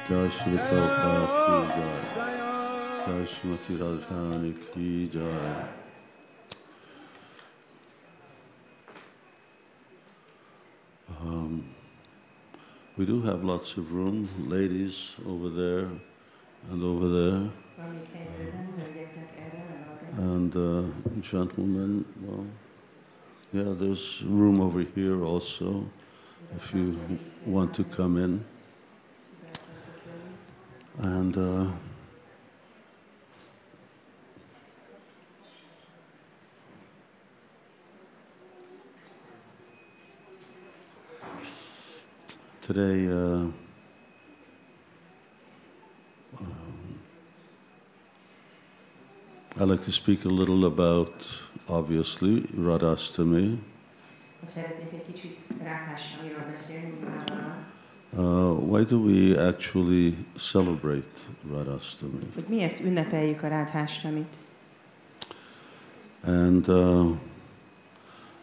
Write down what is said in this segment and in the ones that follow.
Jai Śrī Prabhupada ki jai. Jai Śrīmati Radharani ki jai. We do have lots of room, ladies over there and over there. And gentlemen, well, yeah, there's room over here also, if you want to come in. And today I'd like to speak a little about, obviously, Vraja-dhama. Why do we actually celebrate Vraja-dhama? Hogy miért ünnepeljük a Rādhāṣṭamīt? And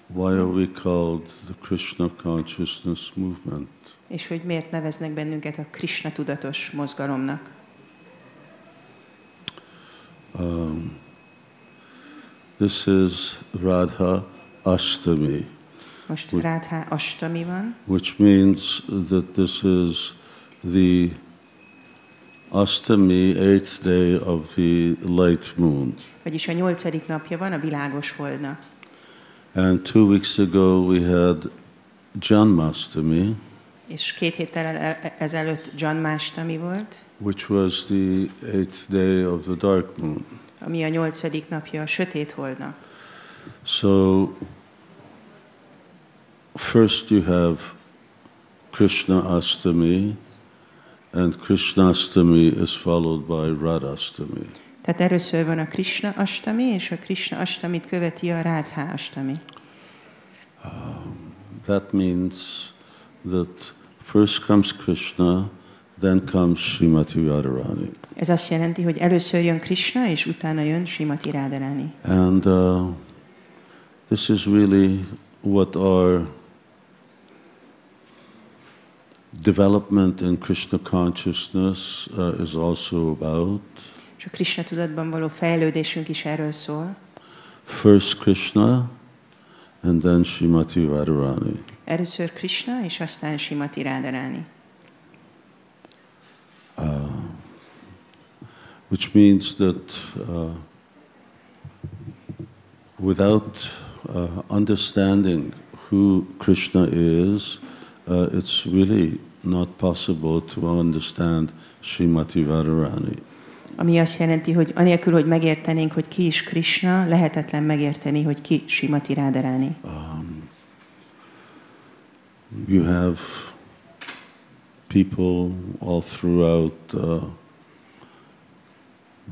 why are we called the Krishna consciousness movement? És hogy miért neveznek bennünket a Krishna tudatos mozgalomnak? This is Vraja-dhama. Most Vraja-dhama van. Which means that this is the Ashtami, 8th day of the light moon. Vagyis a 8. napja van a világos holdnak. And 2 weeks ago we had Janmashtami. És 2 héttel ezelőtt Janmashtami volt. Which was the 8th day of the dark moon. Ami a 8. napja a sötét holdnak. So first you have Krishna Ashtami, and Krishna Ashtami is followed by Radha-asztami. Tehát először van a Krishna Ashtami, és a Krishna Ashtamit követi a Rādhāṣṭamī. That means that first comes Krishna, then comes Śrīmati Radharani. Ez azt jelenti, hogy először jön Krishna, és utána jön Śrīmati Radharani. And this is really what our development in Krishna consciousness is also about. És a Krishna tudatban való fejlődésünk is erről szól. First Krishna, and then Śrīmati Radharani. Először Krishna, és aztán Śrīmati Radharani. Which means that without understanding who Krishna is, it's really not possible to understand Śrīmati Radharani. Ami azt jelenti, hogy anélkül, hogy megértenénk, hogy ki is Krishna, lehetetlen megérteni, hogy ki Śrīmati Radharani. You have people all throughout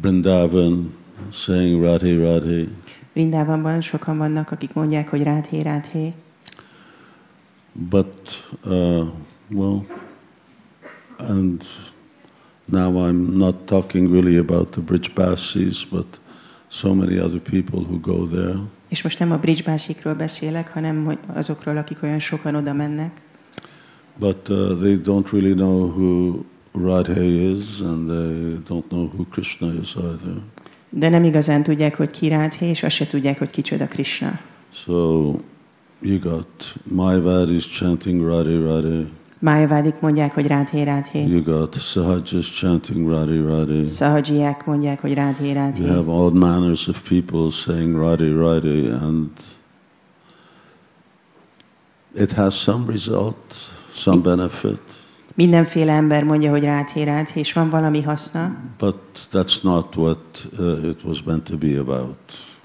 Vrindavan saying Radhe Radhe. Vrindavanban sokan vannak, akik mondják, hogy Radhe Radhe. But well, and now I'm not talking really about the Brijbasis, but so many other people who go there. És most nem a Brijbasikról beszélek, hanem azokról, akik olyan sokan oda mennek. But they don't really know who Radhe is, and they don't know who Krishna is either. De nem igazán tudják, hogy ki Radhe, és azt se tudják, hogy kicsoda Krishna. So you got Mayavadis chanting Radhe Radhe. Májavádik mondják, hogy Radhe Radhe. You got Sahajas chanting Radhe Radhe. Sahajiák mondják, hogy Radhe Radhe. You have all manners of people saying Radhe Radhe, and it has some result, some benefit. Mindenféle ember mondja, hogy Radhe Radhe, és van valami haszna. But that's not what it was meant to be about.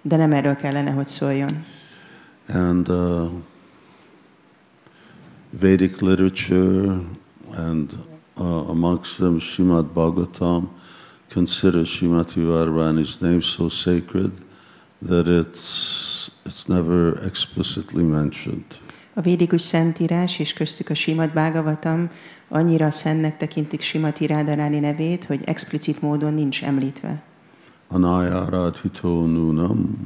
De nem erről kellene, hogy szóljon. And Vedic literature and amongst them Srimad Bhagavatam consider Śrīmati Radharani's name so sacred that it's never explicitly mentioned. A védikus szentírás és köztük a Srimad Bhagavatam annyira szentnek tekintik Śrīmati Rādhārani nevét, hogy explicit módon nincs említve. Anayaradhito nunam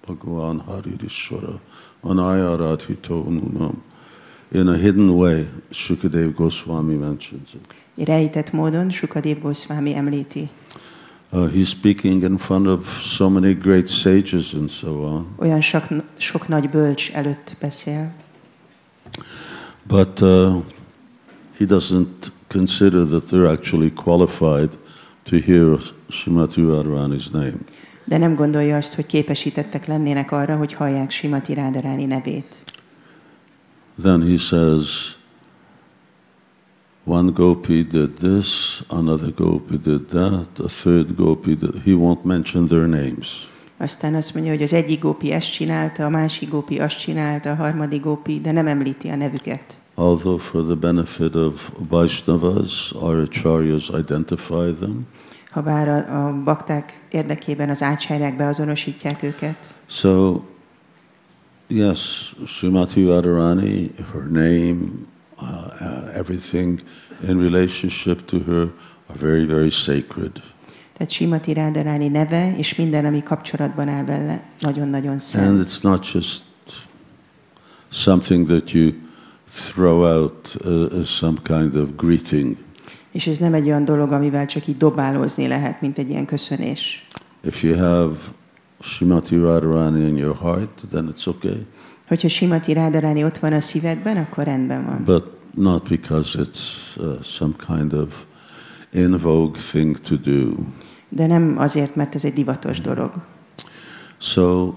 Bhagavan Haririshvara. Anayaradhito nunam. In a hidden way, Shukadeva Goswami mentions it. Rejtett módon Sukadév Goswami említi. He's speaking in front of so many great sages and so on. Olyan sok nagy bölcs előtt beszél. But he doesn't consider that they're actually qualified to hear Śrīmati Radharani's name. De nem gondolja azt, hogy képesítettek lennének arra, hogy hallják Śrīmati Rādhārani nevét. Then he says, one gopi did this, another gopi did that, a third gopi did... He won't mention their names. Aztán azt mondja, hogy az egyik gópi ezt csinálta, a másik gópi azt csinálta, a harmadik gópi, de nem említi a nevüket. Although for the benefit of Vaishnavas, our acharyas identify them. Habár a bakták érdekében az ácsáryák beazonosítják őket. So, yes, Śrīmati Radharani, her name, everything in relationship to her are very, very sacred. Tehát Śrīmati Rādhārani neve és minden, ami kapcsolatban áll vele, nagyon-nagyon szent. And it's not just something that you throw out as some kind of greeting. És ez nem egy olyan dolog, amivel csak így dobálózni lehet, mint egy ilyen köszönés. If you have Śrīmati Radharani in your heart, then it's okay. Hogyha Śrīmati Rādhārani ott van a szívedben, akkor rendben van. But not because it's some kind of in vogue thing to do. De nem azért, mert ez egy divatos dolog. So,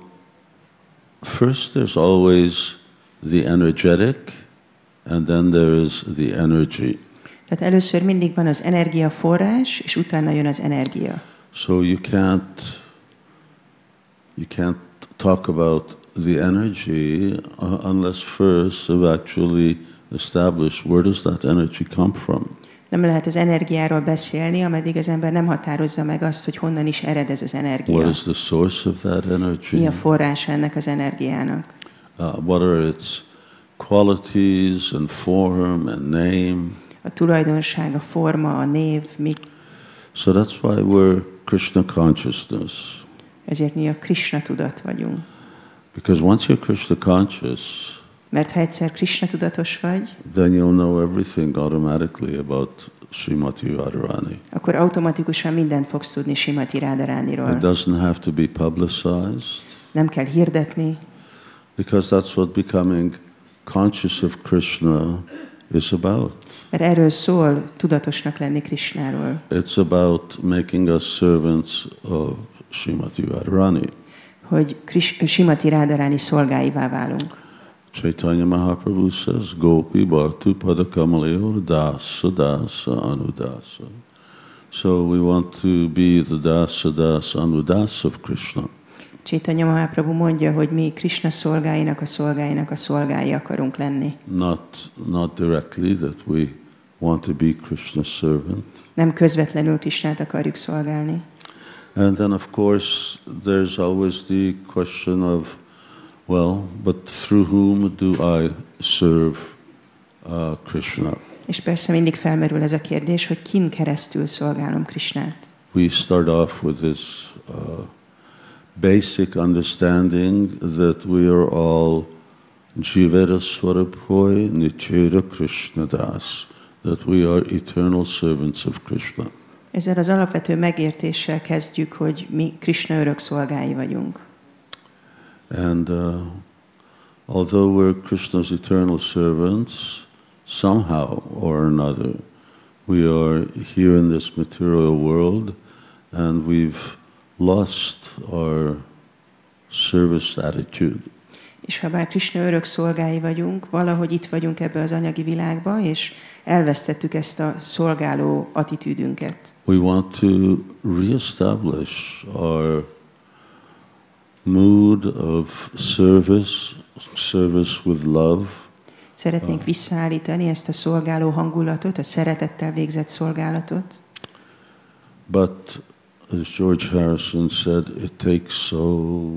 first there's always the energetic, and then there is the energy. Tehát először mindig van az energiaforrás, és utána jön az energia. So you can't talk about the energy unless first you've actually established where does that energy come from. Nem lehet az energiáról beszélni, ameddig az ember nem határozza meg azt, hogy honnan is ered ez az energia. What is the source of that energy? Mi a forrása ennek az energiának? What are its qualities and form and name? A tulajdonság, a forma, a név, mi? So that's why we're Krishna consciousness. Ezért mi a Krishna tudat vagyunk. Because once you're Krishna conscious, mert ha egyszer Krishna tudatos vagy, then you'll know everything automatically about Śrīmati Radharani. Akkor automatikusan mindent fogsz tudni Śrīmati Rādhāraniról. It doesn't have to be publicized. Nem kell hirdetni. Because that's what becoming conscious of Krishna is about. Mert erről szól tudatosnak lenni Krishnáról. It's about making us servants of Śrīmati Radharani. Hogy Śrīmati Rādhārani szolgáivá válunk. Chaitanya Mahaprabhu says, Gopi Bhartu Padakamalayur Dasa Dasa Anudasa. So we want to be the Dasa Dasa Anudasa of Krishna. Chaitanya Mahaprabhu mondja, hogy mi Krishna szolgáinak a szolgái akarunk lenni. Not directly that we want to be Krishna's servant. Nem közvetlenül Krishnát akarjuk szolgálni. And then of course there's always the question of, well, but through whom do I serve Krishna? És persze mindig felmerül ez a kérdés, hogy kin keresztül szolgálom Krishnát. We start off with this basic understanding that we are all Jivera Swarabhoy Nichera Krishna Das, that we are eternal servants of Krishna. Ezzel az alapvető megértéssel kezdjük, hogy mi Krishna örök szolgái vagyunk. And although we're Krishna's eternal servants, somehow or another, we are here in this material world, and we've lost our service attitude. És ha bár Krishna örök szolgái vagyunk, valahogy itt vagyunk ebbe az anyagi világba, és elvesztettük ezt a szolgáló attitűdünket. We want to reestablish our mood of service with love. Szeretnénk visszaállítani ezt a szolgáló hangulatot, a szeretettel végzett szolgálatot. But as George Harrison said, it takes so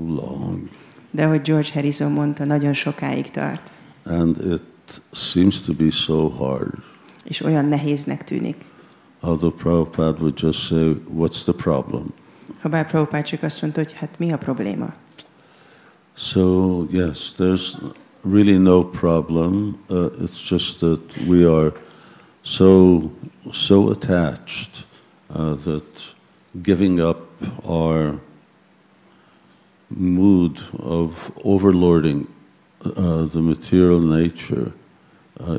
long. De ahogy George Harrison mondta, nagyon sokáig tart. And it seems to be so hard. És olyan nehéznek tűnik. Although Prabhupada would just say, what's the problem? Habár Prabhupada csak azt mondta, hogy hát mi a probléma? So, yes, there's really no problem. It's just that we are so attached that giving up our mood of overlording the material nature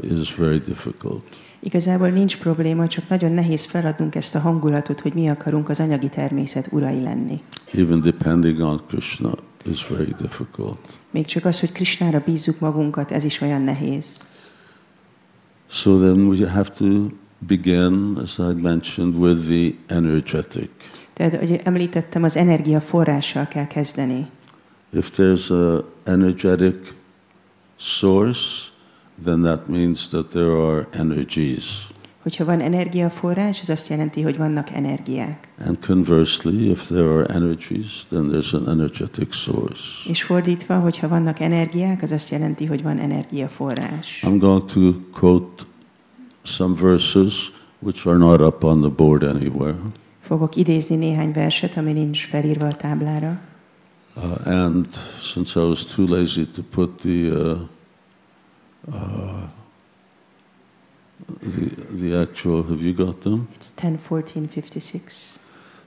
is very difficult. Igazából nincs probléma, csak nagyon nehéz feladnunk ezt a hangulatot, hogy mi akarunk az anyagi természet urai lenni. Even depending on Krishna is very difficult. Még csak az, hogy Krishnára bízzuk magunkat, ez is olyan nehéz. So then we have to begin, as I mentioned, with the energetic. Tehát, ahogy említettem, az energia forrással kell kezdeni. If there's an energetic source, then that means that there are energies. Hogyha van energiaforrás, ez azt jelenti, hogy vannak energiák. And conversely, if there are energies, then there's an energetic source. És fordítva, hogyha vannak energiák, az azt jelenti, hogy van energiaforrás. I'm going to quote some verses which are not up on the board anywhere. Fogok idézni néhány verset, ami nincs felírva a táblára. And since I was too lazy to put the actual, have you got them? It's 10:14:56.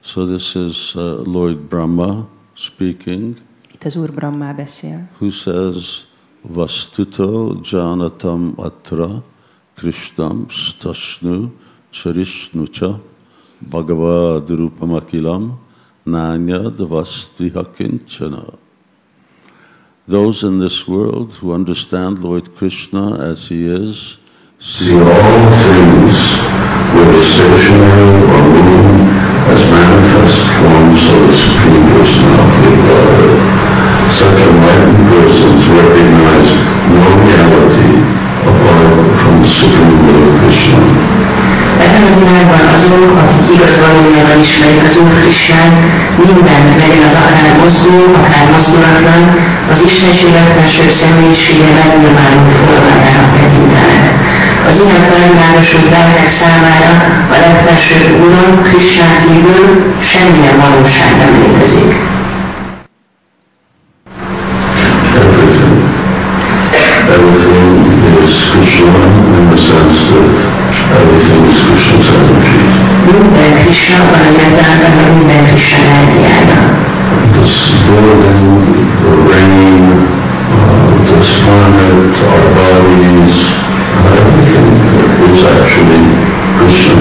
So this is Lord Brahma speaking. Itt az Úr Brahma beszél. Who says, Vastuto janatam atra krishnam stasnu charishnucha bhagavad rupamakilam nanyad vastiha kinchana. Those in this world who understand Lord Krishna as he is, see all things with stationary or moving as manifest forms of the Supreme Personality of Godhead. Such enlightened persons recognize no reality apart from the Supreme Lord Krishna. Ebben a világban azok, akik igaz valójában ismerik az Úr Krisnát, mindent, legyen az akár mozgó, akár mozdulatlan, az Istenség legfelsőbb személyisége megnyilvánult formájának tekintenek. Az ilyen felvilágosult lelkek számára a legfelsőbb Úron, Krisnán kívül semmilyen valóság nem létezik. Everything is Krishna in the sense that everything is Krishna's energy. Minden Krishna van az értelemben, hogy minden Krishna energiája. This building, the rain, this planet, our bodies, everything is actually Krishna.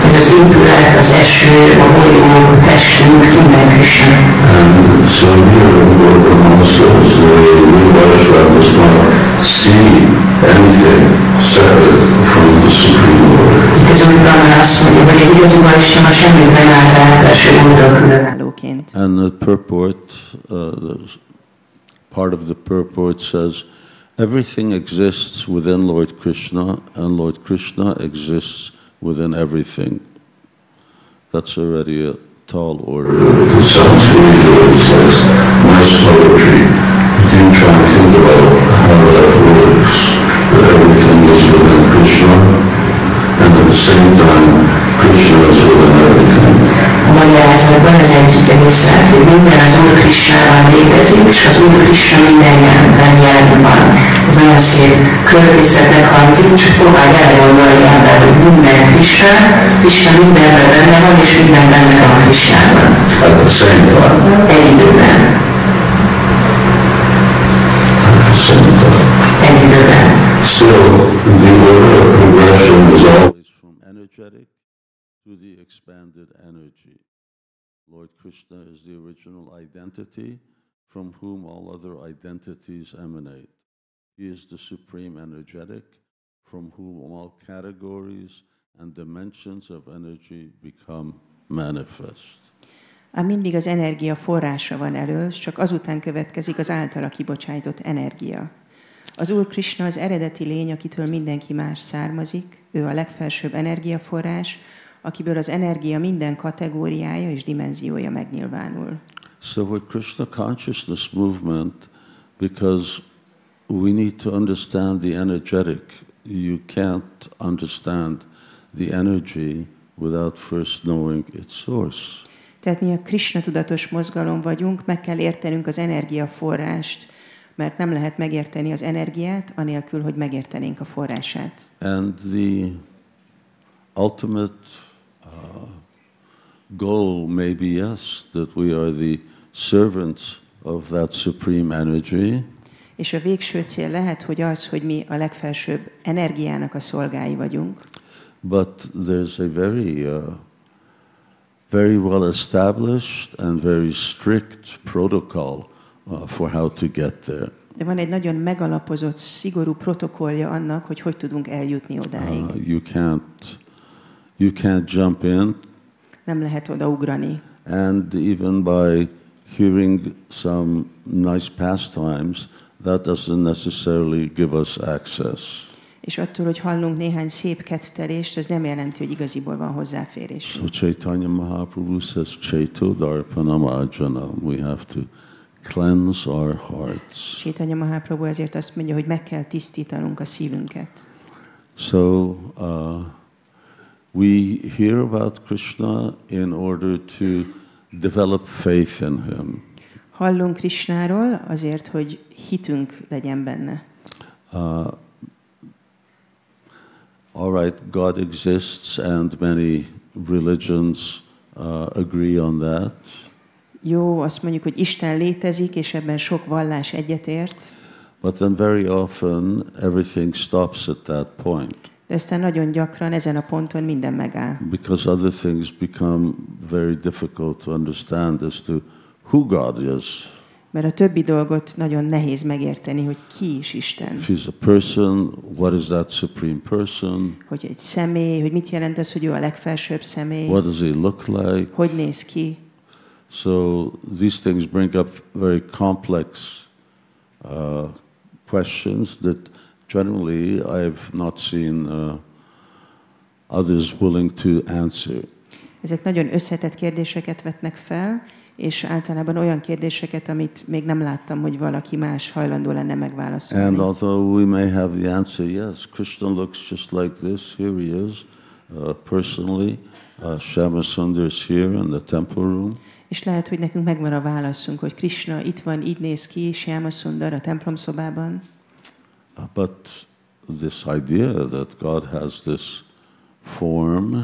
Ez az épület, az eső, a bolygó, a testünk, minden Krishna. And so here Lord Brahma says the real Vaishnava does not see anything separate from the Supreme Lord. Itt az Úr Brahma azt mondja, hogy egy igazi Vaishnava semmit nem lát el felső Úrtól különállóként. And the purport, part of the purport says, everything exists within Lord Krishna, and Lord Krishna exists within everything. That's already a tall order. It sounds really good. It's like nice poetry. But then try to think about how that works. That everything is within Krishna, and at the same time, Krishna is within everything. A magyarázatban ez egy észrevett, hogy minden az Úr Krisnában létezik, és az Úr Krisna mindenben jelen van. Ez nagyon szép költészetnek hangzik, csak próbálj elgondolni ebben, hogy minden Krisna, Krisna mindenben benne van, és minden benne van Krisnában. At the same time. Egy időben. At the same time. Egy időben. Still, the order of progression is always from energetic to the expanded energy. Lord Krishna is the original identity from whom all other identities emanate. He is the supreme energetic from whom all categories and dimensions of energy become manifest. Ám mindig az energia forrása van elől, csak azután következik az általa kibocsájtott energia. Az Úr Krishna az eredeti lény, akitől mindenki más származik, ő a legfelsőbb energiaforrás, akiből az energia minden kategóriája és dimenziója megnyilvánul. So with Krishna consciousness movement, because we need to understand the energetic. You can't understand the energy without first knowing its source. Tehát mi a Krishna tudatos mozgalom vagyunk, meg kell értenünk az energiaforrást, mert nem lehet megérteni az energiát, anélkül, hogy megértenénk a forrását. And the ultimate goal may be, yes, that we are the servants of that supreme energy. És a végső cél lehet, hogy az, hogy mi a legfelsőbb energiának a szolgái vagyunk. But there's a very well established and very strict protocol for how to get there. De van egy nagyon megalapozott, szigorú protokollja annak, hogy hogy tudunk eljutni odáig. You can't jump in. Nem lehet odaugrani. And even by hearing some nice pastimes, that doesn't necessarily give us access. És attól, hogy hallunk néhány szép kettelést, ez nem jelenti, hogy igaziból van hozzáférés. So Chaitanya Mahaprabhu says, Chaito Darpanam Ajana. We have to cleanse our hearts. Chaitanya Mahaprabhu ezért azt mondja, hogy meg kell tisztítanunk a szívünket. So we hear about Krishna in order to develop faith in him. Hallunk Krishnáról azért, hogy hitünk legyen benne. All right, God exists and many religions agree on that. Jó, azt mondjuk, hogy Isten létezik, és ebben sok vallás egyetért. But then very often everything stops at that point. De aztán nagyon gyakran ezen a ponton minden megáll. Because other things become very difficult to understand as to who God is. Mert a többi dolgot nagyon nehéz megérteni, hogy ki is Isten. If he's a person, what is that supreme person? Hogy egy személy, hogy mit jelent az, hogy ő a legfelsőbb személy? What does he look like? Hogy néz ki? So these things bring up very complex questions that generally I've not seen others willing to answer. Ezek nagyon összetett kérdéseket vetnek fel, és általában olyan kérdéseket, amit még nem láttam, hogy valaki más hajlandó lenne megválaszolni. And although we may have the answer, yes, Krishna looks just like this, here he is, personally, Shama Sundar is here in the temple room. És lehet, hogy nekünk megvan a válaszunk, hogy Krishna itt van, így néz ki, Shama Sundar a templomszobában. But this idea that God has this form,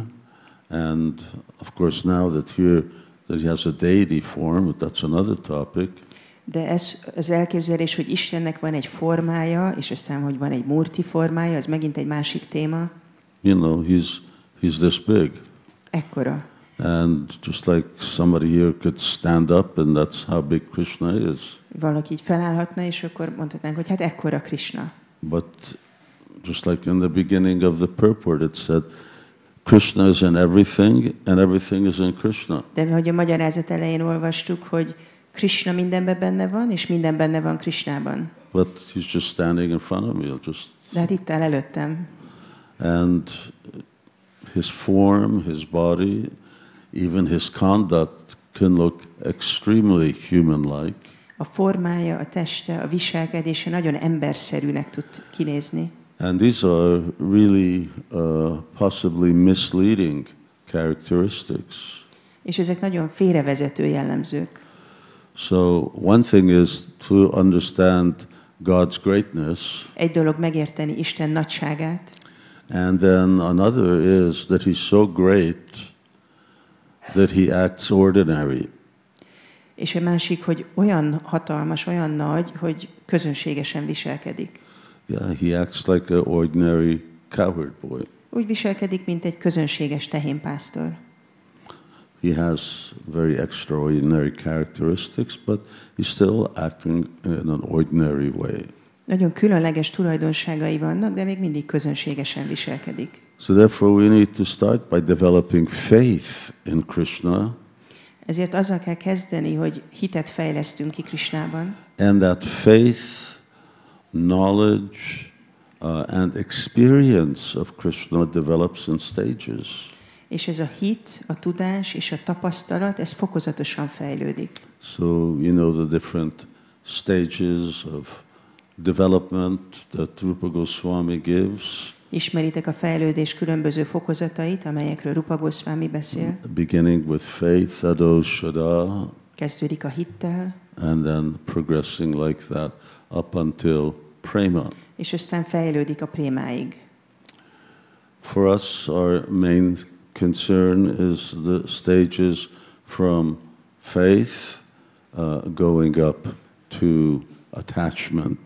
and of course now that here that he has a deity form, that's another topic. De ez az elképzelés, hogy Istennek van egy formája, és aztán, hogy van egy murti formája, az megint egy másik téma. You know, he's this big. Ekkora. And just like somebody here could stand up, and that's how big Krishna is. Valaki így felállhatna, és akkor mondhatnánk, hogy hát ekkora Krishna. But just like in the beginning of the purport, it said, Krishna is in everything, and everything is in Krishna. De hogy a magyarázat elején olvastuk, hogy Krishna mindenben benne van, és minden benne van Krishnában. But he's just standing in front of me. De hát itt áll előttem. And his form, his body, even his conduct can look extremely human-like. A formája, a teste, a viselkedése nagyon emberszerűnek tud kinézni. And these are really possibly misleading characteristics. És ezek nagyon félrevezető jellemzők. So one thing is to understand God's greatness. Egy dolog megérteni Isten nagyságát. And then another is that he's so great that he acts ordinary. És a másik, hogy olyan hatalmas, olyan nagy, hogy közönségesen viselkedik. Yeah, he acts like an ordinary cowherd boy. Úgy viselkedik, mint egy közönséges tehénpásztor. He has very extraordinary characteristics, but he's still acting in an ordinary way. Nagyon különleges tulajdonságai vannak, de még mindig közönségesen viselkedik. So therefore we need to start by developing faith in Krishna. Ezért azzal kell kezdeni, hogy hitet fejlesztünk ki Krishnában. And that faith, knowledge and experience of Krishna develops in stages. És ez a hit, a tudás és a tapasztalat, ez fokozatosan fejlődik. So you know the different stages of development that Rupa Goswami gives. Ismeritek a fejlődés különböző fokozatait, amelyekről Rupa Goswami beszél. Beginning with faith, ado shada, Kezdődik a hittel, and then progressing like that up until prema. és aztán fejlődik a prémáig. For us, our main concern is the stages from faith going up to attachment.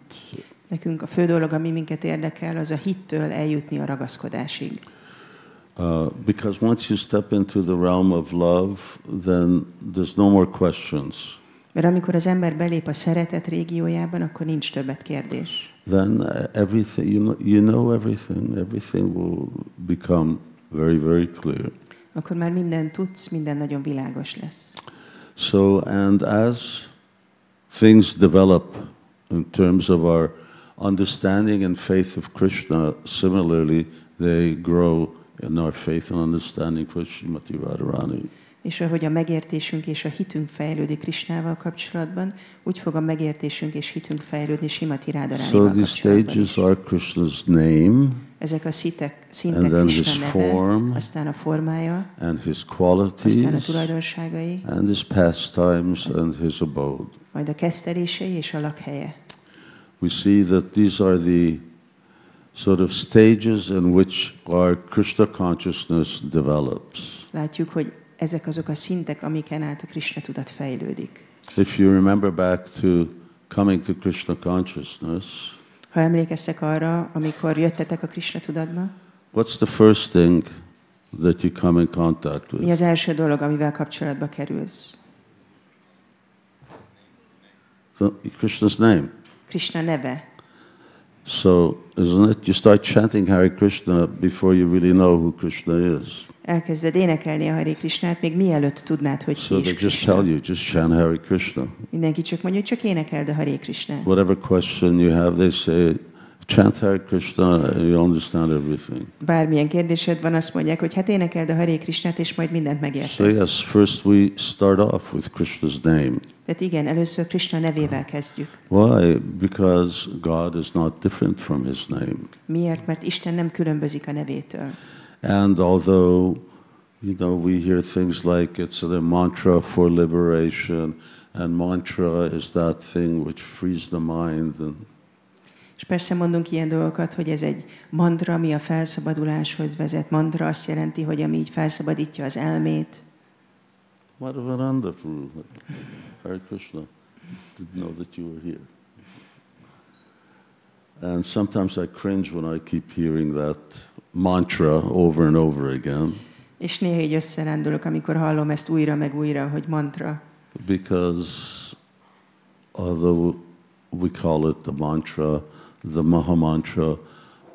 Nekünk a fő dolog, ami minket érdekel, az a hittől eljutni a ragaszkodásig. Because once you step into the realm of love, then there's no more questions. Mert amikor az ember belép a szeretet régiójában, akkor nincs többet kérdés. Then everything, you know everything will become very, very clear. Akkor már mindent tudsz, minden nagyon világos lesz. So, and as things develop in terms of our understanding and faith of Krishna, similarly, they grow in our faith and understanding for Srimati Radharani. És ahogy a megértésünk és a hitünk fejlődik Krishnával kapcsolatban, úgy fog a megértésünk és hitünk fejlődni Srimati Radharanival So these kapcsolatban stages is. are Krishna's name, Ezek a szintek and then his Krishna neve, form, aztán a formája, and his aztán a qualities, tulajdonságai, and his pastimes, and his abode. majd a kezdtelései és a lakhelye. We see that these are the sort of stages in which our Krishna consciousness develops. Látjuk, hogy ezek azok a szintek, amiken át a Krishna tudat fejlődik. If you remember back to coming to Krishna consciousness, Ha emlékeztek arra, amikor jöttetek a Krishna tudatba, what's the first thing that you come in contact mi with? az első dolog, amivel kapcsolatba kerülsz? So, Krishna's name. Krishna neve. So, isn't it? You start chanting Hare Krishna before you really know who Krishna is. Elkezded énekelni a Hare Krishnát, még mielőtt tudnád, hogy ki So is they just Krishna. tell you, just chant Hare Krishna. Mindenki csak mondja, hogy csak énekeld a Hare Krishnát. Whatever question you have, they say, chant Hare Krishna and you understand everything. Bármilyen kérdésed van, azt mondják, hogy hát énekeld a Hare Krishnát, és majd mindent megértesz. So yes, first we start off with Krishna's name. Tehát igen, először Krishna nevével kezdjük. Why? Because God is not different from his name. Miért? Mert Isten nem különbözik a nevétől. And although, you know, we hear things like it's a mantra for liberation, and mantra is that thing which frees the mind. And És persze mondunk ilyen dolgokat, hogy ez egy mantra, ami a felszabaduláshoz vezet. Mantra azt jelenti, hogy ami így felszabadítja az elmét. Madhavananda Prabhu, Hare Krishna, didn't know that you were here. And sometimes I cringe when I keep hearing that mantra over and over again, És néha így összerándulok, amikor hallom ezt újra meg újra, hogy mantra. because although we call it the mantra, the Maha Mantra,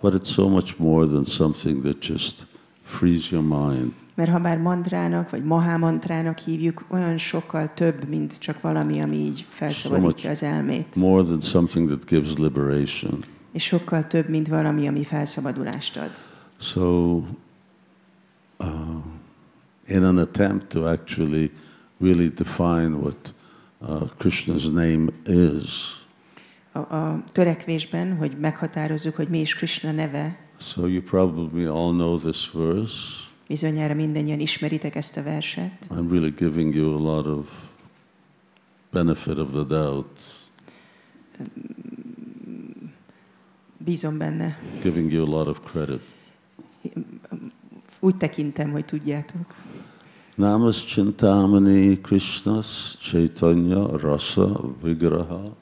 but it's so much more than something that just frees your mind. Mert ha bár mantrának, vagy mahámantrának hívjuk, olyan sokkal több, mint csak valami, ami így felszabadítja az elmét. More than something that gives liberation. És sokkal több, mint valami, ami felszabadulást ad. So, in an attempt to actually really define what Krishna's name is, A törekvésben, hogy meghatározzuk, hogy mi is Krishna neve, so you probably all know this verse. bizonyára mindannyian ismeritek ezt a verset. I'm really giving you a lot of benefit of the doubt, Bízom benne. giving you a lot of credit. Úgy tekintem, hogy tudjátok. Namas Chintamani Krishnas Chaitanya Rasa Vigraha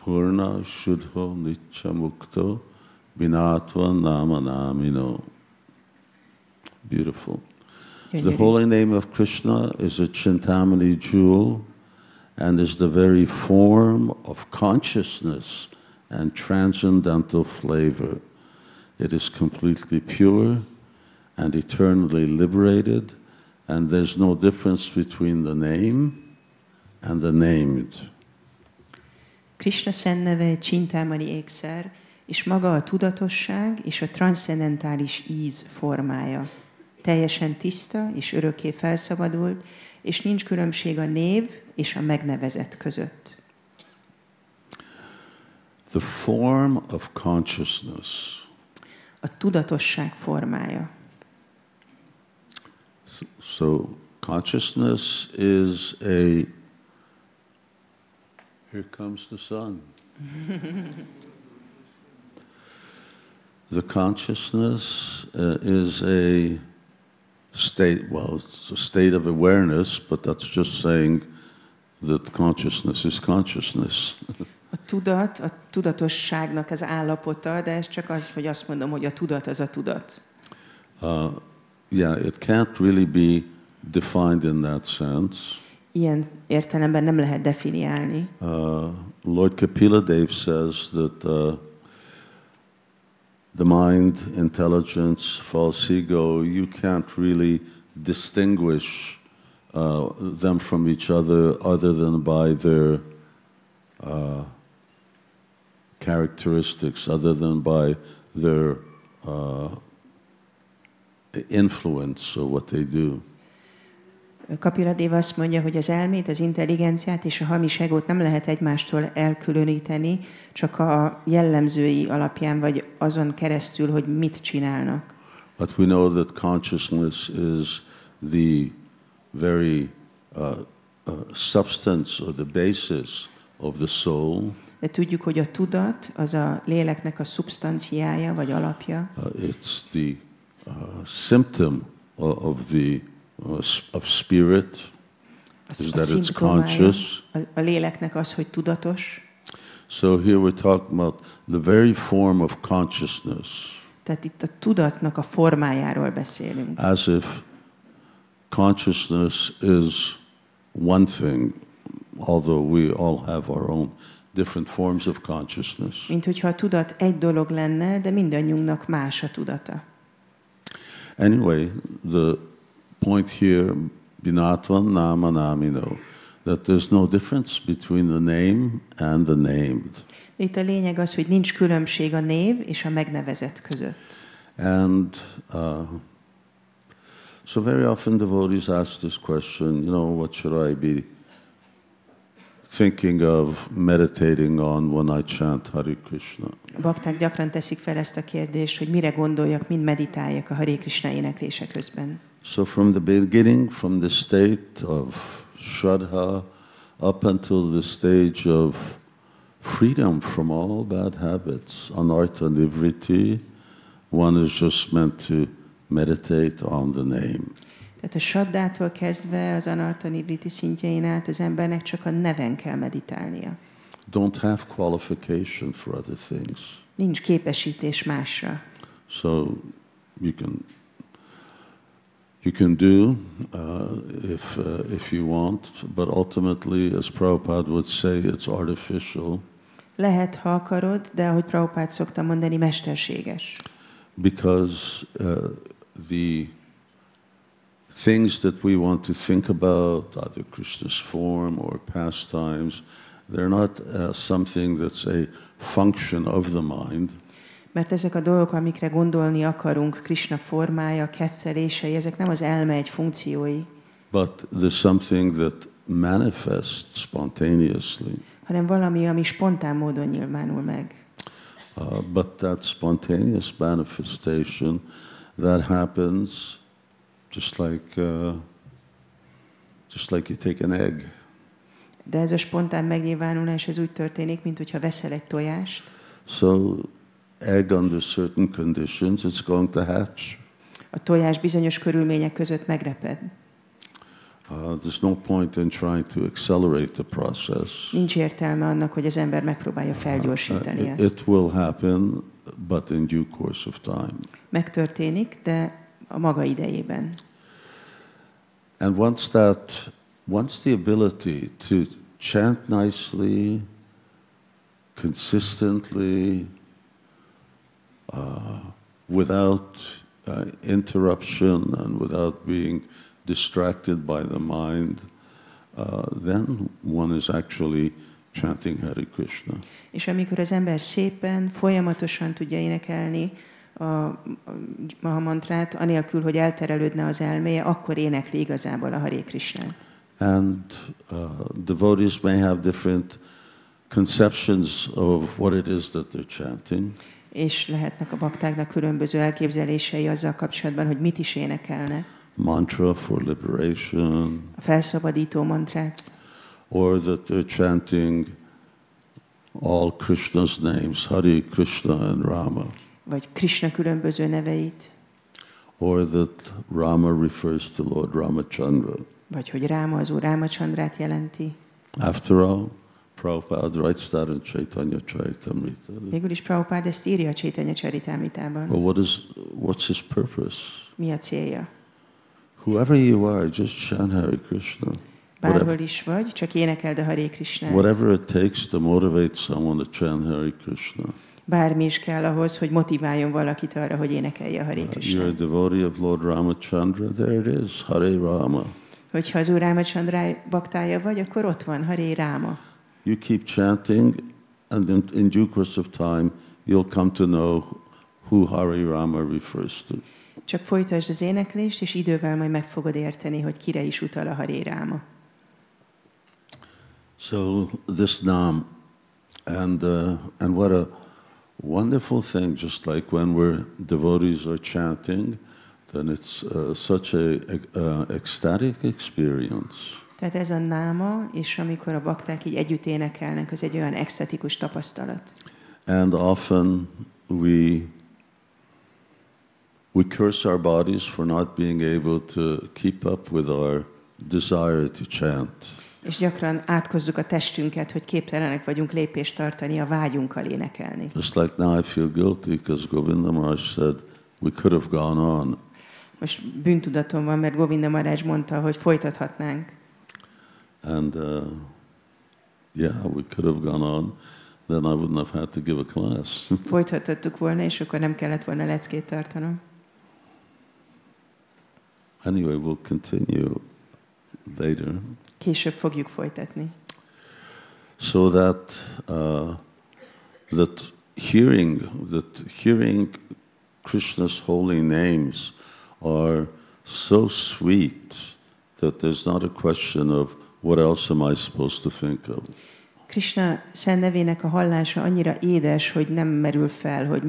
Purna Shuddho Nitya Mukto Vinatva Nama Namino. Beautiful. The Gyönyörű. holy name of Krishna is a Chintamani jewel and is the very form of consciousness and transcendental flavor. It is completely pure and eternally liberated, and there's no difference between the name and the named. Krishna szent neve egy csintámani ékszer, és maga a tudatosság és a transzcendentális íz formája. teljesen tiszta és örökké felszabadult, és nincs különbség a név és a megnevezett között. The form of consciousness. A tudatosság formája. So consciousness is a... Here comes the sun. The consciousness is a state, well, it's a state of awareness, but that's just saying that consciousness is consciousness. A tudat, a tudatosságnak az állapota, de ez csak az, hogy azt mondom, hogy a tudat az a tudat. Yeah, it can't really be defined in that sense. Ilyen értelemben nem lehet definiálni. Lord Kapila Dev says that the mind, intelligence, false ego, you can't really distinguish them from each other than by their characteristics, other than by their influence or what they do. Kapila Dev azt mondja, hogy az elmét, az intelligenciát és a hamis egót nem lehet egymástól elkülöníteni, csak a jellemzői alapján, vagy azon keresztül, hogy mit csinálnak. But we know that consciousness is the very substance or the basis of the soul. De tudjuk, hogy a tudat az a léleknek a szubstanciája, vagy alapja. It's the symptom of the of spirit, is that it's conscious. A léleknek az, hogy tudatos. So here we're talking about the very form of consciousness. Tehát itt a tudatnak a formájáról beszélünk. As if consciousness is one thing, although we all have our own different forms of consciousness. Mint hogyha a tudat egy dolog lenne, de mindannyiunknak más a tudata. Anyway, the point here, binatvam nama namino, that there's no difference between the name and the named. Itt a lényeg az, hogy nincs különbség a név és a megnevezett között. And so very often devotees ask this question, you know, what should I be thinking of meditating on when I chant Hare Krishna? A bakták gyakran teszik fel ezt a kérdést, hogy mire gondoljak, mind meditáljak a Hare Krishna éneklése közben. So from the beginning, from the state of Shraddha up until the stage of freedom from all bad habits, anartha nivriti, one is just meant to meditate on the name. Tehát a saddától kezdve az anartha nivriti szintjein át az embernek csak a neven kell meditálnia. Don't have qualification for other things. Nincs képesítés másra. So you can do if you want, but ultimately, as Prabhupada would say, it's artificial. Lehet, ha akarod, de ahogy Prabhupád szokta mondani, mesterséges. Because the things that we want to think about, either Krishna's form or pastimes, they're not something that's a function of the mind. Mert ezek a dolgok, amikre gondolni akarunk, Krishna formája, kedvelései, ezek nem az elme egy funkciói. But there's something that manifests spontaneously. Hanem valami, ami spontán módon nyilvánul meg. But that spontaneous manifestation, that happens just like you take an egg. De ez a spontán megnyilvánulás, ez úgy történik, mint hogyha veszel egy tojást. So egg under certain conditions, it's going to hatch. A tojás bizonyos körülmények között megreped. There's no point in trying to accelerate the process. Nincs értelme annak, hogy az ember megpróbálja felgyorsítani ezt. It will happen, but in due course of time. Megtörténik, de a maga idejében. And once the ability to chant nicely, consistently, without interruption and without being distracted by the mind, then one is actually chanting Hare Krishna. És amikor az ember szépen, folyamatosan tudja énekelni a Mahamantrát, anélkül, hogy elterelődne az elméje, akkor énekli igazából a Hare Krishnát. And devotees may have different conceptions of what it is that they're chanting. És lehetnek a baktáknak különböző elképzelései azzal kapcsolatban, hogy mit is énekelnek. Mantra for liberation. A felszabadító mantrát. Or that they're chanting all Krishna's names, Hare Krishna and Rama. Vagy Krishna különböző neveit. Or that Rama refers to Lord Ramachandra. Vagy hogy Ráma az Úr Rámachandrát jelenti. After all, Prabhupada writes that in Chaitanya Charitamrita. Végül is Prabhupada ezt írja a Chaitanya Charitamritában. Well, what's his purpose? Mi a célja? Whoever you are, just chant Hare Krishna. Bárhol is vagy, csak énekeld a Hare Krishnát. Whatever it takes to motivate someone to chant Hare Krishna. Bármi is kell ahhoz, hogy motiváljon valakit arra, hogy énekelje a Hare Krishnát. You're a devotee of Lord Ramachandra, there it is, Hare Rama. Hogyha az Úr Rámachandra baktája vagy, akkor ott van Hare Ráma. You keep chanting, and in due course of time, you'll come to know who Hare Rama refers to. Csak folytasd az éneklést, és idővel majd meg fogod érteni, hogy kire is utal a Hare Ráma. So this Nam, and what a wonderful thing! Just like when we're devotees are chanting, then it's such a ecstatic experience. Tehát ez a náma, és amikor a bakták így együtt énekelnek, az egy olyan extatikus tapasztalat. And often we curse our bodies for not being able to keep up with our desire to chant. És gyakran átkozzuk a testünket, hogy képtelenek vagyunk lépést tartani a vágyunkkal énekelni. Just like now I feel guilty because Govinda Maharaj said we could have gone on. Most bűntudatom van, mert Govinda Maharaj mondta, hogy folytathatnánk. And yeah, we could have gone on. Then I wouldn't have had to give a class. Folytathattuk volna, és akkor nem kellett volna leckét tartanom. Anyway, we'll continue later. Később fogjuk folytatni. So that hearing Krishna's holy names are so sweet that there's not a question of what else am I supposed to think of. Krishna szent nevének a hallása annyira édes, hogy nem merül fel, hogy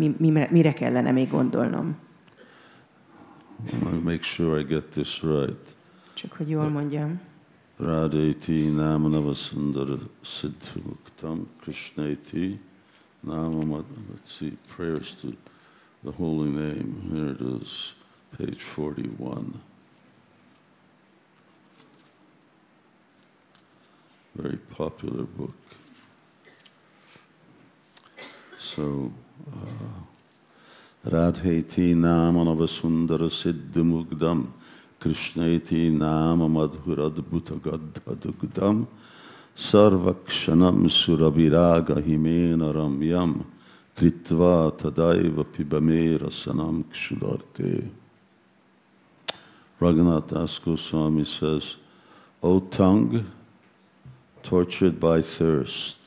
mire kellene még gondolnom. I'll make sure I get this right. Csak hogy jól mondjam. Radheti namanava sundara siddhimuktam Krishneti namamad. Let's see, prayers to the holy name. Here it is, page 41. Very popular book. So, Radheti namanava sundara siddhimuktam Krishneti nama madhuradbhuta gaddhadugdam sarvakshanam surabhiraga himena ramyam kritva tadaiva pibame rasanam kshudarte. Raghunath Das Goswami says, O tongue, tortured by thirst,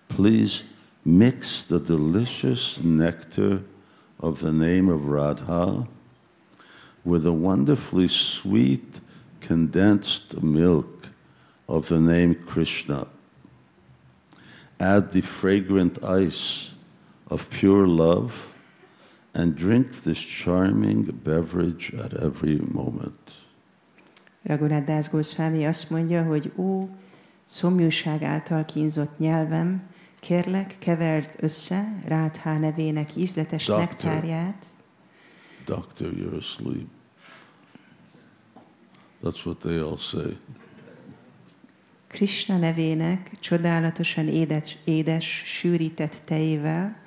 please mix the delicious nectar of the name of Radha with the wonderfully sweet condensed milk of the name Krishna. Add the fragrant ice of pure love and drink this charming beverage at every moment. Raghunath Das Goswami azt mondja, hogy ó, szomjúság által kínzott nyelvem, kérlek, keverd össze Rádhá nevének ízletes nektárját. Doctor, you're asleep. That's what they all say. Krishna nevének csodálatosan édes, sűrített tejével,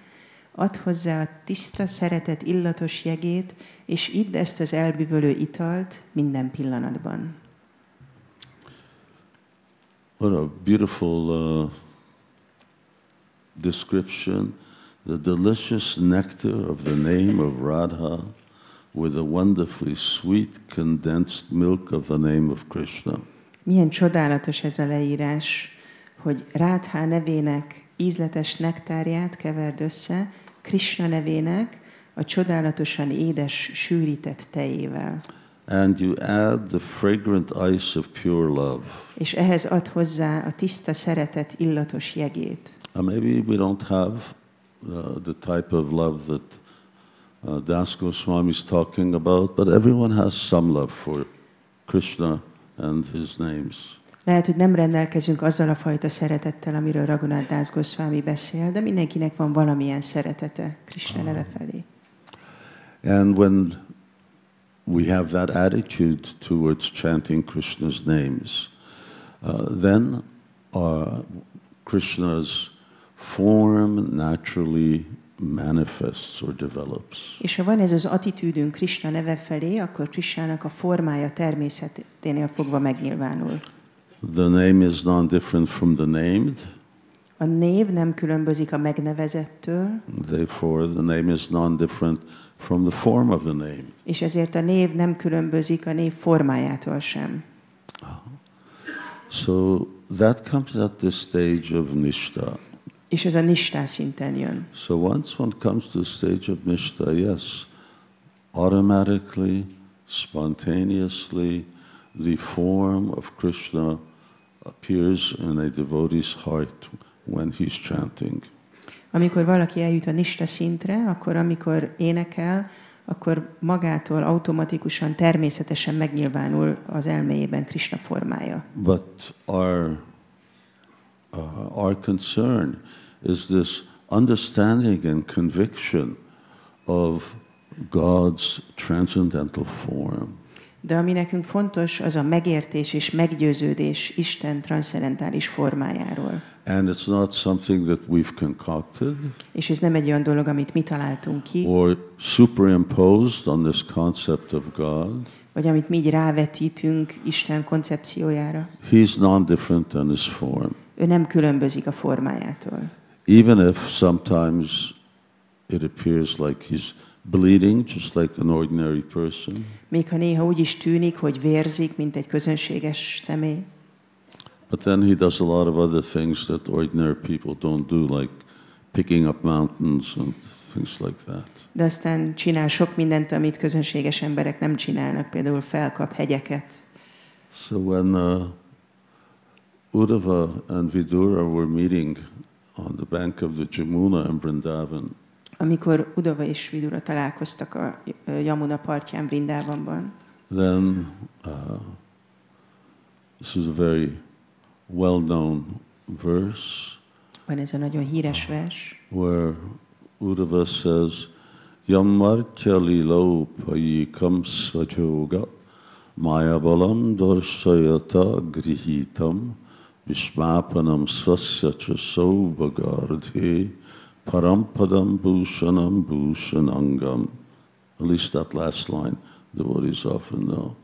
add hozzá a tiszta, szeretet illatos jegét, és idd ezt az elbűvölő italt minden pillanatban. What a beautiful description. The delicious nectar of the name of Radha with the wonderfully sweet condensed milk of the name of Krishna. Milyen csodálatos ez a leírás, hogy Rádhá nevének ízletes nektárját keverd össze, Krishna nevének a csodálatosan édes, sűrített tejével. And you add the fragrant ice of pure love. És ehhez ad hozzá a tiszta szeretet illatos jegét. Maybe we don't have the type of love that Das Goswami is talking about, but everyone has some love for Krishna and his names. Lehet, hogy nem rendelkezünk azzal a fajta szeretettel, amiről Raghunath Das Goswami beszél, de mindenkinek van valamilyen szeretete Krishna neve felé. And when we have that attitude towards chanting Krishna's names, then Krishna's form naturally manifests or develops. És ha van ez az attitűdünk Krishna neve felé, akkor Krishnának a formája természeténél fogva megnyilvánul. The name is non-different from the named. A név nem különbözik a megnevezettől. Therefore, the name is non-different from the form of the name. És ezért a név nem különbözik a név formájától sem. So that comes at this stage of nishta. És ez a nishtá szinten jön. So once one comes to the stage of nishta, yes, automatically, spontaneously, the form of Krishna appears in a devotee's heart when he's chanting. Amikor valaki eljut a nishta szintre, akkor amikor énekel, akkor magától automatikusan, természetesen megnyilvánul az elméjében Krishna formája. But our concern is this understanding and conviction of God's transcendental form. De ami nekünk fontos, az a megértés és meggyőződés Isten transzcendentális formájáról. And it's not something that we've concocted. És ez nem egy olyan dolog, amit mi találtunk ki. Or superimposed on this concept of God. Vagy amit mi így rávetítünk Isten koncepciójára. He's non-different than his form. Ő nem különbözik a formájától. Even if sometimes it appears like he's bleeding, just like an ordinary person. Még ha néha úgy is tűnik, hogy vérzik, mint egy közönséges személy. But then he does a lot of other things that ordinary people don't do, like picking up mountains and things like that. De aztán csinál sok mindent, amit közönséges emberek nem csinálnak, például felkap hegyeket. So when Uddhava and Vidura were meeting on the bank of the Jamuna in Vrindavan, amikor Uddhava és Vidura találkoztak a Yamuna partján Vrindávamban, then this is a very well-known verse. Van ez a nagyon híres vers, where Uddhava says, Yammartya lilo payikam svajoga maya balam darshayata grihitam vismapanam svasya cha saubagardhe parampadam bhushanam bhushanangam. At least that last line devotees often know.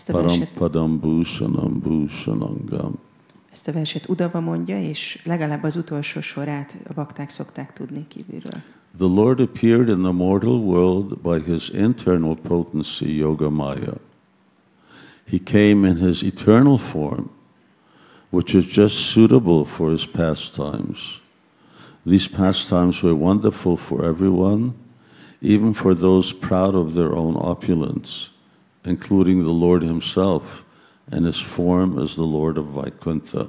Parampadam bhushanam bhushanangam. Ezt a verset Uddhava mondja, és legalább az utolsó sorát a bakták szokták tudni kívülről. The Lord appeared in the mortal world by his internal potency, Yogamaya. He came in his eternal form, which is just suitable for his pastimes. These pastimes were wonderful for everyone, even for those proud of their own opulence, including the Lord himself, and his form as the Lord of Vaikuntha.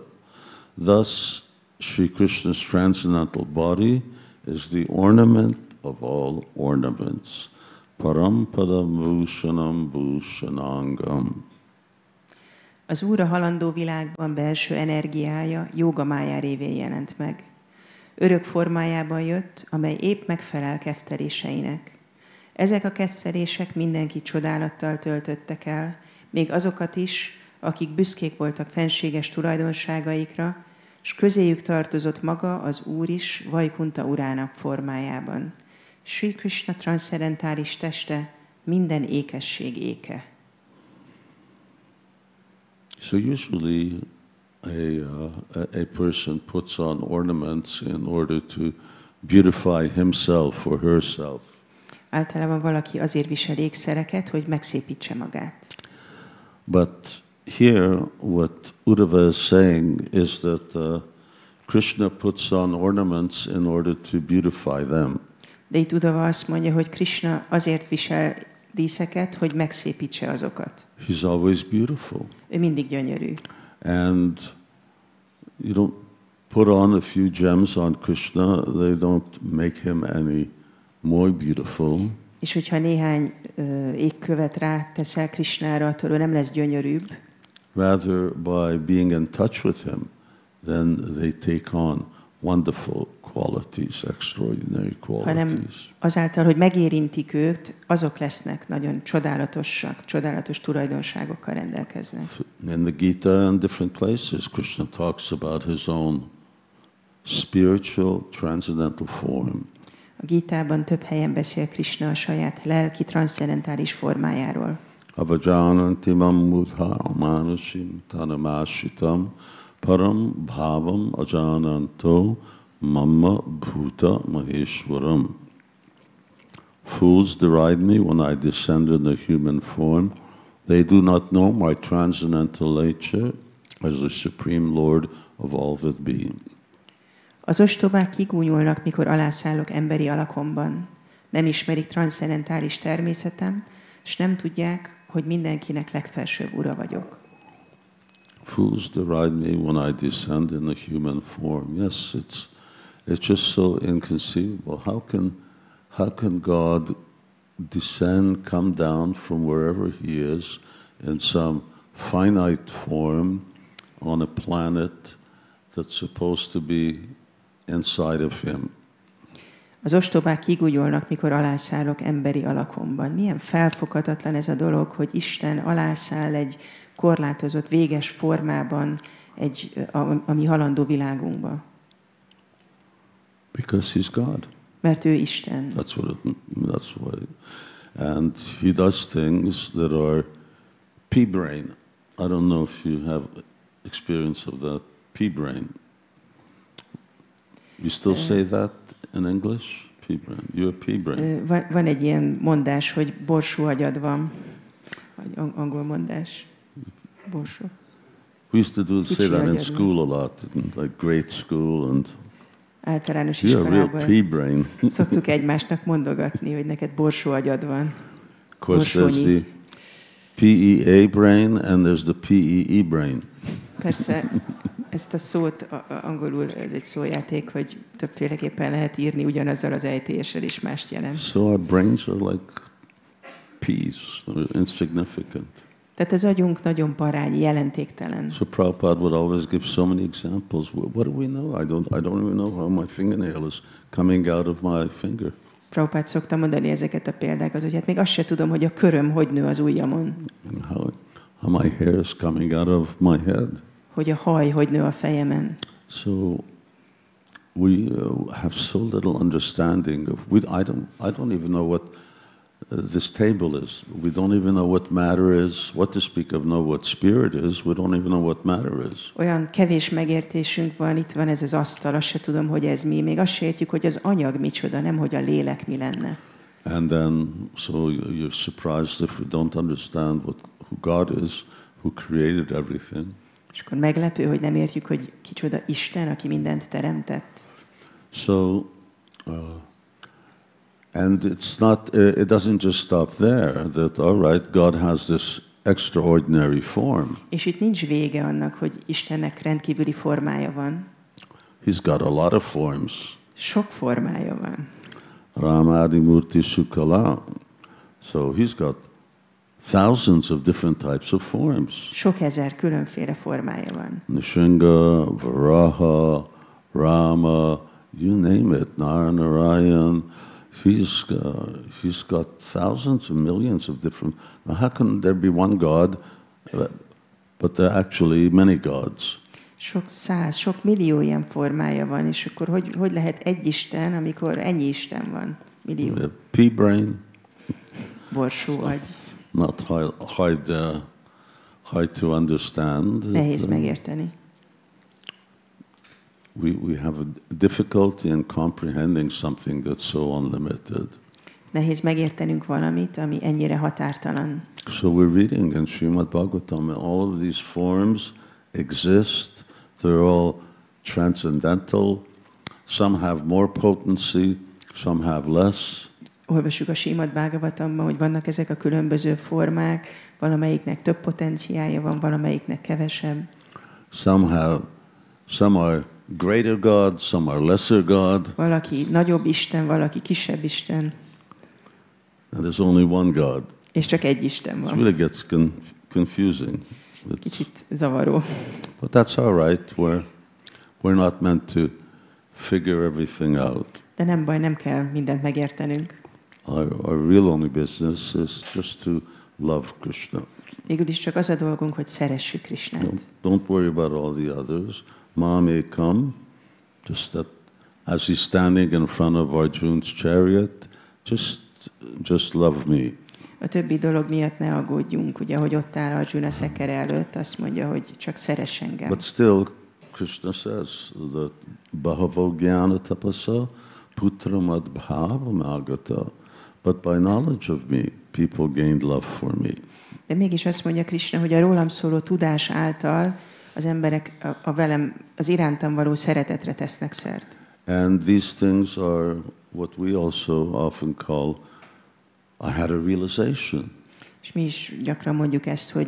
Thus, Sri Krishna's transcendental body is the ornament of all ornaments. Parampadam bhushanam bhushanangam. Az Úr a halandó világban belső energiája Jogamája révén jelent meg. Örök formájában jött, amely épp megfelel kefteléseinek. Ezek a keftelések mindenki csodálattal töltöttek el, még azokat is, akik büszkék voltak fenséges tulajdonságaikra, és közéjük tartozott maga az Úr is Vaikunta urának formájában. Sri Krishna transzcendentális teste minden ékesség éke. So usually a person puts on ornaments in order to beautify himself or herself. Általában valaki azért visel ékszereket, hogy megszépítse magát. But here, what Uddhava is saying is that Krishna puts on ornaments in order to beautify them. De itt Uddhava azt mondja, hogy Krishna azért visel díszeket, hogy megszépítse azokat. He's always beautiful. Ő mindig gyönyörű. And you don't put on a few gems on Krishna, they don't make him any more beautiful. És hogyha néhány égkövet ráteszel Krishnára, attól ő nem lesz gyönyörűbb. Rather, by being in touch with him, then they take on wonderful qualities, extraordinary Hanem qualities. azáltal, hogy megérintik őt, azok lesznek nagyon csodálatosak, csodálatos tulajdonságokkal rendelkeznek. In the Gita and different places, Krishna talks about his own spiritual, transcendental form. A Gítában több helyen beszél Krishna a saját lelki, transzcendentális formájáról. Avajananti mammudha manusim tanamáshitam param bhavam ajananto mamma bhuta maheshwaram. Fools deride me when I descend in a human form. They do not know my transcendental nature as the Supreme Lord of all that be. Az ostobák kigúnyolnak, mikor alászállok emberi alakomban. Nem ismerik transzcendentális természetem, és nem tudják, hogy mindenkinek legfelsőbb ura vagyok. Fools deride me when I descend in a human form. Yes, it's just so inconceivable. How can God descend, come down from wherever He is in some finite form on a planet that's supposed to be inside of Him? Az ostobák kigúnyolnak, mikor alászállok emberi alakomban. Milyen felfoghatatlan ez a dolog, hogy Isten alászáll egy korlátozott, véges formában a mi halandó világunkba. Because He's God. Mert ő Isten. That's why. And He does things that are pea-brain. I don't know if you have experience of that pea-brain. You still say that in English? Pea-brain. You're pea-brain. Van egy ilyen mondás, hogy borsó agyad van. Vagy angol mondás. Borsó. We used to say that in school a lot, in like grade school and általános you're a real iskolában pea-brain. szoktuk egymásnak mondogatni, hogy neked borsó agyad van. Of course, there's the PEA brain and there's the PEE brain. Persze, ezt a szót angolul, ez egy szójáték, hogy többféleképpen lehet írni ugyanazzal az ejtéssel is mást jelent. So our brains are like peas, they're insignificant. Tehát az agyunk nagyon parányi, jelentéktelen. So Prabhupada would always give so many examples. What do we know? I don't even know how my fingernail is coming out of my finger. Prabhupada szokta mondani ezeket a példákat, hogy hát még azt se tudom, hogy a köröm hogy nő az ujjamon. How my hair is coming out of my head. Hogy a haj hogy nő a fejemen. So we have so little understanding of. I don't even know what this table is. We don't even know what matter is. What to speak of know what spirit is. We don't even know what matter is. Olyan kevés megértésünk van, itt van ez az asztal, azt se tudom, hogy ez mi. Még azt se értjük, hogy az anyag micsoda, nem hogy a lélek mi lenne. And then, so you're surprised if we don't understand who God is, who created everything. És akkor meglepő, hogy nem értjük, hogy kicsoda Isten, aki mindent teremtett. So, and it's not, it doesn't just stop there, that, all right, God has this extraordinary form. És itt nincs vége annak, hogy Istennek rendkívüli formája van. He's got a lot of forms. Sok formája van. Ramadi Murti Sukala. So he's got thousands of different types of forms. Sok ezer különféle formája van. Nishinga, Varaha, Rama, you name it, Narayan. He's got thousands of millions of different. Now, how can there be one God, but there are actually many gods? Sok száz, sok millió ilyen formája van, és akkor hogy lehet egy Isten, amikor ennyi Isten van? Millió. Pea-brain. Borsó agy. Not hard to understand. Nehéz megérteni. We have a difficulty in comprehending something that's so unlimited. Nehéz megértenünk valamit, ami ennyire határtalan. So we're reading in Srimad Bhagavatam, all of these forms exist. They're all transcendental. Some have more potency, Some have less. Olvassuk a Śrīmad Bhagavatamban, hogy vannak ezek a különböző formák, valamelyiknek több potenciálja van, valamelyiknek kevesebb. Some are greater God, some are lesser God. Valaki nagyobb Isten, valaki kisebb Isten. And there's only one God. És csak egy Isten It van. really gets confusing. Kicsit zavaró. But that's all right. We're not meant to figure everything out. De nem baj, nem kell mindent megértenünk. Our real only business is just to love Krishna. Végül is csak az a dolgunk, hogy szeressük Krisnát. Don't worry about all the others. Ma may come, just that as he's standing in front of Arjun's chariot, just love me. A többi dolog miatt ne aggódjunk, ugye, hogy ott áll Arjuna szekere előtt, azt mondja, hogy csak szeress engem. But still, Krishna says that Bahavo Jnana Tapasa Putramad Bhavamagata, but by knowledge of me, people gained love for me. De mégis azt mondja Krishna, hogy a rólam szóló tudás által az emberek az irántam való szeretetre tesznek szert. And these things are what we also often call, I had a realization. És mi is gyakran mondjuk ezt, hogy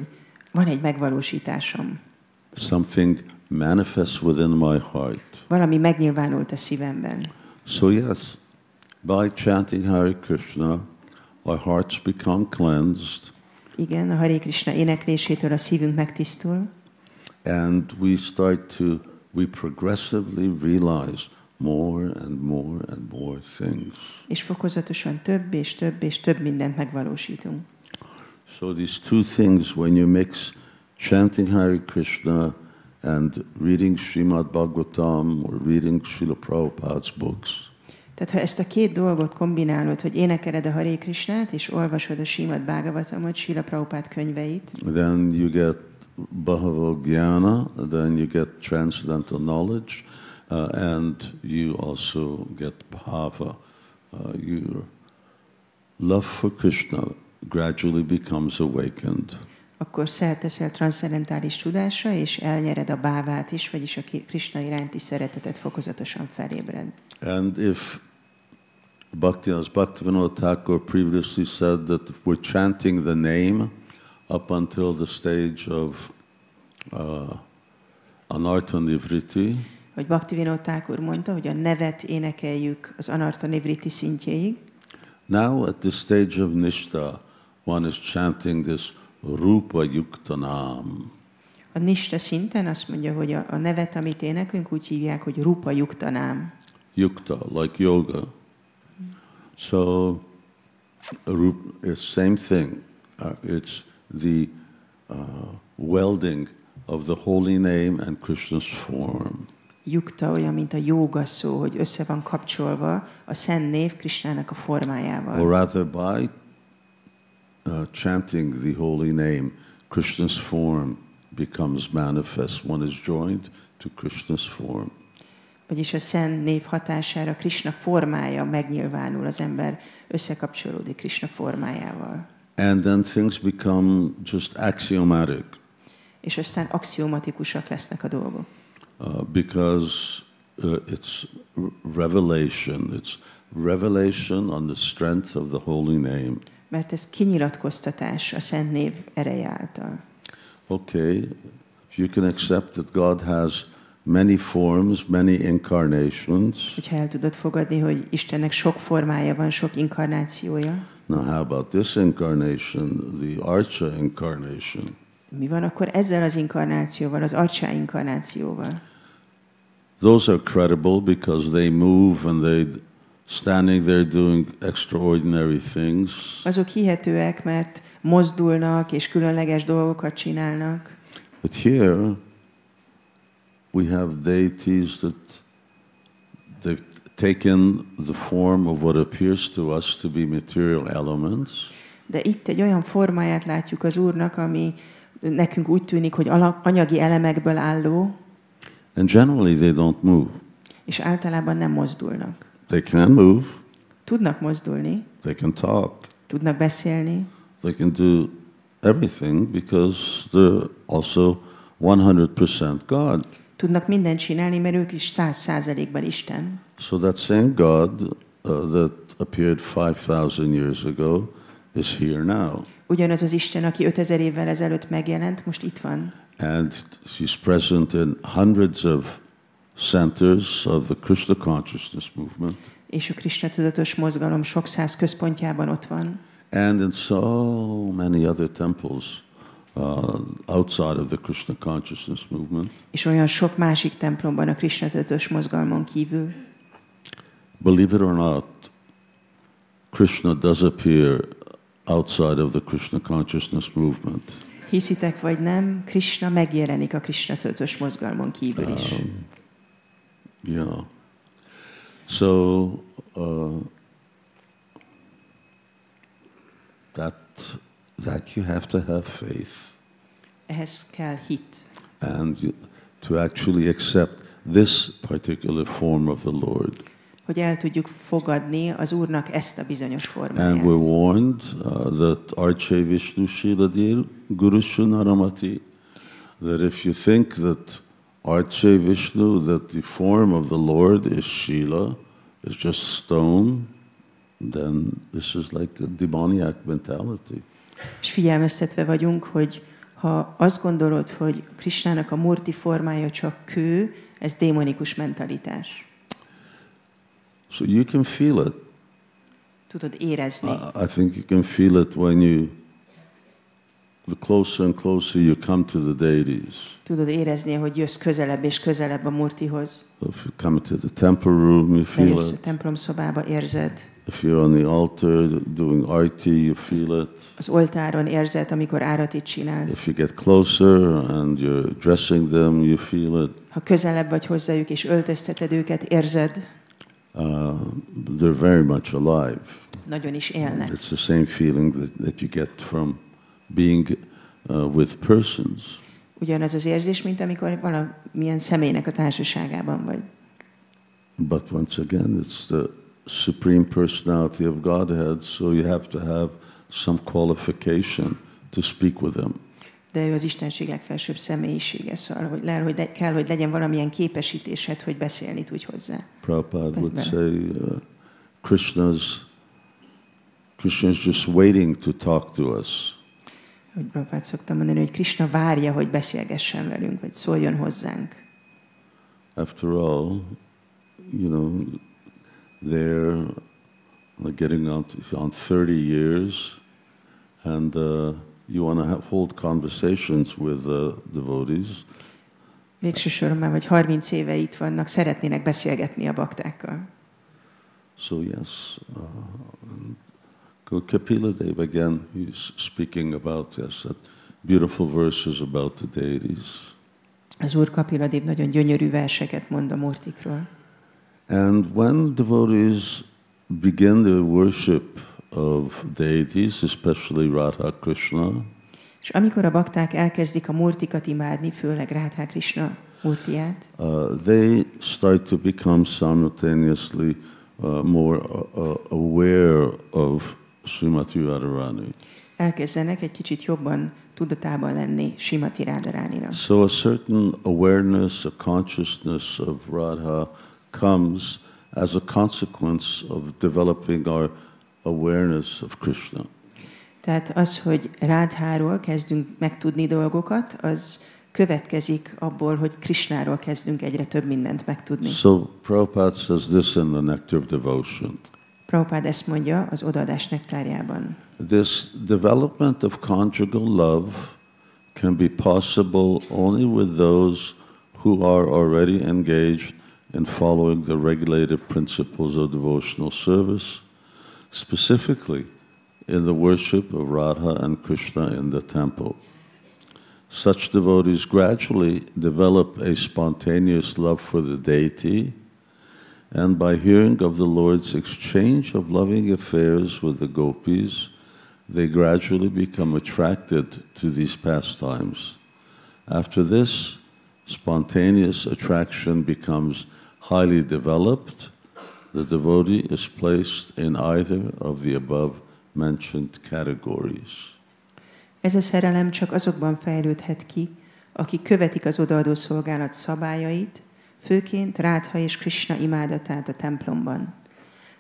van egy megvalósításom. Something manifests within my heart. Valami megnyilvánult a szívemben. So yes, by chanting Hare Krishna, our hearts become cleansed. Igen, a Hare Krishna éneklésétől a szívünk megtisztul. And we progressively realize more and more things. És fokozatosan több és több és több mindent megvalósítunk. So these two things, when you mix chanting Hare Krishna and reading Śrīmad Bhagavatam or reading Srila Prabhupada's books. Tehát ha ezt a két dolgot kombinálod, hogy énekeled a Hare Krishnát és olvasod a Śrīmad Bhagavatamot, Srila Prabhupád könyveit, then you get Bahava Jnana, then you get transcendental knowledge, and you also get bhava. Your love for Krishna gradually becomes awakened. akkor szert teszel transzcendentális tudásra, és elnyered a bávát is, vagyis a Krishna iránti szeretetet fokozatosan felébred. And if as Bhaktivinoda Thakur previously said that we're chanting the name up until the stage of Anartha Nivriti, Hogy Bhaktivinoda Thakur mondta, hogy a nevet énekeljük az Anartha Nivriti szintjéig. Now at this stage of Nishta, one is chanting this Rupa Yuktanam. A Nishta szinten azt mondja, hogy a nevet, amit éneklünk, úgy hívják, hogy Rupa Yuktanam. Yukta, like yoga. So, it's same thing. It's the welding of the holy name and Krishna's form. Yukta olyan, mint a jóga szó, hogy össze van kapcsolva a szent név Krishnának a formájával. Or rather by chanting the holy name, Krishna's form becomes manifest. One is joined to Krishna's form. Vagyis a szent név hatására Krishna formája megnyilvánul, az ember összekapcsolódik Krishna formájával. And then things become just axiomatic. És aztán axiomatikusak lesznek a dolgok. Because it's revelation. It's revelation on the strength of the holy name. Mert ez kinyilatkoztatás a szent név ereje által. Okay, if you can accept that God has many forms, many incarnations. Hogyha el tudod fogadni, hogy Istennek sok formája van, sok inkarnációja. Now how about this incarnation, the Archa incarnation? Mi van akkor ezzel az inkarnációval, az Archa inkarnációval? Those are credible because they move and they standing there doing extraordinary things. Azok hihetőek, mert mozdulnak és különleges dolgokat csinálnak. But here we have deities that they've taken the form of what appears to us to be material elements. De itt egy olyan formáját látjuk az Úrnak, ami nekünk úgy tűnik, hogy anyagi elemekből álló. And generally they don't move. És általában nem mozdulnak. They can move. Tudnak mozdulni. They can talk. Tudnak beszélni. They can do everything because they're also 100% God. Tudnak mindent csinálni, mert ők is 100%-ban Isten. So that same God that appeared 5,000 years ago is here now. Ugyanaz az Isten, aki 5000 évvel ezelőtt megjelent, most itt van. And he's present in hundreds of centers of the Krishna consciousness movement. És a Krishna tudatos mozgalom sok száz központjában ott van. And in so many other temples outside of the Krishna consciousness movement. És olyan sok másik templomban a Krishna tudatos mozgalmon kívül. Believe it or not, Krishna does appear outside of the Krishna consciousness movement. Hiszitek vagy nem, Krishna megjelenik a Krishna tudatos mozgalmon kívül is. Yeah. So that you have to have faith. Ehhez kell hit. And to actually accept this particular form of the Lord. Hogy el tudjuk fogadni az Úrnak ezt a bizonyos formáját. And we're warned that Arche Vishnu Shiladir Guru Shunaramati, that if you think that Arche Vishnu, that the form of the Lord is Shila, is just stone, then this is like a demoniac mentality. És figyelmeztetve vagyunk, hogy ha azt gondolod, hogy Krishnának a murti formája csak kő, ez démonikus mentalitás. So you can feel it. Tudod érezni. I think you can feel it when the closer and closer you come to the deities. Tudod érezni, hogy jössz közelebb és közelebb a murtihoz. If you come to the temple room, you feel Bejössz a it. templom szobába, érzed. If you're on the altar doing arti, you feel it. Az oltáron érzed, amikor áratit If csinálsz. you get closer and you're dressing them, you feel it. Ha közelebb vagy hozzájuk és öltözteted őket, érzed. They're very much alive. Nagyon is élnek. It's the same feeling that you get from being with persons. Ugyanaz az érzés, mint amikor valamilyen személynek a társaságában vagy. But once again, it's the Supreme Personality of Godhead, so you have to have some qualification to speak with them. De ő az Istenség legfelsőbb személyisége, szóval hogy kell, hogy legyen valamilyen képesítésed, hogy beszélni tudj hozzá. Prabhupada would say, Krishna's just waiting to talk to us. Hogy Prabhupád szoktam mondani, hogy Krishna várja, hogy beszélgessen velünk, vagy szóljon hozzánk. After all, they're getting on 30 years, and you want to hold conversations with devotees. Végső soron már vagy 30 éve itt vannak, szeretnének beszélgetni a baktákkal. So yes, Kapila Dev again, he's speaking about that beautiful verses about the deities. Az Úr Kapila Dev nagyon gyönyörű verseket mond a murtikról. And when devotees begin their worship of deities, especially Radha Krishna, és amikor a bakták elkezdik a murtikat imádni, főleg Radha Krishna murtiát, they start to become simultaneously more aware of Srimati Radharani. Elkezdenek egy kicsit jobban tudatában lenni Srimati Radharánira. So a certain awareness, a consciousness of Radha comes as a consequence of developing our awareness of Krishna. Tehát az, hogy Rádháról kezdünk megtudni dolgokat, az következik abból, hogy Krishnáról kezdünk egyre több mindent megtudni. So Prabhupada says this in the Nectar of Devotion. Prabhupád ezt mondja az odaadás nektárjában. This development of conjugal love can be possible only with those who are already engaged in following the regulative principles of devotional service, specifically in the worship of Radha and Krishna in the temple. Such devotees gradually develop a spontaneous love for the deity, and by hearing of the Lord's exchange of loving affairs with the gopis, they gradually become attracted to these pastimes. After this, spontaneous attraction becomes highly developed. The devotee is placed in either of the above mentioned categories. Ez a szerelem csak azokban fejlődhet ki, akik követik az odaadó szolgálat szabályait, főként Rádha és Krishna imádatát a templomban.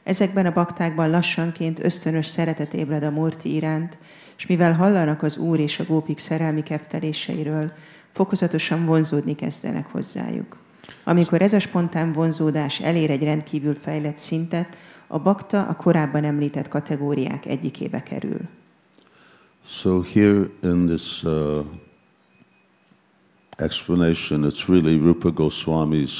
Ezekben a baktákban lassanként ösztönös szeretet ébred a Murti iránt, és mivel hallanak az Úr és a gópik szerelmi kefteléseiről, fokozatosan vonzódni kezdenek hozzájuk. Amikor ez a spontán vonzódás elér egy rendkívül fejlett szintet, a bakta a korábban említett kategóriák egyikébe kerül. So here in this explanation, it's really Rupa Goswami's,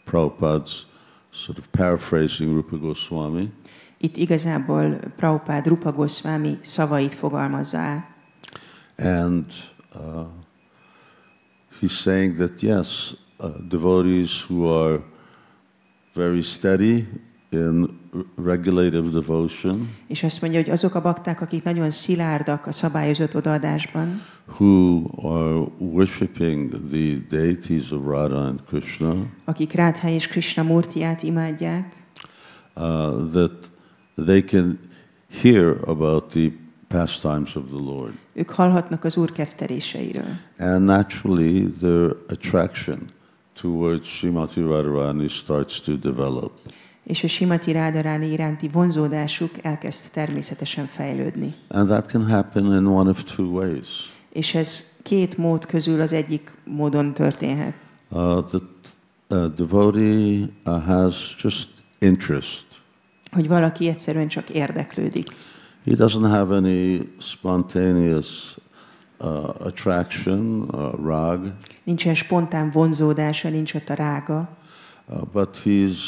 Prabhupada's sort of paraphrasing Rupa Goswami. Itt igazából Prabhupád Rupa Goswami szavait fogalmazza át. And he's saying that yes, devotees who are very steady in regulative devotion, és azt mondja, hogy azok a bakták, akik nagyon szilárdak a szabályozott odaadásban, who are worshipping the deities of Radha and Krishna, akik Rádhá és Krishna Murtiát imádják, that they can hear about the pastimes of the Lord. ők hallhatnak az Úr kefteléseiről. And naturally their attraction towards Srimati Radharani starts to develop. És a Srimati Radharani iránti vonzódásuk elkezd természetesen fejlődni. And that can happen in one of two ways. És ez két mód közül az egyik módon történhet. The devotee has just interest. Hogy valaki egyszerűen csak érdeklődik. He doesn't have any spontaneous attraction, rag. Nincsen spontán vonzódása, nincs ott a rága. But he's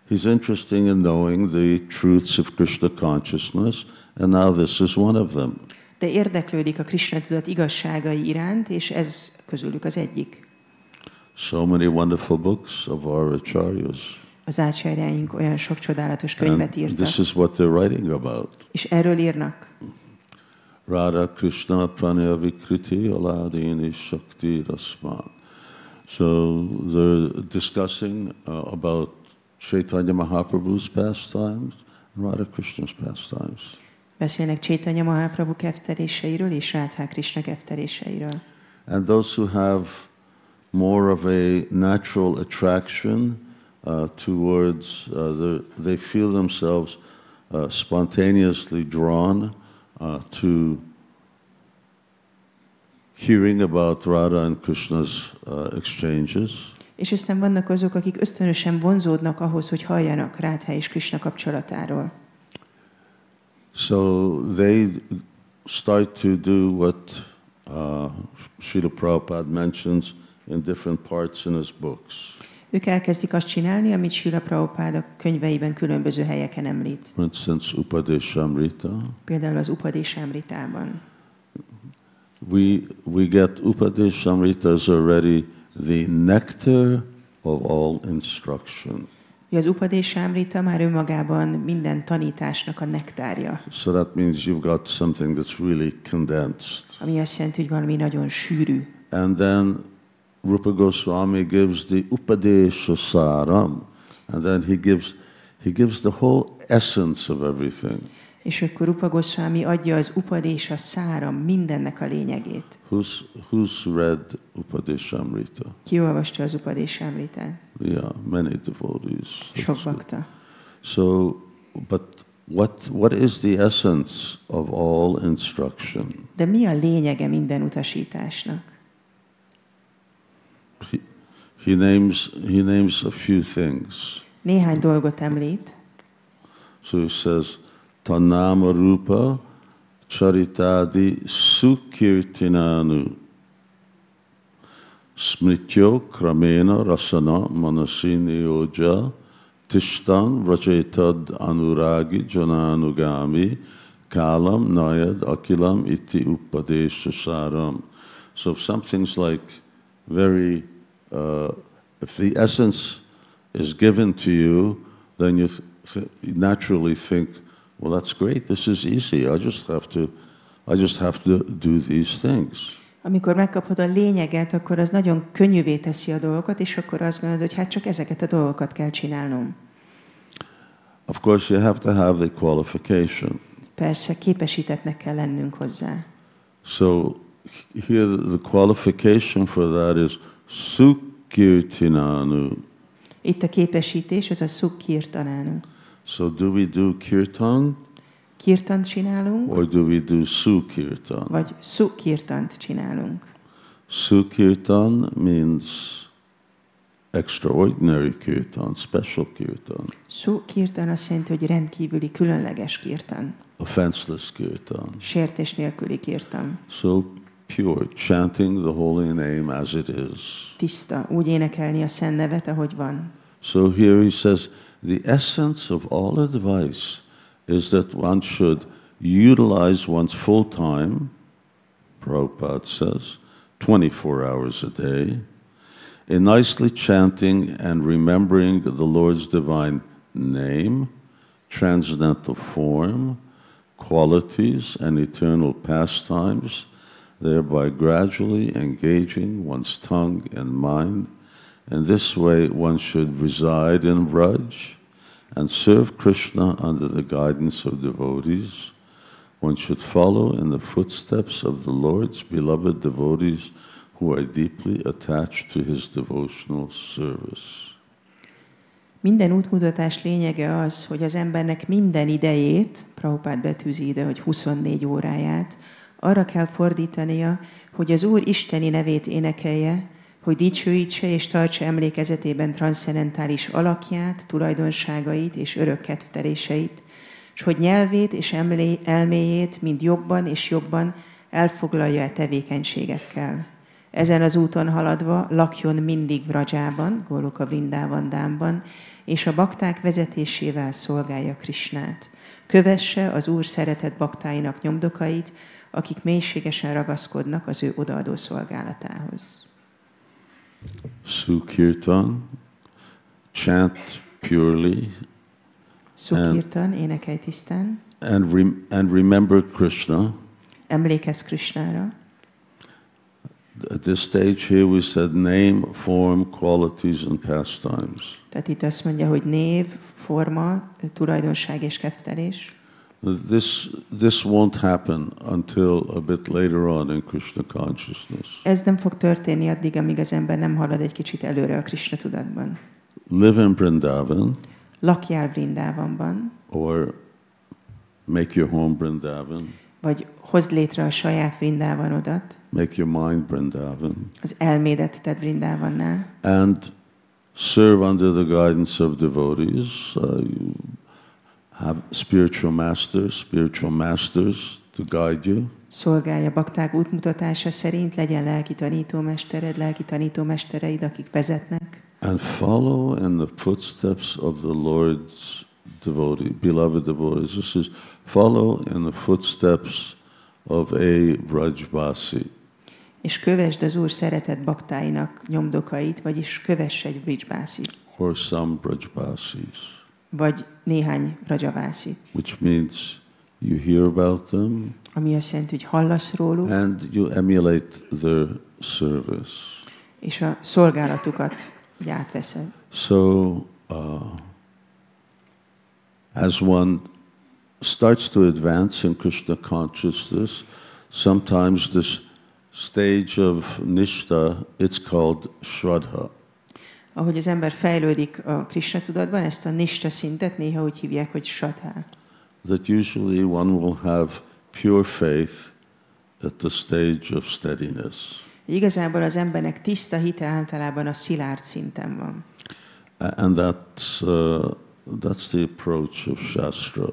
interested in knowing the truths of Krishna consciousness, and now this is one of them. De érdeklődik a Krishna tudat igazságai iránt, és ez közülük az egyik. So many wonderful books of our acharyas. Az ácsárjáink olyan sok csodálatos könyvet írtak. This is what they're writing about. És erről írnak. Radha Krishna Pranaya Vikriti Aladini Shakti Rasman. So they're discussing about Chaitanya Mahaprabhu's pastimes and Radha Krishna's pastimes. Beszélnek Chaitanya Mahaprabhu kefteléseiről és Rádhá Krishna kefteléseiről. And those who have more of a natural attraction towards, they feel themselves spontaneously drawn to hearing about Radha and Krishna's exchanges. És aztán vannak azok, akik ösztönösen vonzódnak ahhoz, hogy halljanak Rádhá és Krishna kapcsolatáról. So they start to do what Srila Prabhupada mentions in different parts in his books. Ők elkezdik azt csinálni, amit Srila Prabhupád a könyveiben különböző helyeken említ. For instance, Upadeshamrita. Például az Upadeshamritában. We get Upadeshamrita as already the nectar of all instruction. Az Upadeshamrita már önmagában minden tanításnak a nektárja. So that means you've got something that's really condensed. Ami azt jelenti, hogy valami nagyon sűrű. And then Rupa Goswami gives the Upadesha Saram, and then he gives the whole essence of everything. És akkor Rupa Goswami adja az Upadesha Saram, mindennek a lényegét. Who's read Upadeshamrita? Ki olvasta az Upadeshamritát? Yeah, many devotees. Sok bakta. So, but what is the essence of all instruction? De mi a lényege minden utasításnak? He names a few things. Néhány dolgot említ. So he says, Tanama Rupa Charitadi Sukirtinanu Smrityo Kramena Rasana Manasini Oja Tishtan Vraja-dhama Anuragi Jananugami Kalam Nayad Akilam Iti Upadesha Saram. So if something's like very, if the essence is given to you, then you naturally think, well, that's great. This is easy. I just have to do these things. Amikor megkapod a lényeget, akkor az nagyon könnyűvé teszi a dolgokat, és akkor azt gondolod, hogy hát csak ezeket a dolgokat kell csinálnom. Of course, you have to have the qualification. Persze, képesítettnek kell lennünk hozzá. So here the qualification for that is Sukirtinanu. Itt a képesítés, az a Sukirtanánunk. So do we do kirtan? Kirtant csinálunk, Or do we do Sukirtan? vagy Sukirtant csinálunk. Sukirtan means extraordinary kirtan, special kirtan. Sukirtan azt jelenti, hogy rendkívüli, különleges kirtan. Offenseless kirtan. Sértés nélküli kirtan. So pure, chanting the holy name as it is. Tiszta, úgy énekelni a szent nevet, ahogy van. So here he says, the essence of all advice is that one should utilize one's full time, Prabhupada says, 24 hours a day, in nicely chanting and remembering the Lord's divine name, transcendental form, qualities, and eternal pastimes, thereby gradually engaging one's tongue and mind. In this way, one should reside in Vraj and serve Krishna under the guidance of devotees. One should follow in the footsteps of the Lord's beloved devotees who are deeply attached to his devotional service. Minden útmutatás lényege az, hogy az embernek minden idejét, Prabhupád betűzi ide, hogy 24 óráját, arra kell fordítania, hogy az Úr isteni nevét énekelje, hogy dicsőítse és tartsa emlékezetében transzcendentális alakját, tulajdonságait és örök kedvteléseit, és hogy nyelvét és elméjét mind jobban és jobban elfoglalja a tevékenységekkel. Ezen az úton haladva lakjon mindig Vrajában, Goloka Vrindávandánban, és a bakták vezetésével szolgálja Krisnát. Kövesse az Úr szeretett baktáinak nyomdokait, akik mélységesen ragaszkodnak az ő odaadó szolgálatához. Sukirtan, chant purely, Sukirtan, énekelj tisztán, and remember Krishna. emlékezz Krisnára. At this stage here we said name, form, qualities, and pastimes. Tehát itt azt mondja, hogy név, forma, tulajdonság és kedvtelés. This won't happen until a bit later on in Krishna consciousness. Ez nem fog történni addig, amíg az ember nem halad egy kicsit előre a Krishna tudatban. Live in Vrindavan. Lakjál Vrindávanban, Or make your home Vrindavan. vagy hozd létre a saját Vrindávanodat, Make your mind Vrindavan. az elmédet tedd Vrindávannál, And serve under the guidance of devotees. You have spiritual masters to guide you. szolgálja bakták útmutatása szerint, legyen lelki tanítómestered, lelki tanítómestereid, akik vezetnek, And follow in the footsteps of the Lord's beloved devotees. This is follow in the footsteps of a Vrajvasi. és kövesd az Úr szeretett baktáinak nyomdokait, vagyis kövess egy Vrajvásit, Or some Vrajvasis. vagy néhány Vrajavásit, Which means you hear about them ami azt jelenti, hogy hallasz róluk, and you emulate their service. és a szolgálatukat így átveszed. So, as one starts to advance in Krishna consciousness, sometimes this stage of Nishta, it's called Shraddha. Ahogy az ember fejlődik a Krishna tudatban, ezt a Nishta szintet néha úgy hívják, hogy Shraddha. That usually one will have pure faith at the stage of steadiness. Igazából az embernek tiszta hite általában a szilárd szinten van. And that's the approach of Shastra.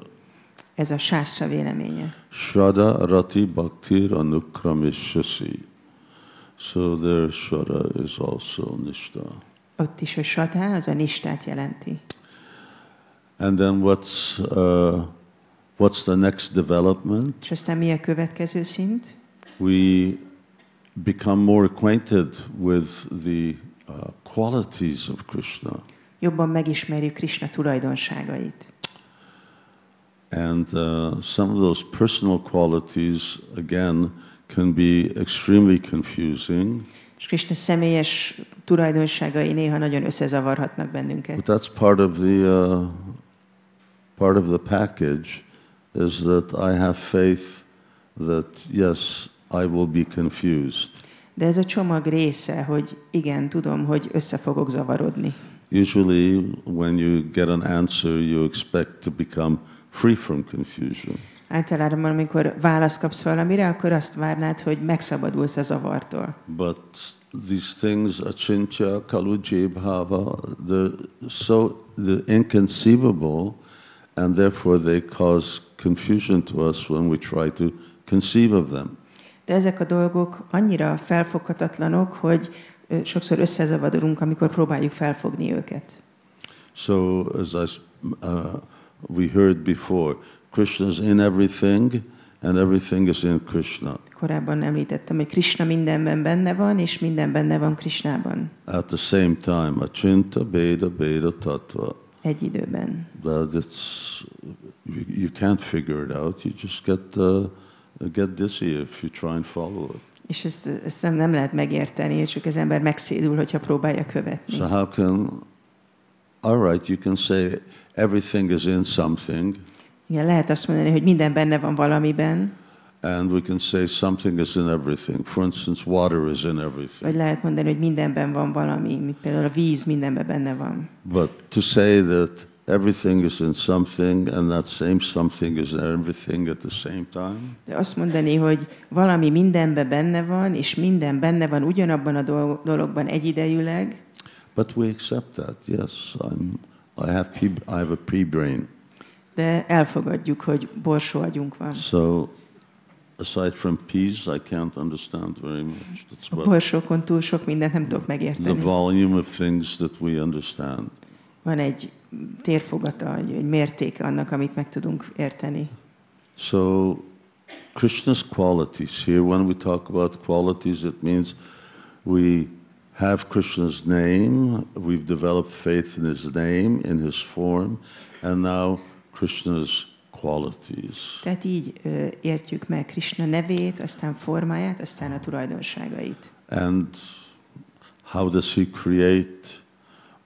Ez a Shastra véleménye. Shraddha rati bhaktir anukramishasi. So there Shraddha is also Nishta. Ott is a Shraddha, az a Nishtát jelenti. And then what's the next development? És aztán mi a következő szint? We become more acquainted with the qualities of Krishna. Jobban megismerjük Krishna tulajdonságait. And some of those personal qualities, again, can be extremely confusing. És Krishna személyes tulajdonságai néha nagyon összezavarhatnak bennünket. But that's part of the package, is that I have faith that, yes, I will be confused. De ez a csomag része, hogy igen, tudom, hogy össze fogok zavarodni. usually when you get an answer, you expect to become free from confusion. Általában, amikor választ kapsz valamire, akkor azt várnád, hogy megszabadulsz a zavartól. But these things, achintya, kalujibhava, they're inconceivable, and therefore they cause confusion to us when we try to conceive of them. De ezek a dolgok annyira felfoghatatlanok, hogy sokszor összezavarodunk, amikor próbáljuk felfogni őket. So, as we heard before, Krishna is in everything, and everything is in Krishna. Korábban említettem, hogy Krishna mindenben benne van, és minden benne van Krishnában. At the same time, achinta, beda, tattva. Egy időben. But you can't figure it out. You just get dizzy if you try and follow it. És ezt nem lehet megérteni, csak az ember megszédül, hogyha próbálja követni. So how can, all right, you can say everything is in something. Igen, lehet azt mondani, hogy minden benne van valamiben. And we can say something is in everything. For instance, water is in everything. Vagy lehet mondani, hogy mindenben van valami, mint például a víz mindenben benne van. But to say that everything is in something and that same something is in everything at the same time. De azt mondani, hogy valami mindenben benne van, és minden benne van ugyanabban a dologban egyidejűleg. But we accept that. Yes, I have a pre-brain. De elfogadjuk, hogy borsó agyunk van. So, aside from peas, I can't understand very much. A borsókon túl sok mindent nem tudok megérteni. The volume of things that we understand. Van egy térfogata, egy mértéke annak, amit meg tudunk érteni. So, Krishna's qualities here, when we talk about qualities, it means we have Krishna's name, we've developed faith in his name, in his form, and now Krishna's qualities. Tehát így értjük meg Krishna nevét, aztán formáját, aztán a tulajdonságait. And how does he create?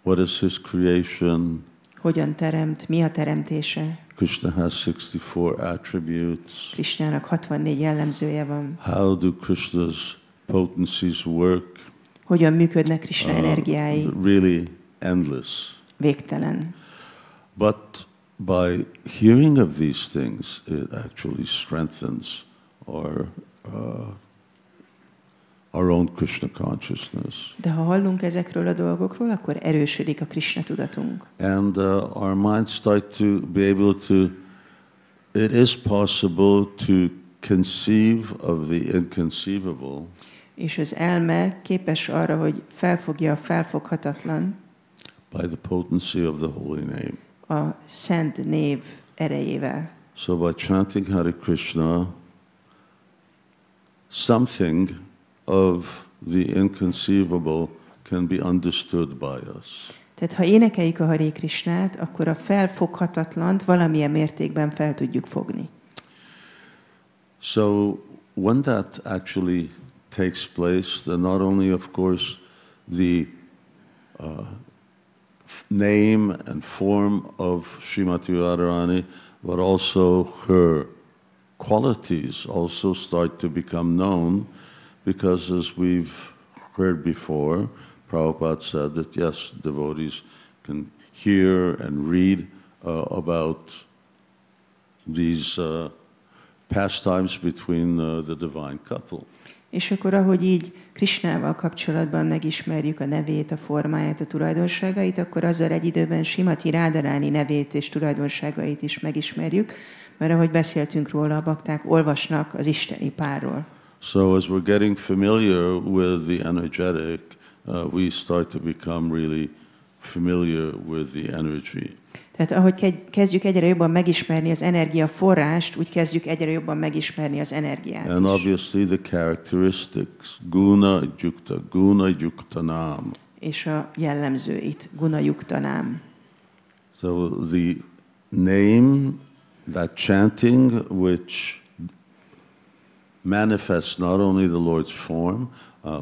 What is his creation? Hogyan teremt? Mi a teremtése? Krishna has 64 attributes. Krishnának 64 jellemzője van. How do Krishna's potencies work? Hogyan működnek Krishna energiái? Really endless. Végtelen. But by hearing of these things, it actually strengthens our own Krishna consciousness. De ha hallunk ezekről a dolgokról, akkor erősödik a Krishna tudatunk. And our minds start to be able to, it is possible to conceive of the inconceivable. És az elme képes arra, hogy felfogja a felfoghatatlan. By the potency of the holy name. A szent név erejével. So by chanting Hare Krishna, something of the inconceivable can be understood by us. Tehát ha énekeljük a Hare Krishnát, akkor a felfoghatatlant valamilyen mértékben fel tudjuk fogni. So when that actually takes place, then not only, of course, the name and form of Srimati Radharani, but also her qualities also start to become known, because as we've heard before, Prabhupada said that yes, devotees can hear and read about these pastimes between the divine couple. És akkor, ahogy így Krishnával kapcsolatban megismerjük a nevét, a formáját, a tulajdonságait, akkor azzal egy időben Srimati Radharani nevét és tulajdonságait is megismerjük, mert ahogy beszéltünk róla, a bakták olvasnak az isteni párról. So as we're getting familiar with the energetic, we start to become really familiar with the energy. Tehát ahogy kezdjük egyre jobban megismerni az energiaforrást, úgy kezdjük egyre jobban megismerni az energiát And is. obviously the characteristics, guna yukta nam. És a jellemzőit, guna yuktanám. So the name, that chanting which manifests not only the Lord's form,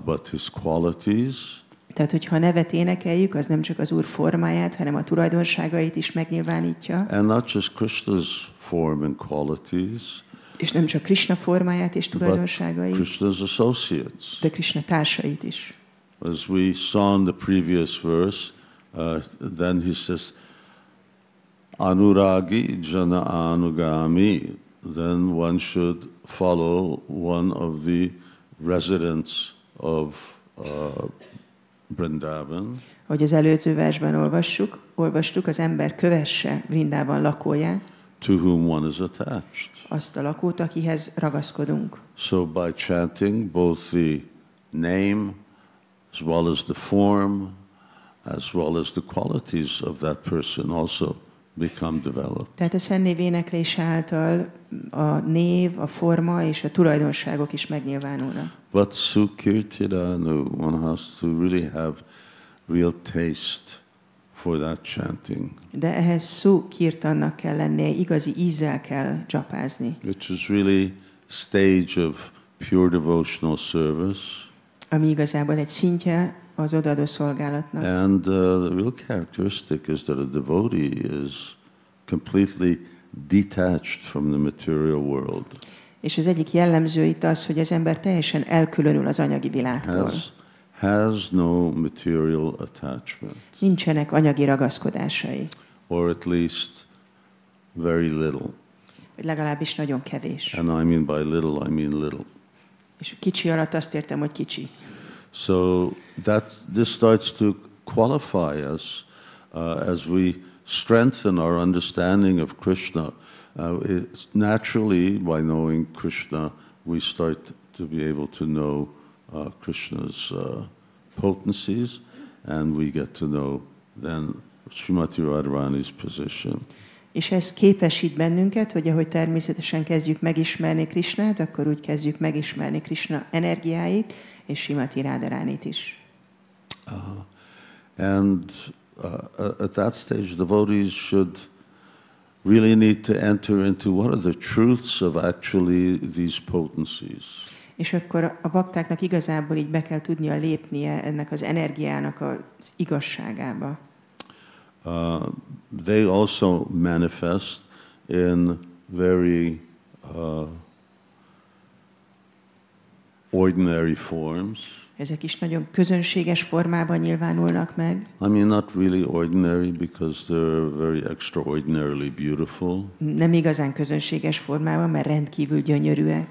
but his qualities. Tehát, hogyha a nevet énekeljük, az nem csak az Úr formáját, hanem a tulajdonságait is megnyilvánítja. And not just Krishna's form and qualities, És nem csak Krishna formáját és tulajdonságait, but Krishna's associates. de Krishna társait is. As we saw in the previous verse, then he says, Anuragi jana anugami, then one should follow one of the residents of Vrindavan. Hogy az előző versben olvastuk, az ember kövesse Vrindában lakóját, to whom one is attached. Azt a lakót, akihez ragaszkodunk. So by chanting both the name as well as the form as well as the qualities of that person also become developed. Tehát a Szentnév éneklés által a név, a forma és a tulajdonságok is megnyilvánulnak. But Sukirtiranu, one has to really have real taste for that chanting. De ehhez Sukirtannak kell lennie, igazi ízzel kell dzsapázni. Which is really stage of pure devotional service. Ami igazából egy szintje az odaadó szolgálatnak. And the real characteristic is that a devotee is completely detached from the material world. És az egyik jellemző itt az, hogy az ember teljesen elkülönül az anyagi világtól. Has no material attachment. Nincsenek anyagi ragaszkodásai. Or at least very little. Legalábbis nagyon kevés. And I mean by little, I mean little. És kicsi alatt azt értem, hogy kicsi. So this starts to qualify us as we strengthen our understanding of Krishna. It's naturally, by knowing Krishna, we start to be able to know Krishna's potencies, and we get to know then Srimati Radharani's position. És ez képesít bennünket, hogy ahogy természetesen kezdjük megismerni Krishnát, akkor úgy kezdjük megismerni Krishna energiáit, és Srimati Radharánit is. At that stage, devotees should really need to enter into what are the truths of actually these potencies. És akkor a baktáknak igazából így be kell tudnia lépnie ennek az energiának az igazságába. They also manifest in very ordinary forms. Ezek is nagyon közönséges formában nyilvánulnak meg. I mean, not really ordinary because they're very extraordinarily beautiful. Nem igazán közönséges formában, mert rendkívül gyönyörűek.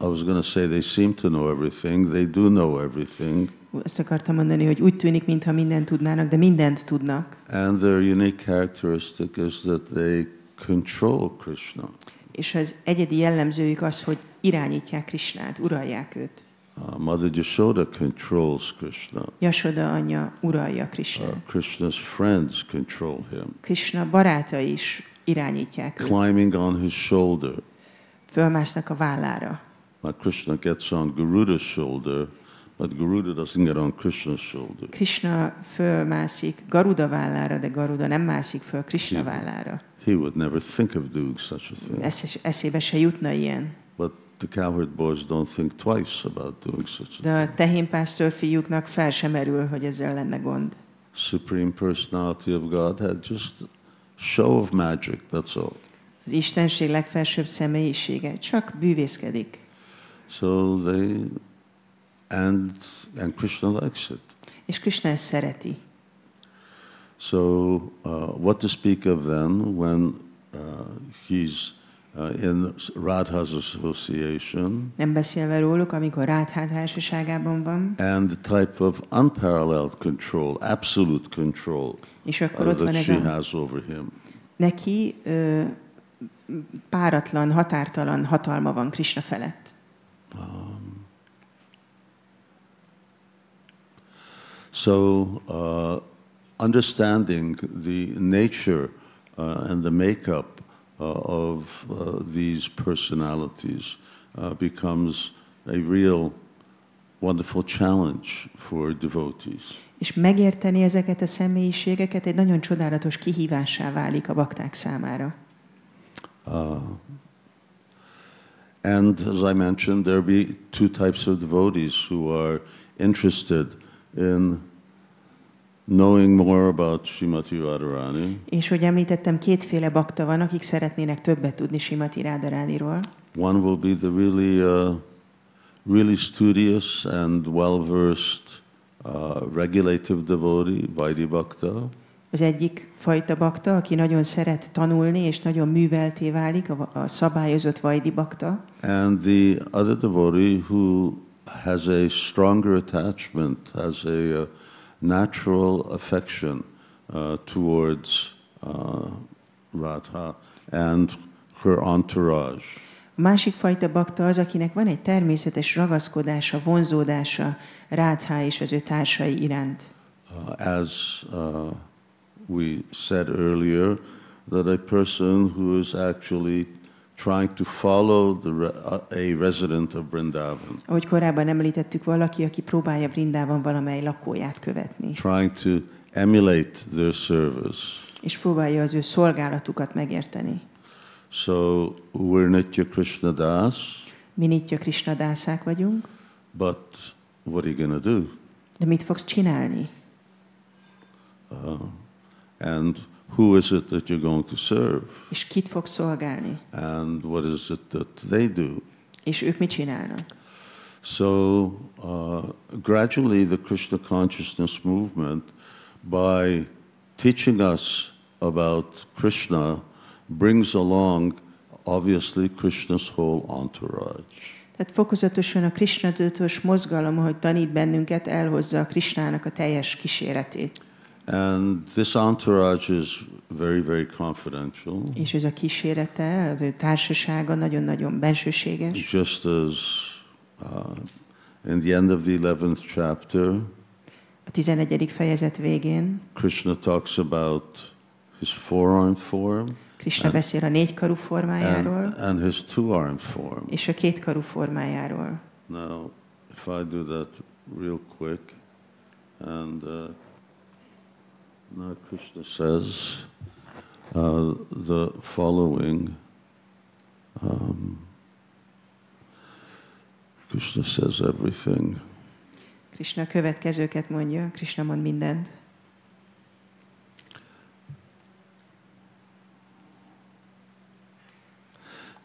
I was going to say they seem to know everything. They do know everything. Azt akartam mondani, hogy úgy tűnik, mintha mindent tudnának, de mindent tudnak. And their unique characteristic is that they control Krishna. És az egyedi jellemzőjük az, hogy irányítják Krishnát, uralják őt. Mother Yashoda controls Krishna. Yashoda anyja uralja Krishnát. Krishna's friends control him. Krishna barátai is irányítják őt. Climbing on his shoulder. Fölmásznak a vállára. Like Krishna gets on Garuda's shoulder, but Garuda doesn't get on Krishna's shoulder. Krishna fölmászik Garuda vállára, de Garuda nem mászik föl Krishna vállára. He would never think of doing such a thing. Eszébe se jutna ilyen. But the cowherd boys don't think twice about doing such a thing. De a tehénpásztor fiúknak fel sem merül, hogy ezzel lenne gond. Supreme Personality of Godhead, just show of magic, that's all. Az Istenség legfelsőbb személyisége csak bűvészkedik. So and Krishna likes it. És Krishna ezt szereti. So what to speak of then when he's in Radha's association? Nem beszélve róluk, amikor Rádhá társaságában van. And the type of unparalleled control, absolute control és akkor ott van that ez she has over him. Neki páratlan, határtalan hatalma van Krishna felett. So understanding the nature and the makeup of these personalities becomes a real wonderful challenge for devotees. És megérteni ezeket a személyiségeket egy nagyon csodálatos kihívássá válik a bakták számára. And as I mentioned, there be two types of devotees who are interested in knowing more about Srimati Radharani. És hogy említettem, kétféle bakta van, akik szeretnének többet tudni Srimati Radharaniról. One will be the really studious and well-versed regulative devotee, Vaidhi Bhakta. Az egyik fajta bakta, aki nagyon szeret tanulni, és nagyon művelté válik, a szabályozott Vaidhi Bhakta. And the other devotee who has a stronger attachment, has a natural affection towards Radha and her entourage. A másik fajta bakta az, akinek van egy természetes ragaszkodása, vonzódása Rádhá és az ő társai iránt. As we said earlier, that a person who is actually trying to follow a resident of Vrindavan. Ahogy korábban említettük, valaki, aki próbálja Vrindában valamely lakóját követni. Trying to emulate their service. És próbálja az ő szolgálatukat megérteni. So we're Nitya Krishna Das. Mi Nitya Krishna dászák vagyunk. But what are you going to do? De mit fogsz csinálni? And who is it that you're going to serve? És kit fogsz szolgálni? And what is it that they do? És ők mit csinálnak? So gradually the Krishna consciousness movement, by teaching us about Krishna, brings along obviously Krishna's whole entourage. Tehát fokozatosan a Krishna tudatos mozgalom, ahogy tanít bennünket, elhozza a Krishnának a teljes kíséretét. And this entourage is very, very confidential. És ez a kísérete, az ő társasága nagyon-nagyon bensőséges. Just as in the end of the 11th chapter, a 11. fejezet végén Krishna talks about his four-armed form. Krishna beszél a négykarú formájáról, and his two-armed form. És a kétkarú formájáról. Now, if I do that real quick, and now Krishna says the following. Krishna says everything. Krishna a következőket mondja, Krishna mond mindent.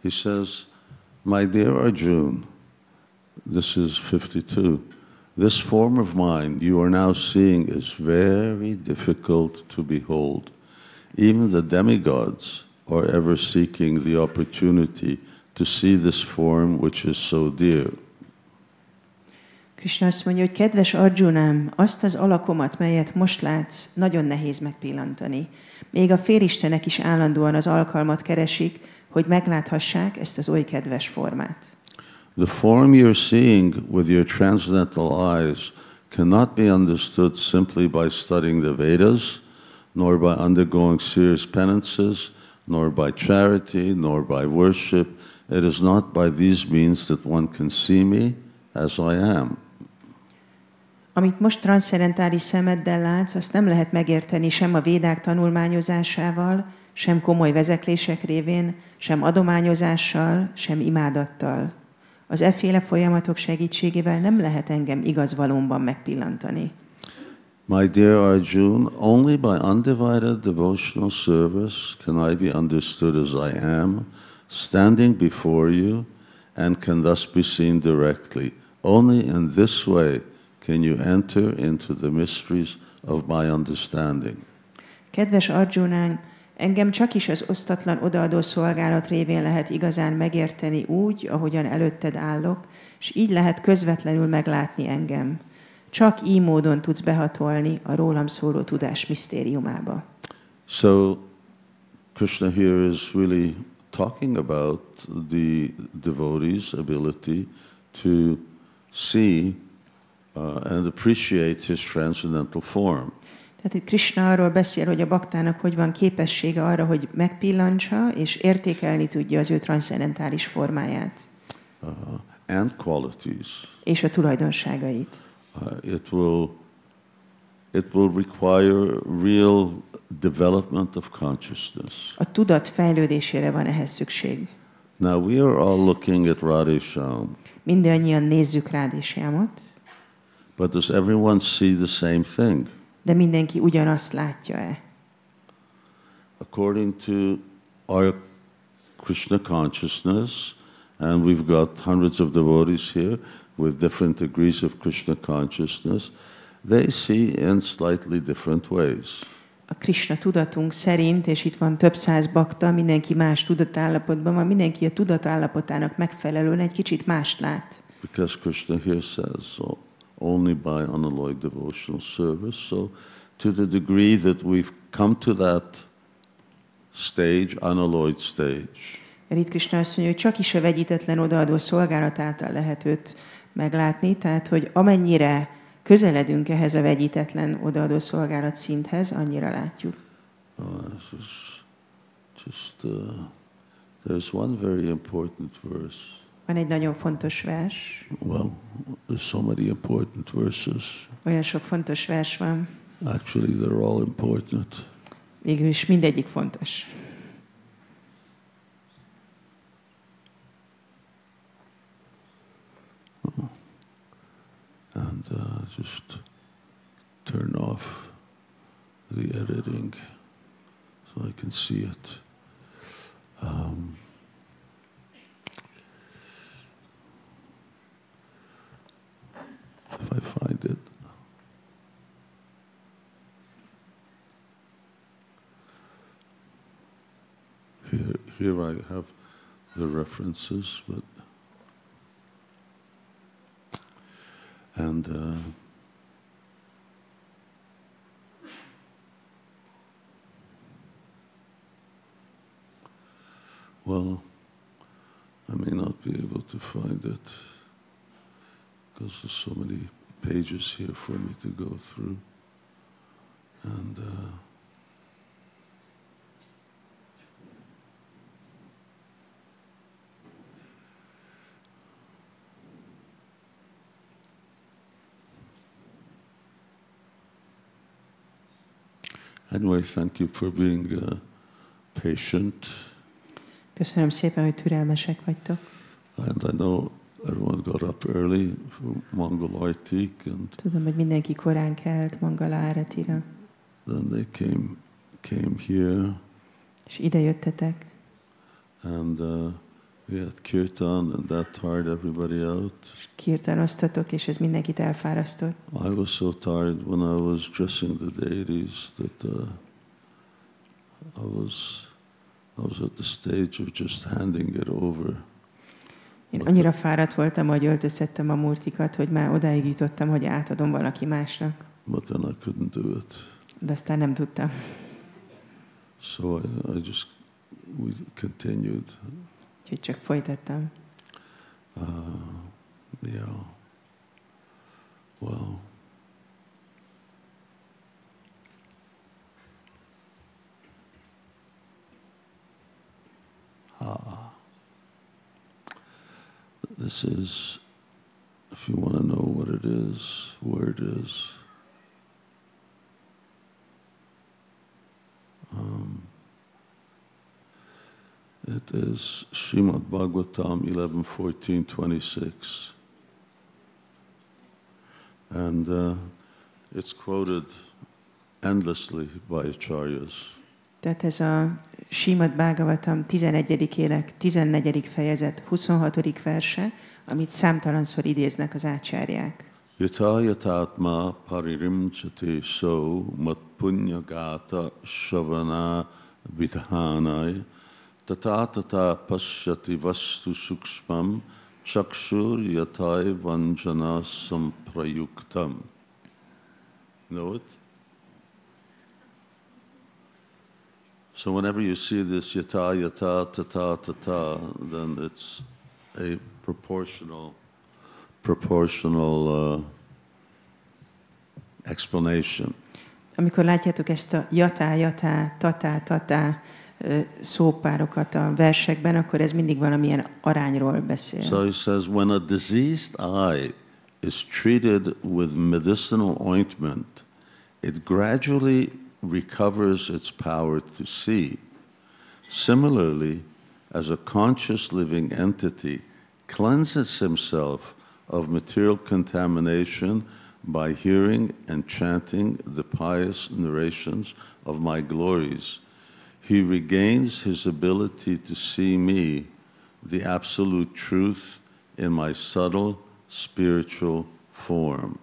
He says, my dear Arjuna, this is 52, this form of mine you are now seeing is very difficult to behold. Even the demigods are ever seeking the opportunity to see this form which is so dear. Krishna azt mondja, hogy kedves Arjunám, azt az alakomat, melyet most látsz, nagyon nehéz megpillantani. Még a félistenek is állandóan az alkalmat keresik, hogy megláthassák ezt az oly kedves formát. The form you're seeing with your transcendental eyes cannot be understood simply by studying the Vedas, nor by undergoing serious penances, nor by charity, nor by worship. It is not by these means that one can see me as I am. Amit most transzcendentális szemeddel látsz, azt nem lehet megérteni sem a védák tanulmányozásával, sem komoly vezeklések révén, sem adományozással, sem imádattal. Az efféle folyamatok segítségével nem lehet engem igaz valóban megpillantani. My dear Arjuna, only by undivided devotional service can I be understood as I am, standing before you, and can thus be seen directly. Only in this way can you enter into the mysteries of my understanding. Kedves Arjunánk, engem csak is az osztatlan odaadó szolgálat révén lehet igazán megérteni úgy, ahogyan előtted állok, és így lehet közvetlenül meglátni engem. Csak így módon tudsz behatolni a rólam szóló tudás misztériumába. So Krishna here is really talking about the devotee's ability to see and appreciate his transcendental form. Tehát itt Krishna arról beszél, hogy a baktának hogy van képessége arra, hogy megpillantsa és értékelni tudja az ő transzcendentális formáját. And qualities. És a tulajdonságait. It will require real development of consciousness. A tudat fejlődésére van ehhez szükség. Now we are all looking at Radhāṣṭamī. Mindannyian nézzük Rádhāṣṭamot. But does everyone see the same thing? De mindenki ugyanazt látja-e? According to our Krishna consciousness, and we've got hundreds of devotees here with different degrees of Krishna consciousness, they see in slightly different ways. A Krishna tudatunk szerint, és itt van több száz bakta, mindenki más tudatállapotban van, mindenki a tudatállapotának megfelelően egy kicsit mást lát. Because Krishna here says, so only by unalloyed devotional service. So to the degree that we've come to that stage, unalloyed stage, Mert itt Krishna azt mondja, hogy csak is a vegyítetlen odaadó szolgálat által lehet őt meglátni, tehát hogy amennyire közeledünk ehhez a vegyítetlen odaadó szolgálat szinthez, annyira látjuk. There's one very important verse. Van egy nagyon fontos vers. Well, there's so many important verses. Olyan sok fontos vers van. Actually, they're all important. Végül is mindegyik fontos. And just turn off the editing so I can see it. If I find it. Here I have the references, but well, I may not be able to find it because there's so many pages here for me to go through, and anyway, thank you for being patient. Köszönöm szépen, hogy türelmesek vagytok. And I know everyone got up early for Mongol Aitik, and tudom, hogy mindenki korán kelt Mangala Áratira. Then they came here. És ide jöttetek. And we had kirtan, and that tired everybody out. És kirtanoztatok, és ez mindenkit elfárasztott. I was so tired when I was dressing the deities that I was at the stage of just handing it over. Én annyira fáradt voltam, hogy öltöztettem a murtikat, hogy már odáig jutottam, hogy átadom valaki másnak. But then I couldn't do it. De aztán nem tudtam. So we continued. Úgyhogy csak folytattam. Yeah. Well. This is, if you want to know what it is, where it is. It is Srimad Bhagavatam 11:14-26, and it's quoted endlessly by acharyas. Tehát ez a Srimad Bhagavatam 11. ének 14. fejezet 26. verse, amit számtalanszor idéznek az ácsárják. Yata yatatma paririmchate so mat punya gata shavana vidhanai tata pasyati vastu sukshmam chakshur yatai vanjana samprayuktam. Know it? So whenever you see this yata, yata, tata, tata, then it's a proportional explanation. Amikor látjátok ezt a jatá, jatá, tatá, tatá szópárokat a versekben, akkor ez mindig valamilyen arányról beszél. So he says, when a diseased eye is treated with medicinal ointment, it gradually recovers its power to see. Similarly, as a conscious living entity cleanses himself of material contamination by hearing and chanting the pious narrations of my glories, he regains his ability to see me, the absolute truth, in my subtle spiritual form.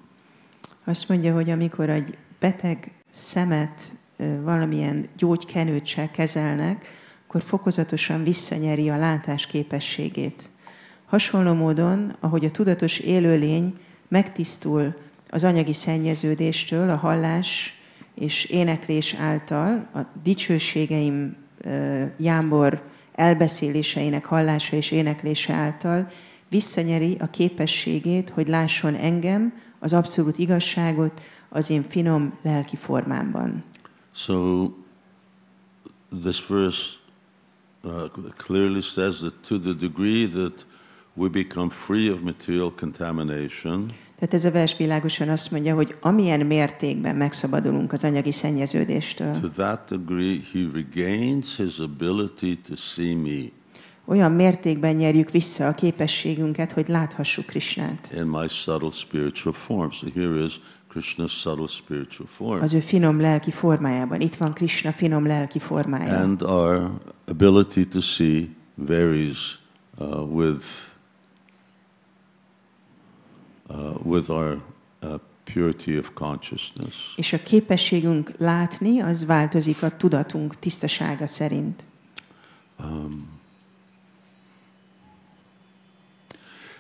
Azt mondja, hogy amikor egy beteg szemet valamilyen gyógykenőccsel kezelnek, akkor fokozatosan visszanyeri a látás képességét. Hasonló módon, ahogy a tudatos élőlény megtisztul az anyagi szennyeződéstől, a hallás és éneklés által, a dicsőségeim jámbor elbeszéléseinek hallása és éneklése által visszanyeri a képességét, hogy lásson engem, az abszolút igazságot az én finom lelki formámban. So this verse clearly says that to the degree that we become free of material contamination, tehát ez a vers világosan azt mondja, hogy amilyen mértékben megszabadulunk az anyagi szennyeződéstől, to that degree he regains his ability to see me. Olyan mértékben nyerjük vissza a képességünket, hogy láthassuk Krisnát. In my subtle spiritual form. So here is Krishna's subtle spiritual form. Az ő finom lelki formájában. Itt van Krishna finom lelki formája. And our ability to see varies with our purity of consciousness. És a képességünk látni, az változik a tudatunk tisztasága szerint.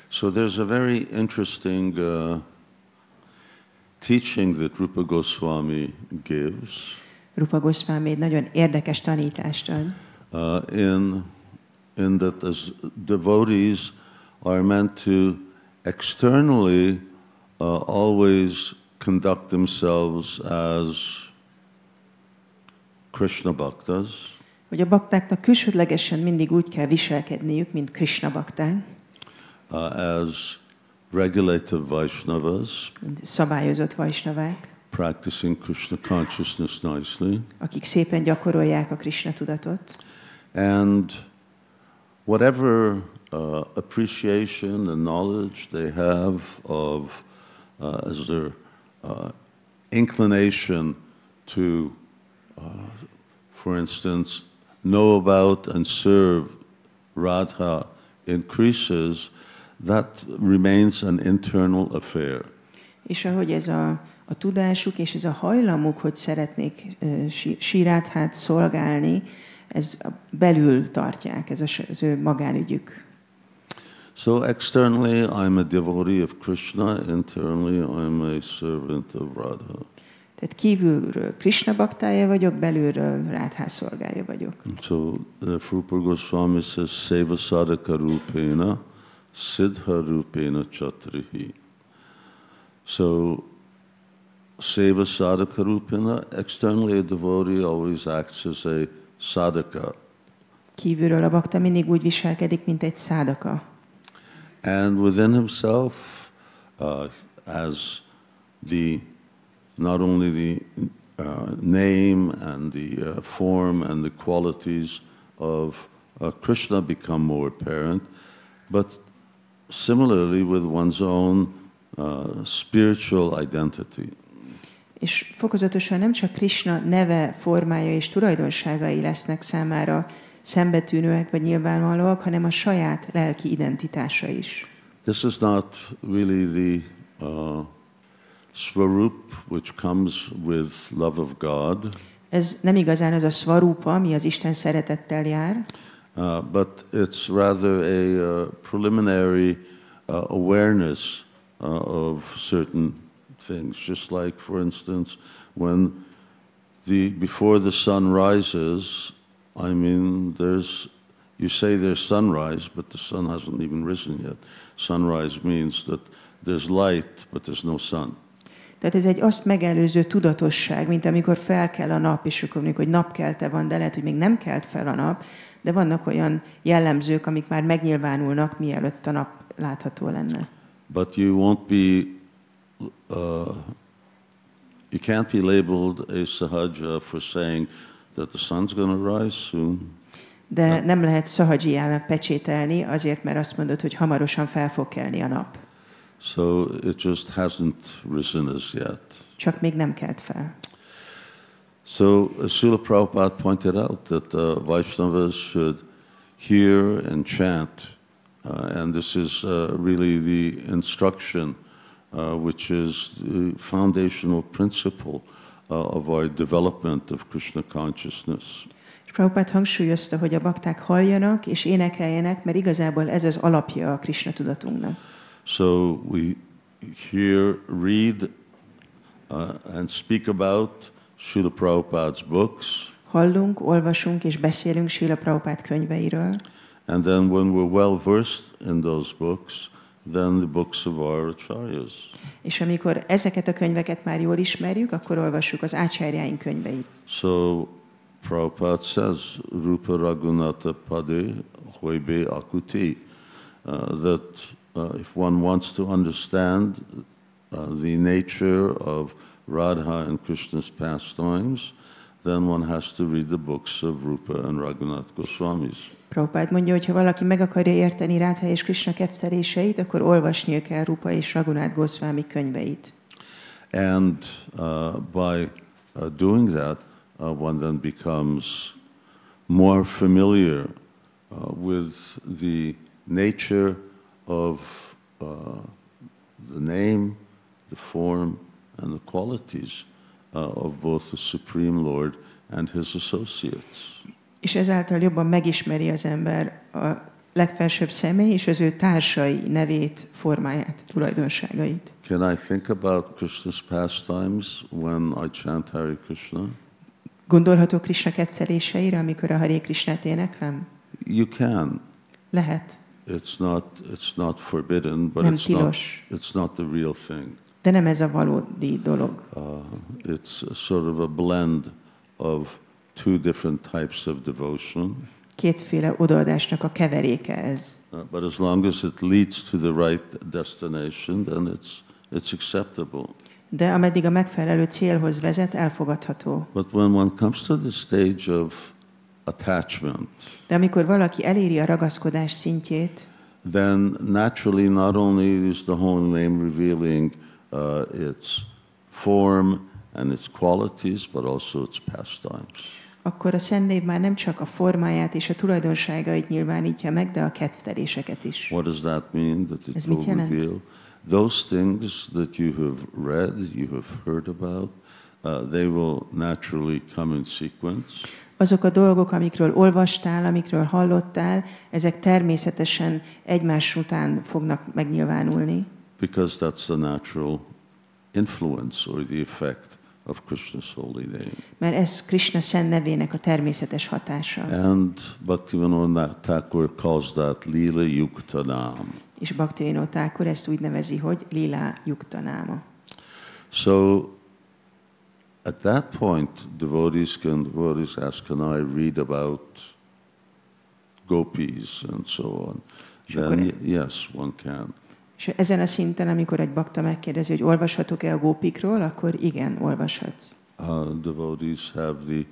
So there's a very interesting teaching that Rupa Goswami gives. Rupa Goswami egy nagyon érdekes tanítást ad. In that as devotees are meant to externally always conduct themselves as Krishna bhaktas. Hogy a baktáknak külsődlegesen mindig úgy kell viselkedniük, mint Krishna bakták. As regulative Vaishnavas, szabályozott vaisnavák, practicing Krishna consciousness nicely, akik szépen gyakorolják a Krishna tudatot, and whatever appreciation and knowledge they have of as their inclination to, for instance, know about and serve Radha increases, that remains an internal affair. És ahogy ez a tudásuk és ez a hajlamuk, hogy szeretnék Śrī Rādhát szolgálni, ez belül tartják, ez az ő magánügyük. So externally I'm a devotee of Krishna, internally I'm a servant of Radha. Tehát kívülről Krishna baktája vagyok, belülről Rádhá szolgája vagyok. So Rupa Goswami says, Seva sadhaka rupena, siddha rupena chatrihi. So, Seva sadhaka rupena, externally a devotee always acts as a sadhaka. Kívülről a bakta mindig úgy viselkedik, mint egy szádaka. And within himself, as not only the name and the form and the qualities of Krishna become more apparent, but similarly with one's own spiritual identity. És fokozatosan nem csak Krishna neve, formája és tulajdonságai lesznek számára szembetűnőek vagy nyilvánvalóak, hanem a saját lelki identitása is. This is not really the svarup which comes with love of God. Ez nem igazán az a svarupa, ami az Isten szeretettel jár, but it's rather a preliminary awareness of certain things. Just like, for instance, when before the sun rises, I mean, you say there's sunrise, but the sun hasn't even risen yet. Sunrise means that there's light, but there's no sun. Tehát ez egy azt megelőző tudatosság, mint amikor felkel a nap, és akkor mondjuk, hogy napkelte van, de lehet, hogy még nem kelt fel a nap, de vannak olyan jellemzők, amik már megnyilvánulnak, mielőtt a nap látható lenne. But you won't be, you can't be labeled a sahaja for saying that the sun's going to rise soon. De nem lehet szahajiának pecsételni, azért, mert azt mondod, hogy hamarosan fel fog kelni a nap. So it just hasn't risen as yet. Csak még nem kelt fel. So Srila Prabhupada pointed out that Vaishnavas should hear and chant, and this is really the instruction which is the foundational principle of our development of Krishna consciousness. És Prabhupád hangsúlyozta, hogy a bakták halljanak és énekeljenek, mert igazából ez az alapja a Krishna tudatunknak. So we hear, read, and speak about Srila Prabhupada's books. Hallunk, olvasunk és beszélünk Srila Prabhupád könyveiről. And then when we're well versed in those books, then the books of our acharyas. És amikor ezeket a könyveket már jól ismerjük, akkor olvassuk az ácsárjáink könyveit. So Prabhupada says, Rupa Raghunatha Pade Hoibe Akuti, that if one wants to understand the nature of Radha and Krishna's pastimes, then one has to read the books of Rupa and Raghunath Goswamis. Prabhupád mondja, hogy ha valaki meg akarja érteni Rádha és Krishna ketteléseit, akkor olvasnia kell Rupa és Raghunath Goswami könyveit. And by doing that, one then becomes more familiar with the nature of the name, the form, and the qualities of both the Supreme Lord and his associates. És ezáltal jobban megismeri az ember a legfelsőbb személy és az ő társai nevét, formáját, tulajdonságait. Can I think about Krishna's pastimes when I chant Hare Krishna? Gondolhatok Krishna ketteléseire, amikor a Hare Krishnát éneklem? You can. Lehet. It's not forbidden, but Nem it's tilos. not the real thing. De nem ez a valódi dolog. It's a sort of a blend of two different types of devotion. Kétféle odaadásnak a keveréke ez. But as long as it leads to the right destination, then it's acceptable. De ameddig a megfelelő célhoz vezet, elfogadható. But when one comes to the stage of attachment, De amikor valaki eléri a ragaszkodás szintjét, then naturally not only is the holy name revealing its form and its qualities, but also its pastimes. akkor a Szent Név már nem csak a formáját és a tulajdonságait nyilvánítja meg, de a kedvteléseket is. What does that mean? That it Ez will mit jelent? reveal those things that you have read, you have heard about, they will naturally come in sequence. Azok a dolgok, amikről olvastál, amikről hallottál, ezek természetesen egymás után fognak megnyilvánulni. Because that's the natural influence or the effect of Krishna's holy name. Mert ez Krishna szent nevének a természetes hatása. And Bhaktivinoda Thakur calls that Lila Yuktanam. És Bhaktivinoda Thakur ezt úgy nevezi, hogy Lila Yuktanáma. So at that point, devotees ask, can I read about gopis and so on? Then yes, one can. És ezen a szinten, amikor egy bakta megkérdezi, hogy olvashatok-e a gópikról, akkor igen, olvashatsz. Devotees have the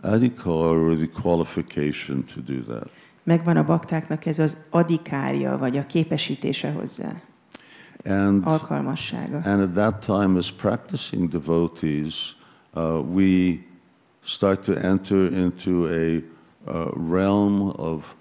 adhikar or the qualification to do that. Megvan a baktáknak ez az adhikárja, vagy a képesítése hozzá. Alkalmassága. And at that time, as practicing devotees, we start to enter into a realm of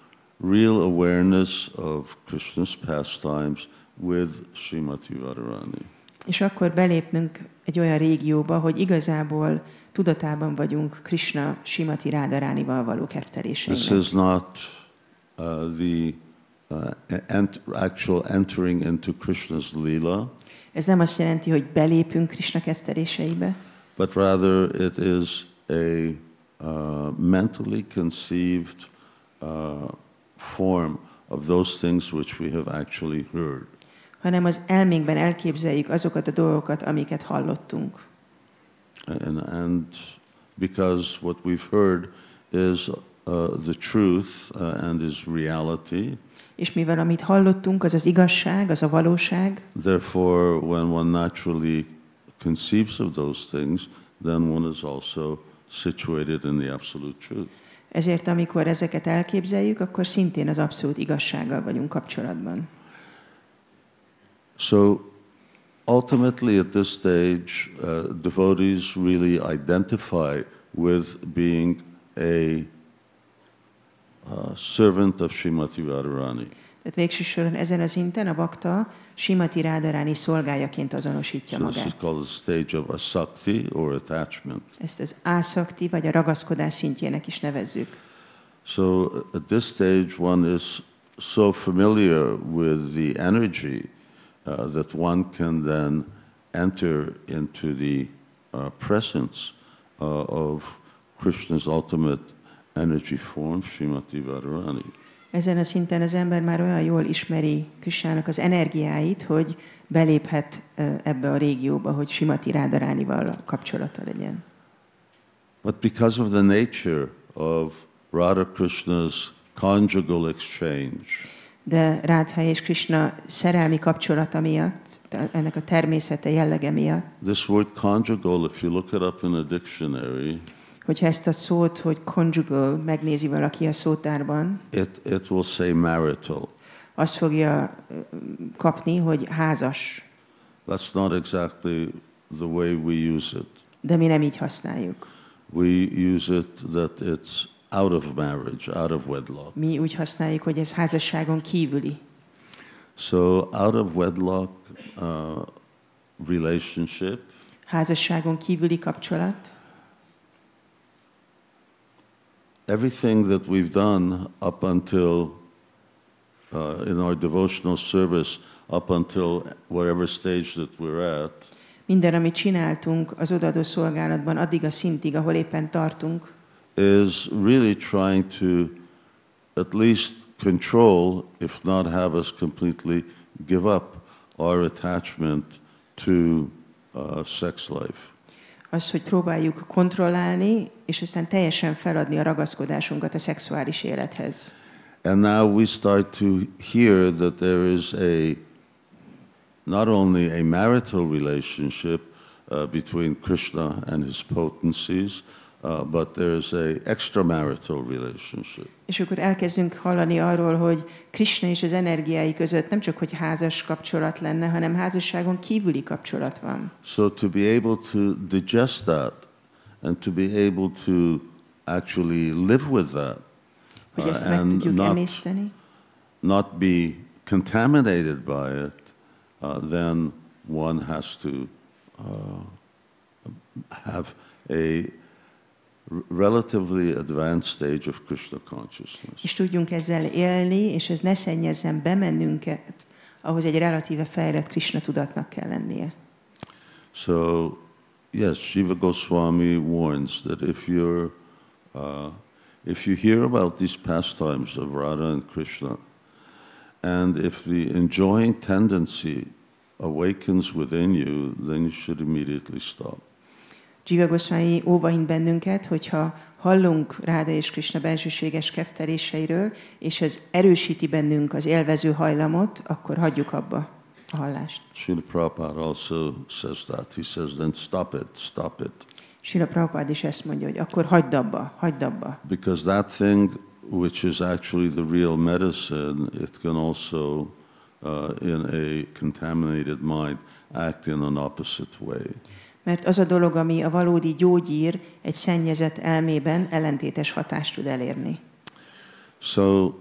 real awareness of Krishna's pastimes with Srimati Radharani. És akkor belépnünk egy olyan régióba, hogy igazából tudatában vagyunk Krishna Srimati Radharanival való ketteléseinek. This is not the actual entering into Krishna's lila. Ez nem azt jelenti, hogy belépünk Krishna ketteléseibe, but rather it is a mentally conceived form of those things which we have actually heard. Hanem az elménkben elképzeljük azokat a dolgokat, amiket hallottunk. And because what we've heard is the truth and is reality. És mivel amit hallottunk, az az igazság, az a valóság. Therefore, when one naturally conceives of those things, then one is also situated in the absolute truth. Ezért, amikor ezeket elképzeljük, akkor szintén az abszolút igazsággal vagyunk kapcsolatban. So, ultimately at this stage, devotees really identify with being a servant of Srimati Radharani. Tehát végső soron ezen a szinten a bakta Śrīmati Radharāni szolgájaként azonosítja So this is magát. called the stage of asakti or attachment. Ezt az ásakti vagy a ragaszkodás szintjének is nevezzük. So at this stage one is so familiar with the energy that one can then enter into the presence of Krishna's ultimate energy form, Śrīmati Radharāni. Ezen a szinten az ember már olyan jól ismeri Krisnának az energiáit, hogy beléphet ebbe a régióba, hogy Śrīmati Radharānival kapcsolata legyen. But because of the nature of Radha Krishna's conjugal exchange, De Rádha és Krishna szerelmi kapcsolata miatt, ennek a természete, jellege miatt, this word conjugal, if you look it up in a dictionary, hogyha ezt a szót, hogy conjugal megnézi valaki a szótárban, it will say marital. azt fogja kapni, hogy házas. That's not exactly the way we use it. De mi nem így használjuk. We use it that it's out of marriage, out of wedlock. Mi úgy használjuk, hogy ez házasságon kívüli. So out of wedlock relationship, Házasságon kívüli kapcsolat. everything that we've done up until in our devotional service, up until whatever stage that we're at, Minden, amit csináltunk az odaadó szolgálatban, addig a szintig, ahol éppen tartunk, is really trying to at least control, if not have us completely give up our attachment to sex life. az, hogy próbáljuk kontrollálni, és aztán teljesen feladni a ragaszkodásunkat a szexuális élethez. And now we start to hear that there is not only a marital relationship between Krishna and his potencies, but there's an extramarital relationship. És akkor elkezdünk hallani arról, hogy Krishna és az energiái között nem csak hogy házas kapcsolat lenne, hanem házasságon kívüli kapcsolat van. So to be able to digest that and to be able to actually live with that Hogy ezt meg tudjuk emészteni, not be contaminated by it, then one has to have a relatively advanced stage of Krishna consciousness. és tudjunk ezzel élni, és ez ne szennyezzen be bennünket, ahhoz egy relatíve fejlett Krishna tudatnak kell lennie. So, yes, Shiva Goswami warns that if you hear about these pastimes of Radha and Krishna, and if the enjoying tendency awakens within you, then you should immediately stop. Jiva Goswami óvaint bennünket, hogyha hallunk Ráda és Krishna bensőséges kefteléseiről, és ez erősíti bennünk az élvező hajlamot, akkor hagyjuk abba a hallást. Srila Prabhupada also says that. He says, then stop it, stop it. Srila Prabhupada is ezt mondja, hogy akkor hagyd abba, hagyd abba. Because that thing which is actually the real medicine, it can also, in a contaminated mind, act in an opposite way. Mert az a dolog, ami a valódi gyógyír, egy szennyezett elmében ellentétes hatást tud elérni. So,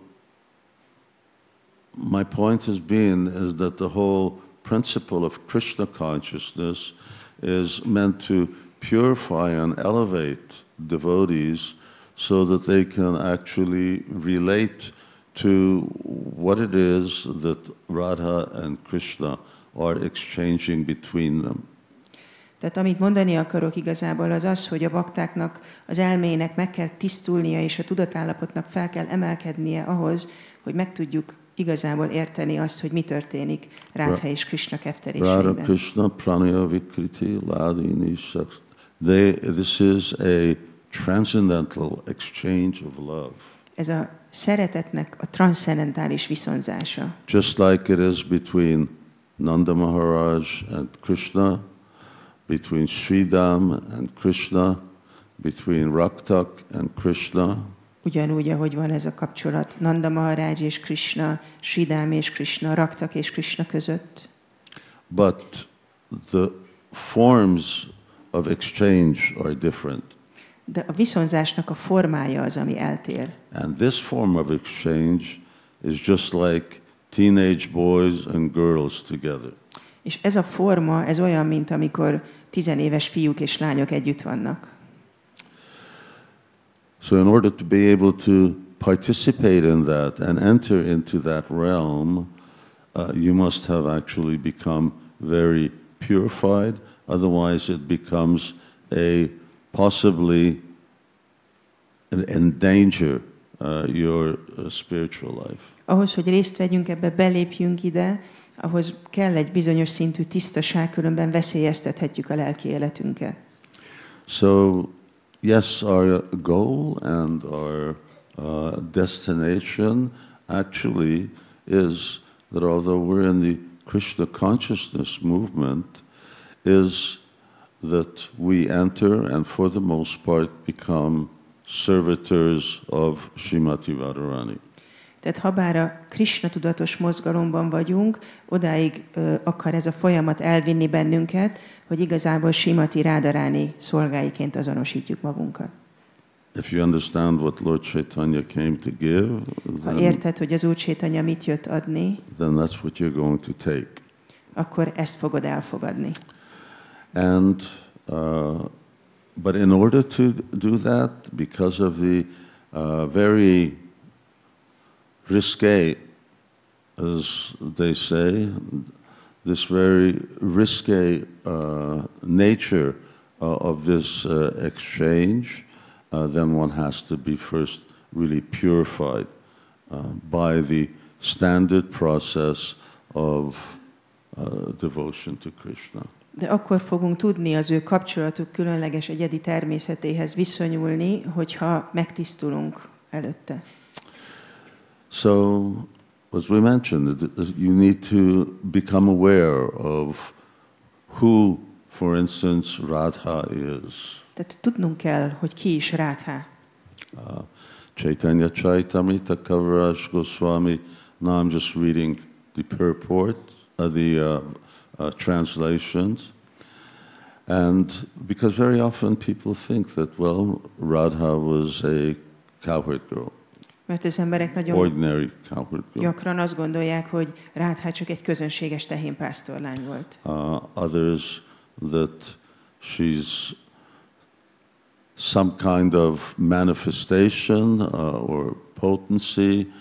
my point has been is that the whole principle of Krishna consciousness is meant to purify and elevate devotees so that they can actually relate to what it is that Radha and Krishna are exchanging between them. Tehát amit mondani akarok igazából az az, hogy a baktáknak, az elmének meg kell tisztulnia, és a tudatállapotnak fel kell emelkednie ahhoz, hogy meg tudjuk igazából érteni azt, hogy mi történik Rádha és Krishna kefteléseiben. Radha Krishna Pranaya Vikriti Ladini Saks. This is a transcendental exchange of love. Ez a szeretetnek a transzcendentális viszonzása. Just like it is between Nanda Maharaj and Krishna, between Śrī Rādhāṣṭamī and Krishna, between Raktak and Krishna. Ugyanúgy, ahogy van ez a kapcsolat Nanda Maharaj és Krishna, Śrī Rādhāṣṭamī és Krishna, Raktak és Krishna között. But the forms of exchange are different. De a viszonzásnak a formája az, ami eltér. And this form of exchange is just like teenage boys and girls together. És ez a forma, ez olyan, mint amikor 10 éves fiúk és lányok együtt vannak. So in order to be able to participate in that and enter into that realm, you must have actually become very purified, otherwise it becomes a possibly endanger your spiritual life. Ahhoz, hogy részt vegyünk ebbe, belépjünk ide, ahhoz kell egy bizonyos szintű tisztaság, különben veszélyeztethetjük a lelki életünket. So, yes, our goal and our destination actually is that although we're in the Krishna consciousness movement, is that we enter and for the most part become servitors of Srimati Radharani. Tehát habár a Krishna tudatos mozgalomban vagyunk, odáig akar ez a folyamat elvinni bennünket, hogy igazából Srimati Radharani szolgáiként azonosítjuk magunkat. If you understand what Lord Chaitanya came to give, ha érted, hogy az Úr Chaitanya mit jött adni, then that's what you're going to take. Akkor ezt fogod elfogadni. And but in order to do that, because of the very risque, as they say, this very risque nature of this exchange, then one has to be first really purified by the standard process of devotion to Krishna. De akkor fogunk tudni az ő kapcsolatuk különleges egyedi természetéhez viszonyulni, hogyha megtisztulunk előtte. So, as we mentioned, you need to become aware of who, for instance, Radha is. Tehát tudnunk kell, hogy ki is Rádhá. Chaitanya Chaitamrita Kaviraj Goswami. Now I'm just reading the purport, the translations. And because very often people think that, well, Radha was a cowherd girl. Mert az emberek nagyon ordinary cowherd girl. Gyakran azt gondolják, hogy Rádhá csak egy közönséges tehénpásztorlány volt. Others that she's some kind of manifestation or potency,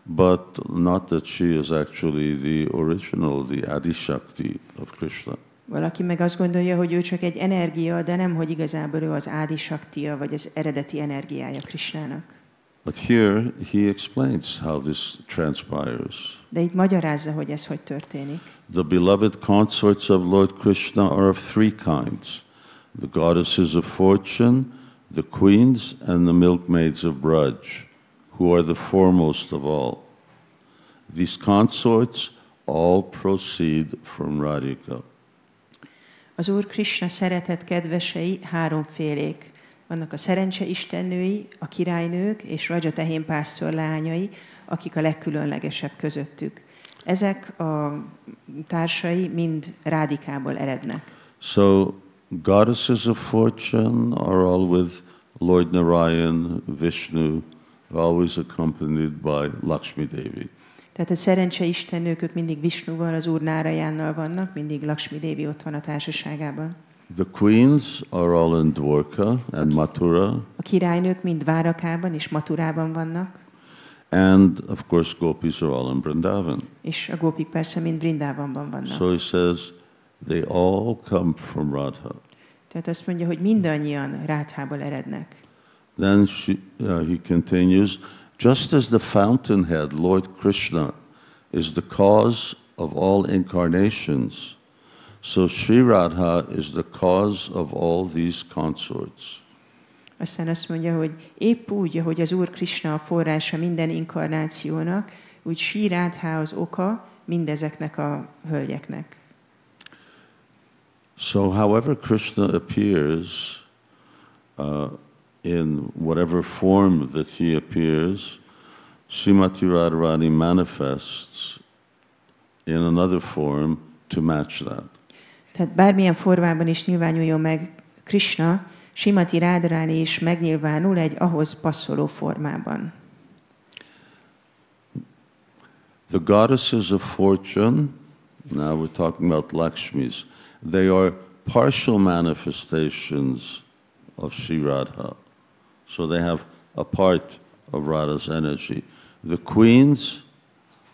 but not that she is actually the original, the Adi Shakti of Krishna. Valaki meg azt gondolja, hogy ő csak egy energia, de nem, hogy igazából ő az Adi Shaktia, vagy az eredeti energiája Krishnának. But here he explains how this transpires. De itt magyarázza, hogy ez hogy történik. The beloved consorts of Lord Krishna are of three kinds: the goddesses of fortune, the queens, and the milkmaids of Braj, who are the foremost of all. These consorts all proceed from Radhika. Az Úr Krishna szeretett kedvesei háromfélék. Vannak a szerencse istennői, a királynők és Vraja tehénpásztor lányai, akik a legkülönlegesebb közöttük. Ezek a társai mind Rádikából erednek. So, goddesses of fortune are all with Lord Narayan, Vishnu, always accompanied by Lakshmi Devi. Tehát a szerencse istennők, ők mindig Vishnuval, az Úr Nárajánnal vannak, mindig Lakshmi Devi ott van a társaságában. The queens are all in Dwarka and Mathura. A királynők mind Várakában és Mathurában vannak. And of course gopis are all in Vrindavan. És a gópik persze mind Vrindavanban vannak. So he says they all come from Radha. Tehát azt mondja, hogy mindannyian Rádhából erednek. Then he continues, just as the fountainhead, Lord Krishna, is the cause of all incarnations, so Śrī Rādhā is the cause of all these consorts. Aztán azt mondja, hogy épp úgy, ahogy az Úr Krishna a forrása minden inkarnációnak, úgy Śrī Rādhā az oka mindezeknek a hölgyeknek. So however Krishna appears in whatever form that he appears, Srimati Radharani manifests in another form to match that. Tehát bármilyen formában is nyilvánuljon meg Krishna, Srimati Radharani is megnyilvánul egy ahhoz passzoló formában. The goddesses of fortune, now we're talking about Lakshmis, they are partial manifestations of Śrī Rādhā. So they have a part of Radha's energy. The queens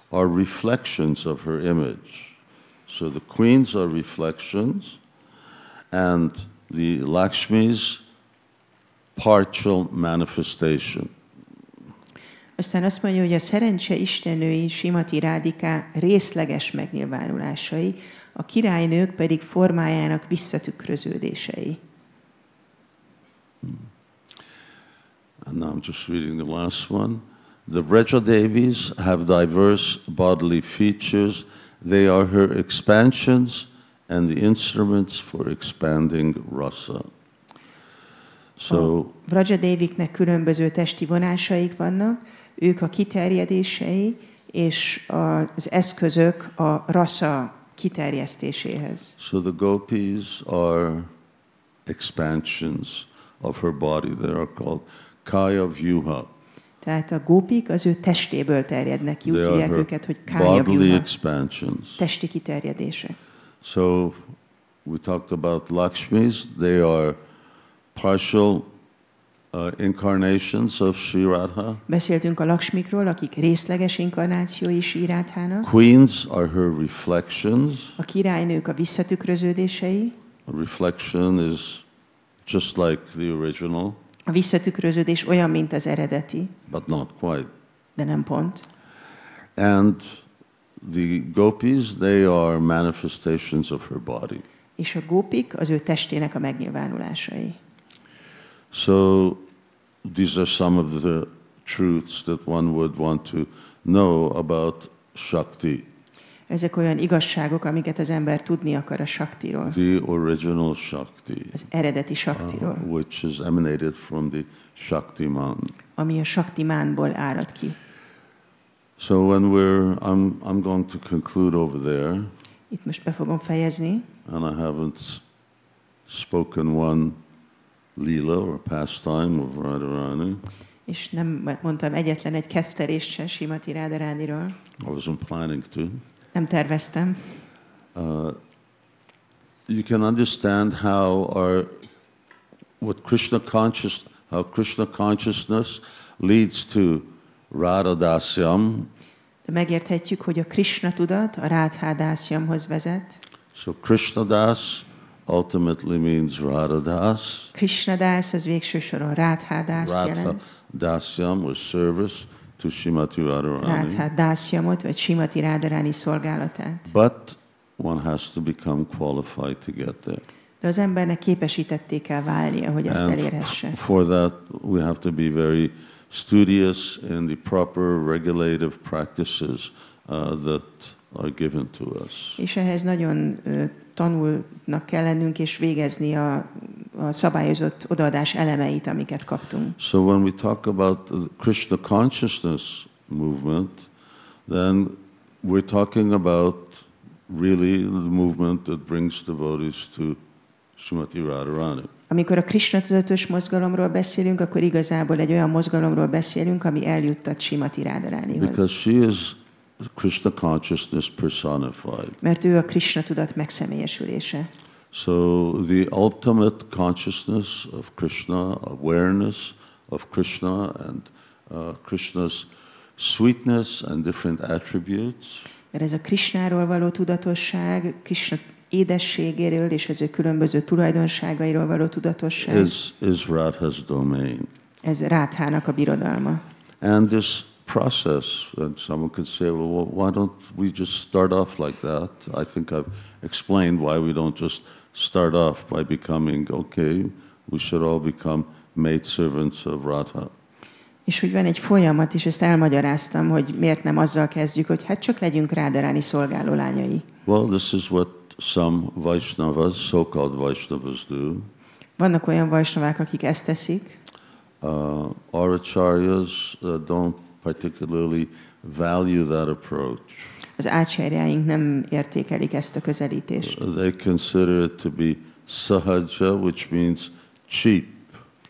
are reflections of her image. So the queens are reflections, and the Lakshmis, partial manifestation. Aztán azt mondja, hogy a szerencse istennői Śrīmati Rādhika részleges megnyilvánulásai, a királynők pedig formájának visszatükröződései. And now I'm just reading the last one. The Vraja-devis have diverse bodily features. They are her expansions and the instruments for expanding rasa. So, a Vraja-deviknek különböző testi vonásaik vannak, ők a kiterjedései és az eszközök a rasa kiterjesztéséhez. So the gopis are expansions of her body. They are called kaya vyuha. Tehát a gópik az ő testéből terjednek ki, úgy hívják őket, hogy kaya bodily vyuha, expansions. testi kiterjedések. So we talked about Lakshmis. They are partial incarnations of Śrī Rādhā. Beszéltünk a Lakshmikról, akik részleges inkarnációi Śrī Rādhának. Queens are her reflections. A királynők a visszatükröződései. A reflection is just like the original. A visszatükröződés olyan, mint az eredeti. But not quite. De nem pont. And the gopis, they are manifestations of her body. És a gópik az ő testének a megnyilvánulásai. So these are some of the truths that one would want to know about Shakti. Ezek olyan igazságok, amiket az ember tudni akar a Shaktiról. The original Shakti. Az eredeti Shaktiról. Which is emanated from the Shaktiman. Ami a Shaktimánból árad ki. So when I'm going to conclude over there. Itt most be fogom fejezni. And I haven't spoken one lila or pastime of Radharani. És nem mondtam egyetlen egy kedvtelést sem Śrīmati Rādhārániról. I wasn't planning to. Nem terveztem. You can understand how Krishna consciousness leads to Vraja-dhāṣṭamī. De megérthetjük, hogy a Krishna tudat a Rādhā-dászjamhoz vezet. So Krishna Das ultimately means Radha-das. Krishna Das az végső soron Rādhā-dást jelent. Radha-dasyam was service to Śrīmati Rādhārani. Rādhā-dászjamot, vagy Śrīmati Rādhāráni szolgálatát. But one has to become qualified to get there. De az embernek képesítetté kell válnia, hogy ezt elérhesse. For that we have to be very studious in the proper regulative practices that are given to us. És ehhez nagyon tanulnak kell lennünk, és végezni a szabályozott odaadás elemeit, amiket kaptunk. So when we talk about the Krishna consciousness movement, then we're talking about really the movement that brings devotees to Śrīmati Rādhārani. Amikor a Krishna tudatos mozgalomról beszélünk, akkor igazából egy olyan mozgalomról beszélünk, ami eljuttat Śrīmati Rādhāránihoz. Because she is Krishna consciousness personified. Mert ő a Krishna tudat megszemélyesülése. So the ultimate consciousness of Krishna, awareness of Krishna and Krishna's sweetness and different attributes. Mert ez a Krishnáról való tudatosság, Krishna édességéről és az ő különböző tulajdonságairól való tudatosság. Is Radha's domain. Ez Rádhának a birodalma. And this process, and someone could say, well, why don't we just start off like that? I think I've explained why we don't just start off by becoming, okay, we should all become maidservants of Radha. És hogy van egy folyamat, és ezt elmagyaráztam, hogy miért nem azzal kezdjük, hogy hát csak legyünk Rādhāráni szolgáló lányai. Well, this is what some Vaishnavas, so-called Vaishnavas do. Vannak olyan Vaisnavák, akik ezt teszik. Our acharyas don't particularly value that approach. Az ácsárjáink nem értékelik ezt a közelítést. They consider it to be sahaja, which means cheap.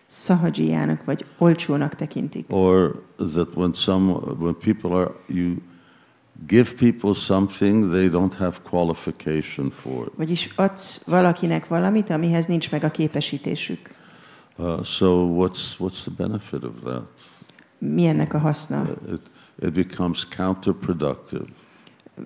Szahajiának vagy olcsónak tekintik. Or that when people are, you give people something they don't have qualification for. Vagyis adsz valakinek valamit, amihez nincs meg a képesítésük. So what's the benefit of that? Mi ennek a haszna? It becomes counterproductive.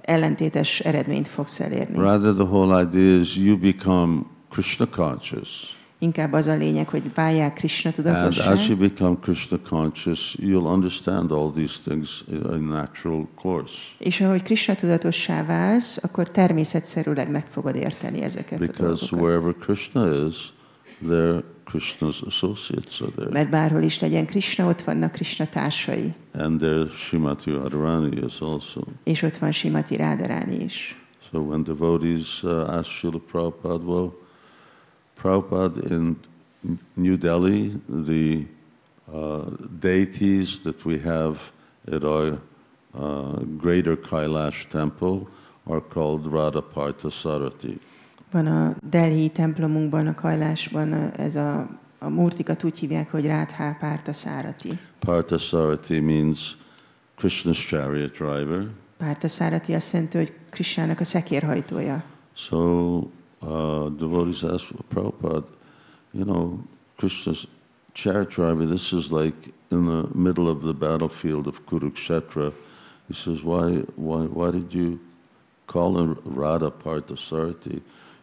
Ellentétes eredményt fogsz elérni. Rather, the whole idea is you become Krishna conscious. Inkább az a lényeg, hogy válják Krishna And tudatossá. as you become Krishna conscious, you'll understand all these things in natural course. És ahogy Krishna tudatossá válsz, akkor természetszerűleg meg fogod érteni ezeket a Because dolgokat. wherever Krishna is, there Krishna's associates are there. Mert bárhol is legyen Krishna, ott vannak Krishna társai. And there Srimati Radharani is also. És ott van Srimati Radharani is. So when devotees ask Srila Prabhupada, well, Prabhupada, in New Delhi, the deities that we have at our greater Kailash temple are called Radha Parthasarati. Van a Delhi templomunkban, a Kajlásban ez a murtikat úgy hívják, hogy Radha Parthasarati. Parthasarati means Krishna's chariot driver. Parthasarati azt jelenti, hogy Krishnának a szekérhajtója. So devotees ask Prabhupada, you know, Krishna's chariot driver, this is like in the middle of the battlefield of Kurukshetra. He says, why did you call him Radha Parthasarati?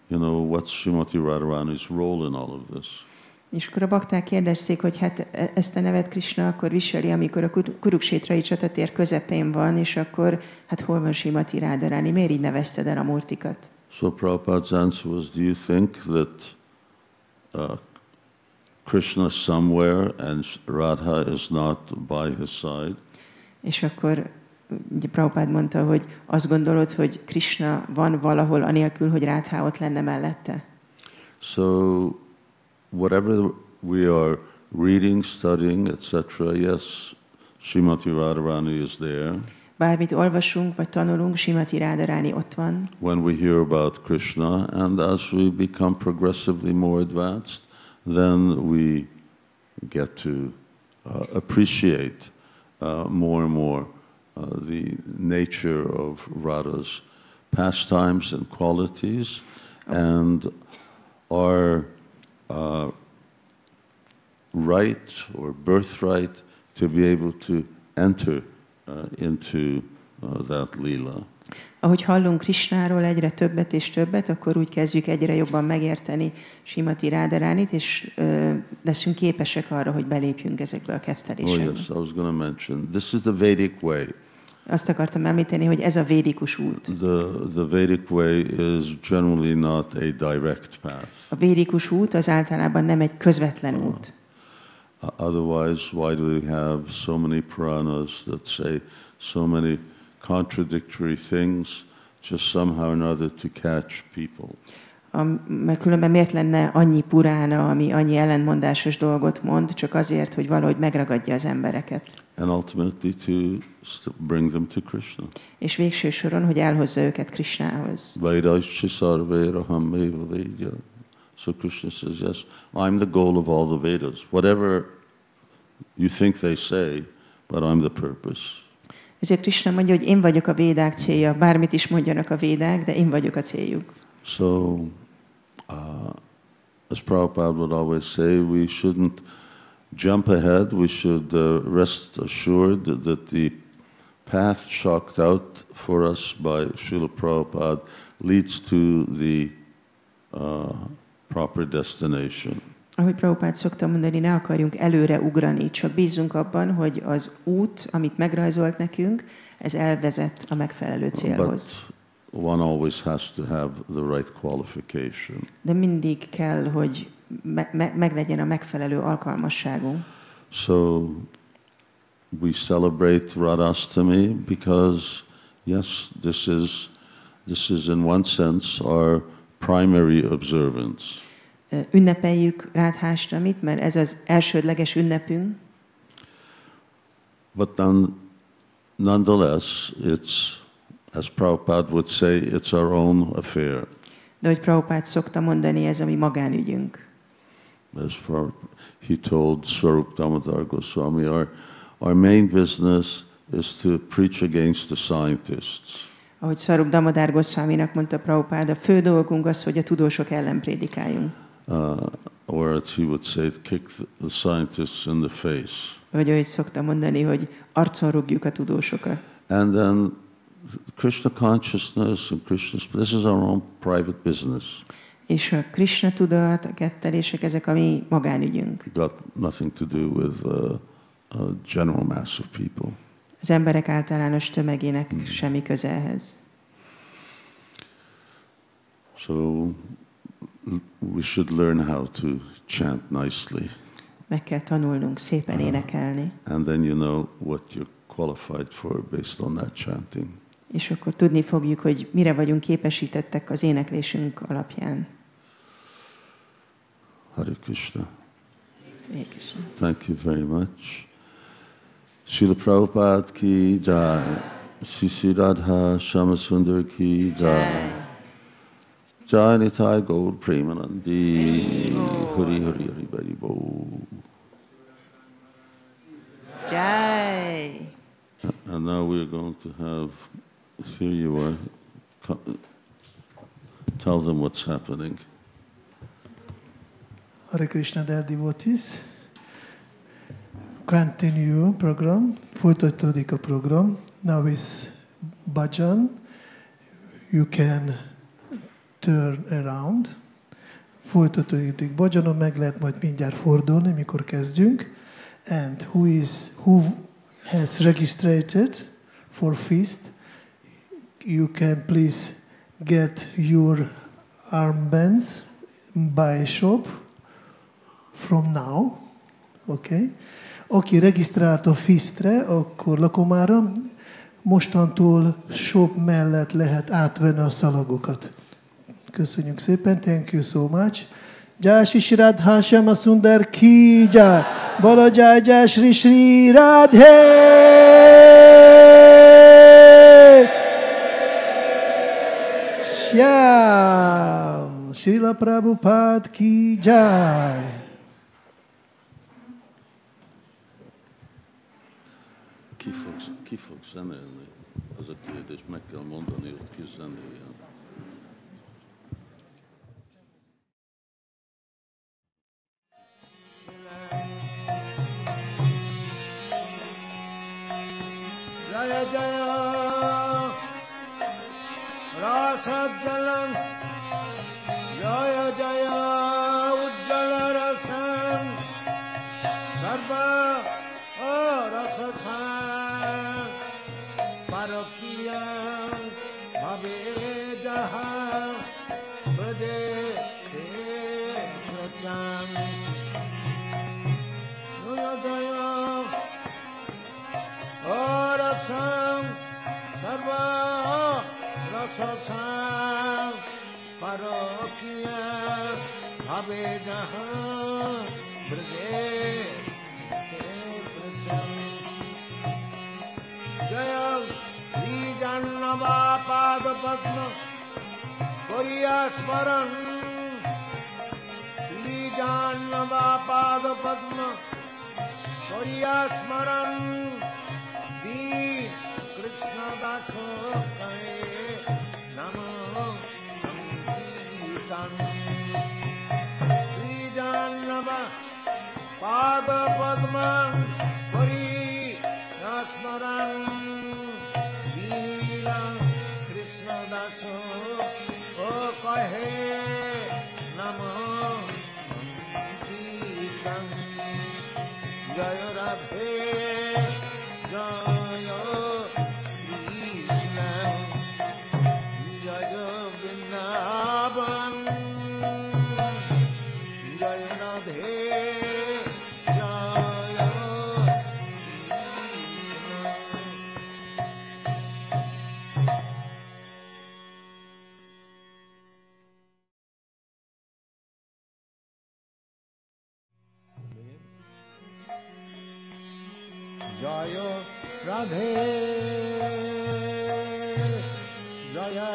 You know, what's Srimati Radharani's role in all of this? És akkor a bakták kérdezték, hogy hát ezt a nevet Krishna akkor viseli, amikor a Kuruksétrai csatatér közepén van, és akkor hát hol van Srimati Radharani? Miért így nevezted el a murtikat? So Prabhupada's answer was, do you think that Krishna somewhere and Radha is not by his side? És akkor ugye Prabhupád mondta, hogy azt gondolod, hogy Krishna van valahol anélkül, hogy Radha ott lenne mellette? So whatever we are reading, studying, etc., yes, Srimati Radharani is there. Bármit olvasunk, vagy tanulunk, Srimati Radharani ott van. When we hear about Krishna, and as we become progressively more advanced, then we get to appreciate more and more the nature of Radha's pastimes and qualities, and our right or birthright to be able to enter into that lila. Ahogy hallunk Krishnáról egyre többet és többet, akkor úgy kezdjük egyre jobban megérteni Srimati Radharanit, és leszünk képesek arra, hogy belépjünk ezekbe a keftelésekbe. Oh yes, I was going to mention. This is the Vedic way. Azt akartam említeni, hogy ez a védikus út. The Vedic way is generally not a direct path. A védikus út az általában nem egy közvetlen út. Otherwise, why do we have so many Puranas that say so many contradictory things just somehow or another to catch people? Mert különben miért lenne annyi purána, ami annyi ellentmondásos dolgot mond, csak azért, hogy valahogy megragadja az embereket. And ultimately to bring them to Krishna. És végső soron, hogy elhozza őket Krishnához. Vaidaichi sarvéraham eva vedya. So Krishna says, yes, I'm the goal of all the Vedas. Whatever you think they say, but I'm the purpose. Ezért Krishna mondja, hogy én vagyok a védák célja. Bármit is mondjanak a védák, de én vagyok a céljuk. So, as Prabhupada would always say, we shouldn't jump ahead. We should rest assured that the path chalked out for us by Srila Prabhupada leads to the proper destination. Ahogy Prabhupád szokta mondani, ne akarjunk előre ugrani, csak bízzunk abban, hogy az út, amit megrajzolt nekünk, ez elvezet a megfelelő célhoz. But one always has to have the right qualification. De mindig kell, hogy meglegyen a megfelelő alkalmasságunk. So we celebrate Vraja-dhama because, yes, this is in one sense our primary observance. Ünnepeljük Rādhāṣṭamīt, mert ez az elsődleges ünnepünk. But nonetheless, it's, as Prabhupada would say, it's our own affair. De hogy Prabhupád szokta mondani, ez a mi magánügyünk. As he told Swarup Damodar Goswami, our main business is to preach against the scientists. Ahogy Swarup Damodar Goswaminak mondta Prabhupád, a fő dolgunk az, hogy a tudósok ellen prédikáljunk. Or as he would say, kick the scientists in the face. Vagy ahogy szokta mondani, hogy arcon rúgjuk a tudósokat. And then Krishna consciousness and Krishna's, this is our own private business. És a Krishna tudat, a kettelések, ezek a mi magánügyünk. Got nothing to do with a general mass of people. Az emberek általános tömegének semmi köze ehhez. So we should learn how to chant nicely. Meg kell tanulnunk szépen énekelni. And then you know what you're qualified for based on that chanting. És akkor tudni fogjuk, hogy mire vagyunk képesítettek az éneklésünk alapján. Hare Krishna. Hare Krishna. Thank you very much. Srila Prabhupada ki jai. Śrī Rādhāṣṭamī Sundar ki jai. Jai Nitai Gaur Premanandi. Hari Hari Hari Bari Bo. Jai. And now we're going to have, here you are, tell them what's happening. Hare Krishna, dear devotees. Continue program. Folytatódik a program. Now is bhajan. You can turn around. Folytatódik bhajanon, meg lehet majd mindjárt fordulni, mikor kezdjünk. And who has registered for feast, you can please get your armbands by shop from now. Okay? Aki regisztrált a feastre, akkor lakomára, mostantól shop mellett lehet átvenni a szalagokat. Köszönjük szépen, thank you so much. Jai Śrī Rādhāṣṭamī Sundar ki jai. Bolo jai jai Śrī Rādhe. Shyam. Srila Prabhupada ki jai. Ki fog zenélni? Az a kérdés, meg kell mondani, hogy ki zenéljen. Jaya Jaya Rasa-jalam Jaya Jaya Ujjala Rasam Sarva Rasasam Parokiyam Bhavedaha Vrade Vrajam Jaya Jaya Rasam Sarva Rasasam Parokiyam Bhavedaha Vrade Jaya Śrī Jannava Pada Padma Koriya Smaran Śrī Jannava Pada Padma Koriya Smaran Di Krishna Daso Kare Namo Samhitan Śrī Jannava Pada Padma Koriya Smaran Krishna Daso O Kahe Namo Samhitan Jaya Radhe Jaya Krishna Jaya Vrindavan Jaya Radhe Jaya Jaya Radhe Jaya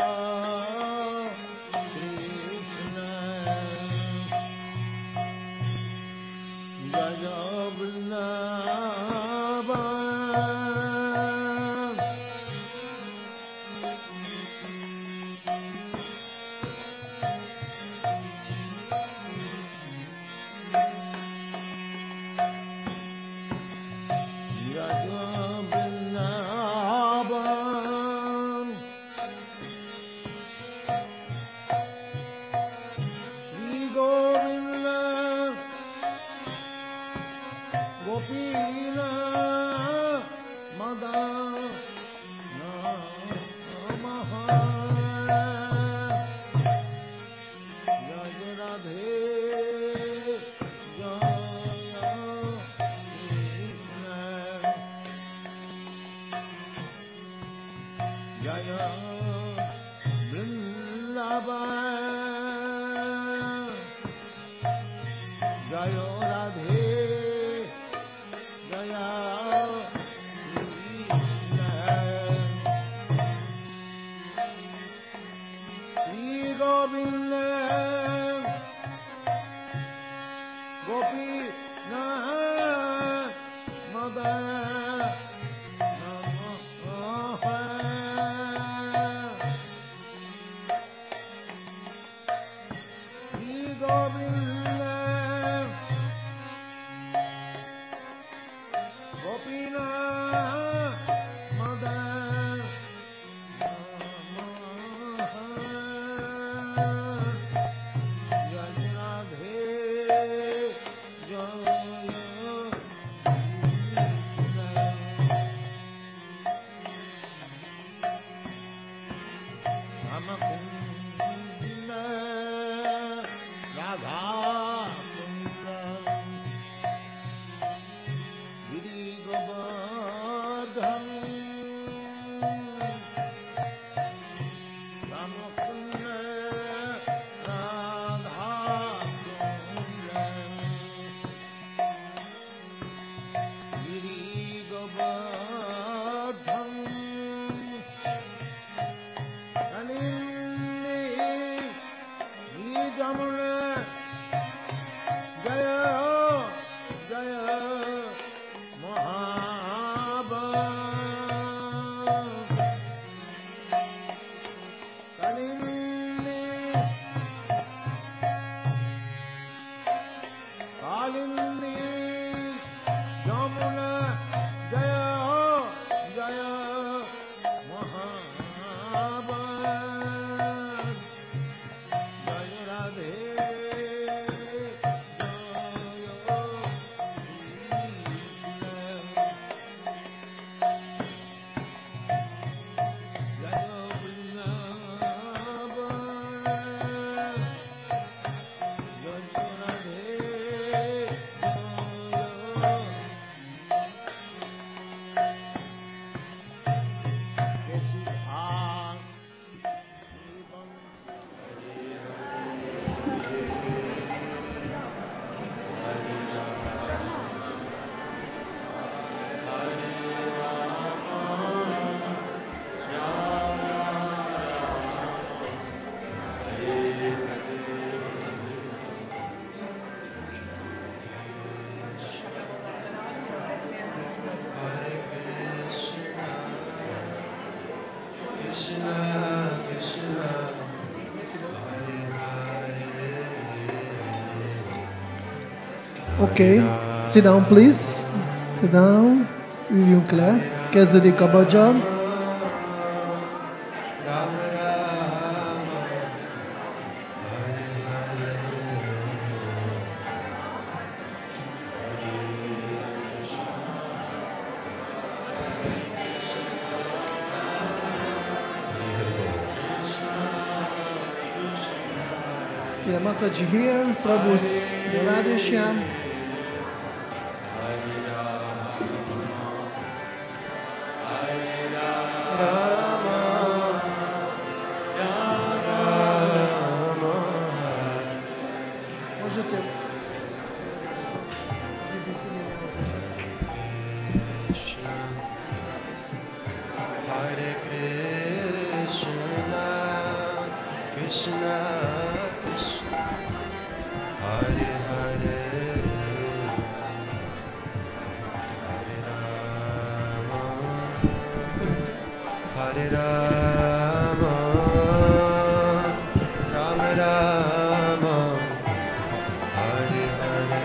Krishna Jaya Vrindavan Gopina Madana Namaha Jaya Radhe Jaya Krishna Jaya Vrindavan Jaya Radhe Jaya Krishna Shri Govinda Gopina Madana Namaha Shri Govinda Gopina Madana Namaha Jaya Radhe Jaya Krishna Ramakunda Radha-kunda Giri Govardhan Ramakunda Radha-kunda Giri Govardhan Kanindi Jamuna Jaya Jaya Mahabhav Kanindi Kalindi Jamuna Jaya Jaya Mahabhav Jaya Radhe Okay, sit down please. Sit down. Üljünk le. Kezdődik a bhajan. Yeah, Mataji here, Prabhu's Radheshyam. Можете Hare Krishna, Krishna Krishna, Hare Hare, Hare Rama, Hare Rama, Rama Rama, Hare Hare,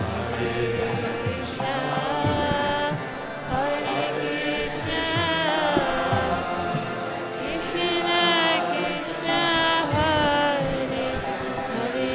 Hare Krishna, Hare Krishna, Krishna Krishna, Hare Hare,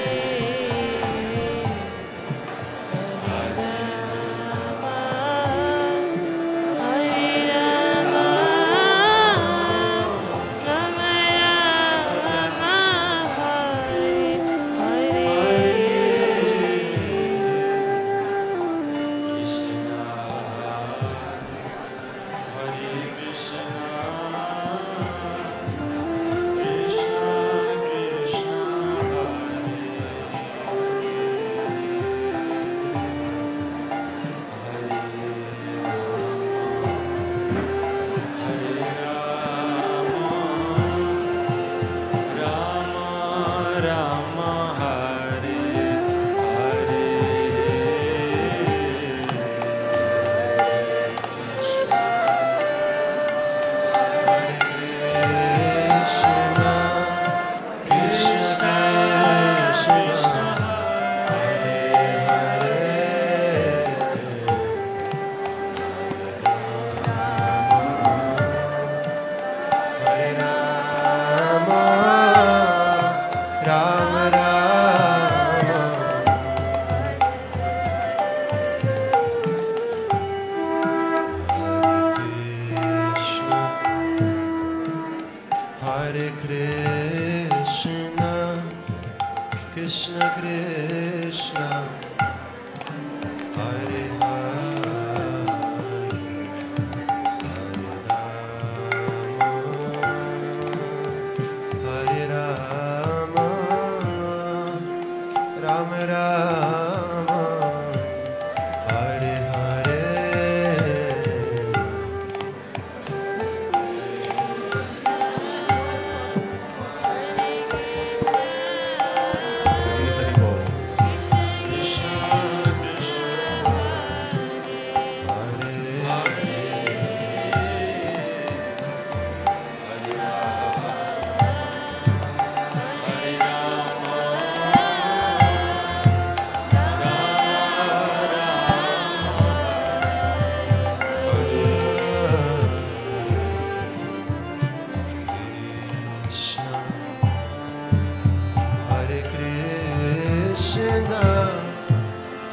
Krishna, Hare Hare, Hare Rama, Rama Rama, Hare Hare.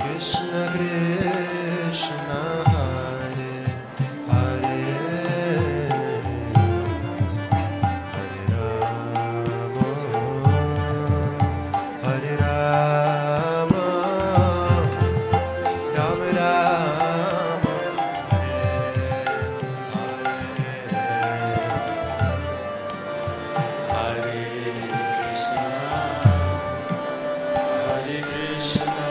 Krishna Krishna, Hare Hare, Hare Rama, Hare Rama, Rama Rama, Hare Krishna, Hare Krishna,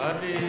Hare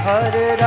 Hare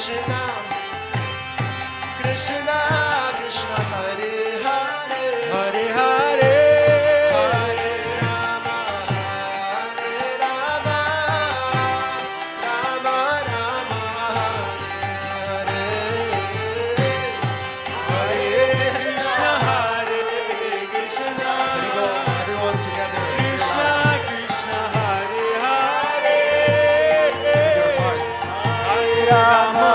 Krishna, Krishna, Krishna, Hare Hare, Hare Hare, Hare Rama, Hare Rama, Rama Rama, Hare Hare, Hare Krishna, Hare Krishna, Can you go everyone together? Krishna Krishna, Hare Hare, Your part. Hare Rama,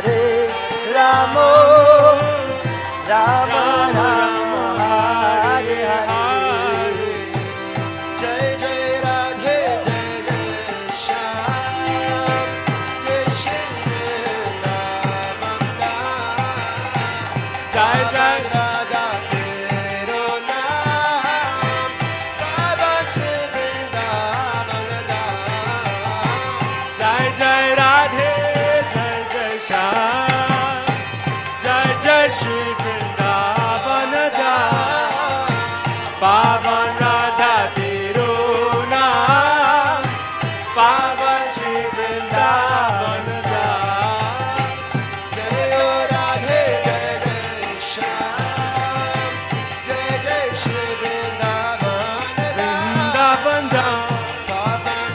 Hare Ramo, Rama Rama, Hare Hare. Jai Jai Radhe, Jai Jai Shyam, Jai Shri Radha, Jai Jai Radha Tero Naam, Baba Shri Vrindavan Dham. Jai Jai Radhe, Jai Jai Shyam, Jai Jai Shri Vrindavan Dham, Pavan Radha Tero Naam, Pavan Shri Vrindavan Dham. Jai Radhe, Jai Jai Shyam, Jai Jai Shri Vrindavan Dham. Vrindavan Dham, Pavan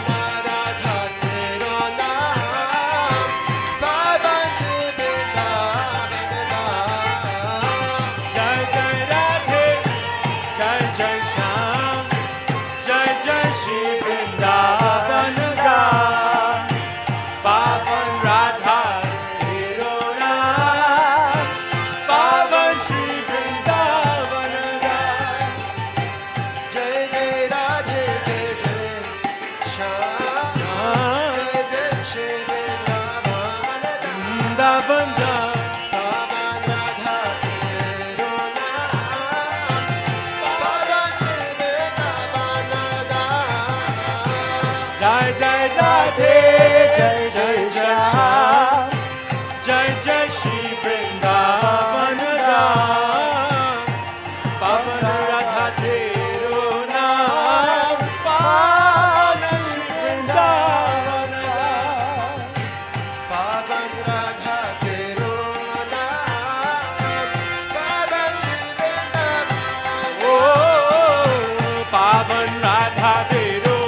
Radha Tero Naam, Pavan Shri Vrindavan Dham. Jai Jai Radhe, Jai Jai Shyam, Jai Jai Shri Vrindavan Dham, Pavan Radha Tero Naam, Pavan Shri Vrindavan Dham. Jai Jai Radhe, Jai Jai Shyam, Jai Jai Shri Vrindavan Dham. Vrindavan Dham, Pavan Radha Tero Naam, Pavan Shri Vrindavan Dham. Jai Jai Radhe, Jai Jai Shyam, Jai Jai Shri Vrindavan Dham, Pavan Radha Tero Naam, Pavan Shri Vrindavan Dham. Pavan Radha Tero Naam, Pavan Shri Vrindavan Oh, Pavan Radha Tero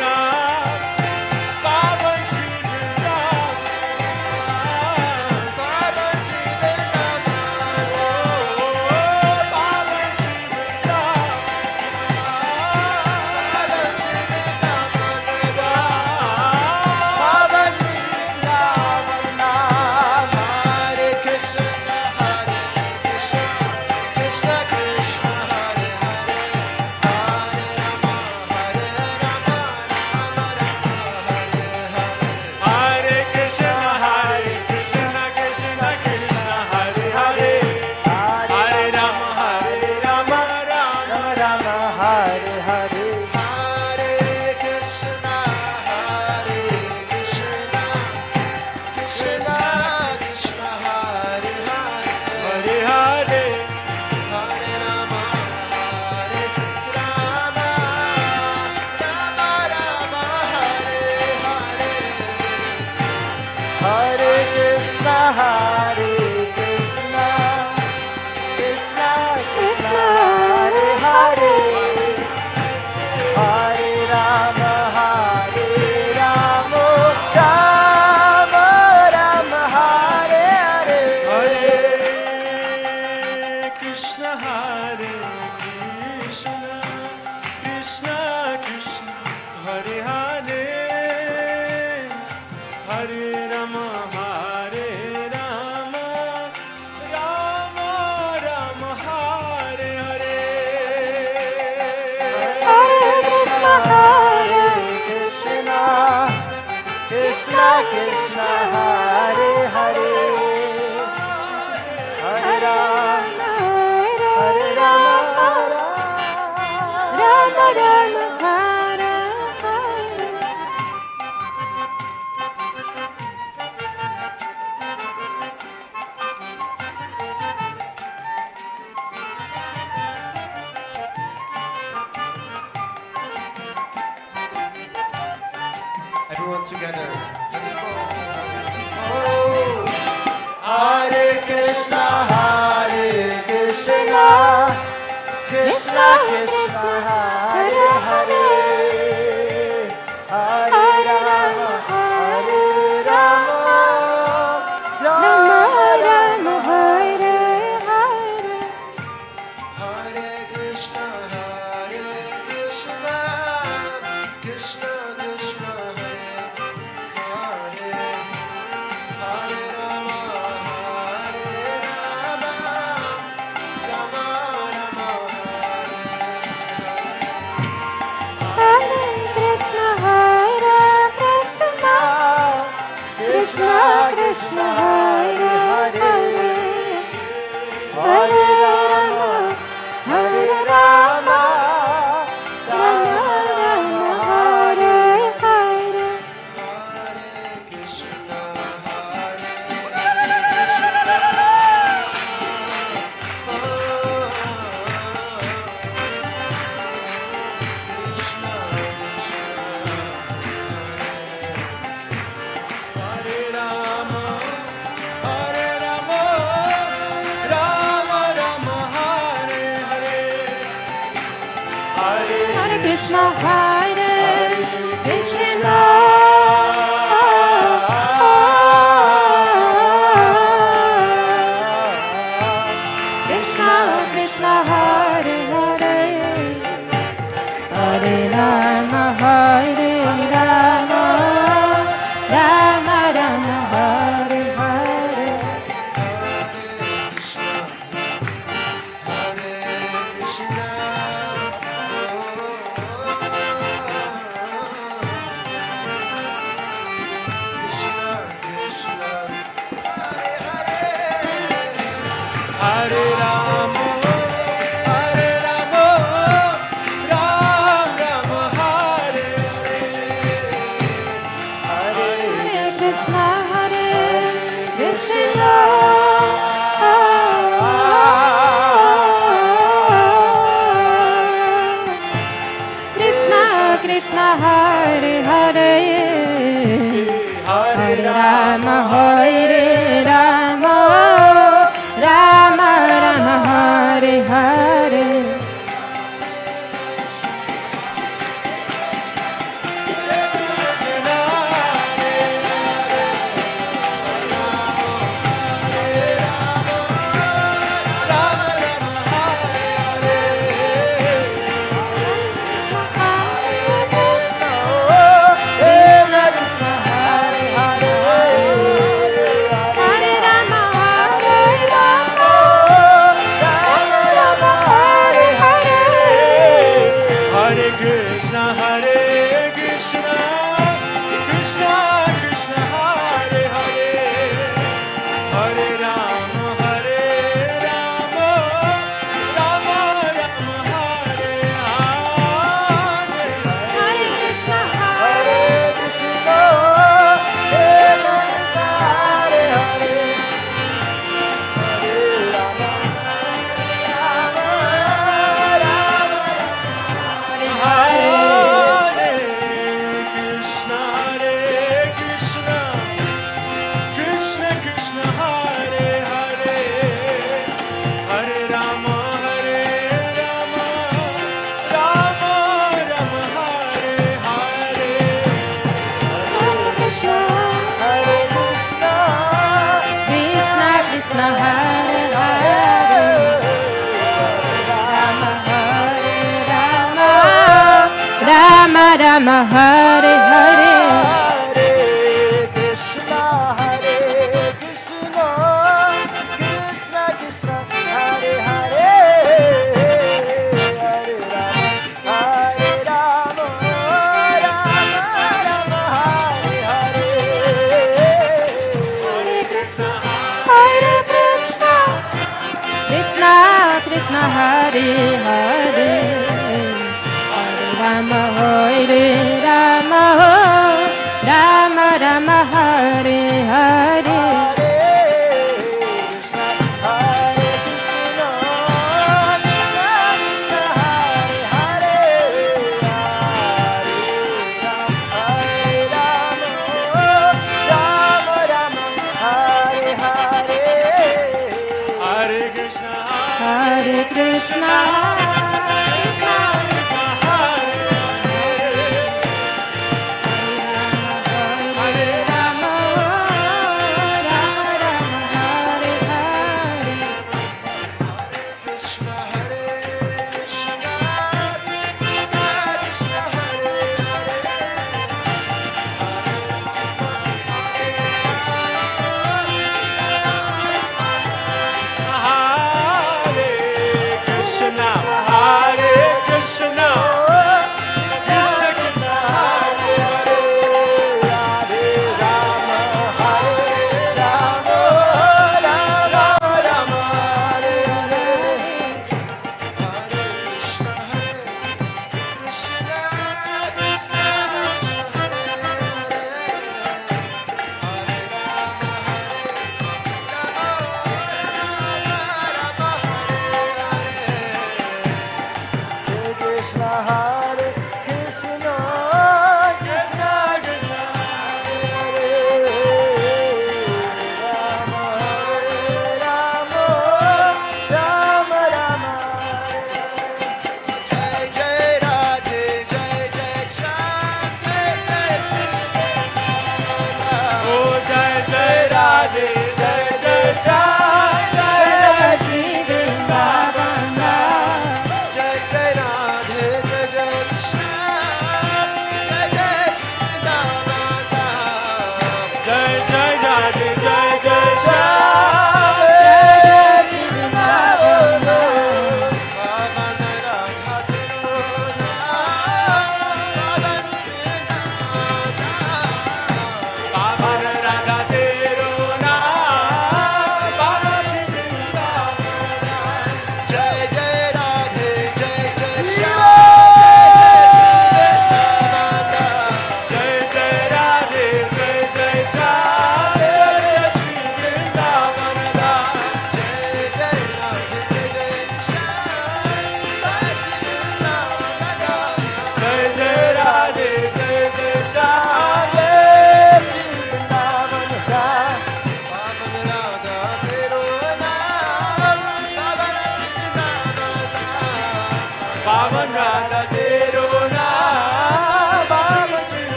Naam, Pavan Shri Vrindavan Dham. Pavan Shri Vrindavan Oh, Pavan Shri Vrindavan Pavan Shri Vrindavan Pavan Shri Vrindavan Dham. Hare Krishna, Hare Krishna, Krishna Krishna, Hare Hare, Hare Rama, Hare Rama, Rama Rama, Hare Hare. Hare Krishna, Hare Krishna, Krishna Krishna, Hare Hare, Hare Rama, Hare Rama, Rama Rama Hare Hare. Hare Krishna, Hare Krishna, Krishna Krishna, Hare Hare, Hare Hare, Hare Rama, Hare Rama, Rama Rama, Hare Hare. Hare Krishna, Hare Krishna, Krishna Krishna, Hare Hare. Hare Rama, Hare Rama, Rama Rama, Hare Hare. Hare Krishna, Hare Krishna, Krishna Krishna, Hare Hare, Hare Rama, Hare Rama, Rama Rama, Hare Hare. Hare Krishna, Krishna Krishna, Hare Hare. Hare Rama, Hare Rama, Rama Rama, Hare Hare. Everyone together. Let me go. Oh. Hare Rama, Ram Rama, Hare Hare, Krishna, Hare Krishna, Krishna Krishna, Hare Hare, Hare Rama, Hare Rama, Rama Rama, Hare Hare. Rama Hare Hare, Krishna, Krishna Krishna, Hare Hare, Hare Rama, Rama Rama, Hare Hare, Hare Krishna, Krishna Krishna, Hare Hare, Rama Hare Rama, Rama Rama, Hare Hare. Hare Krishna,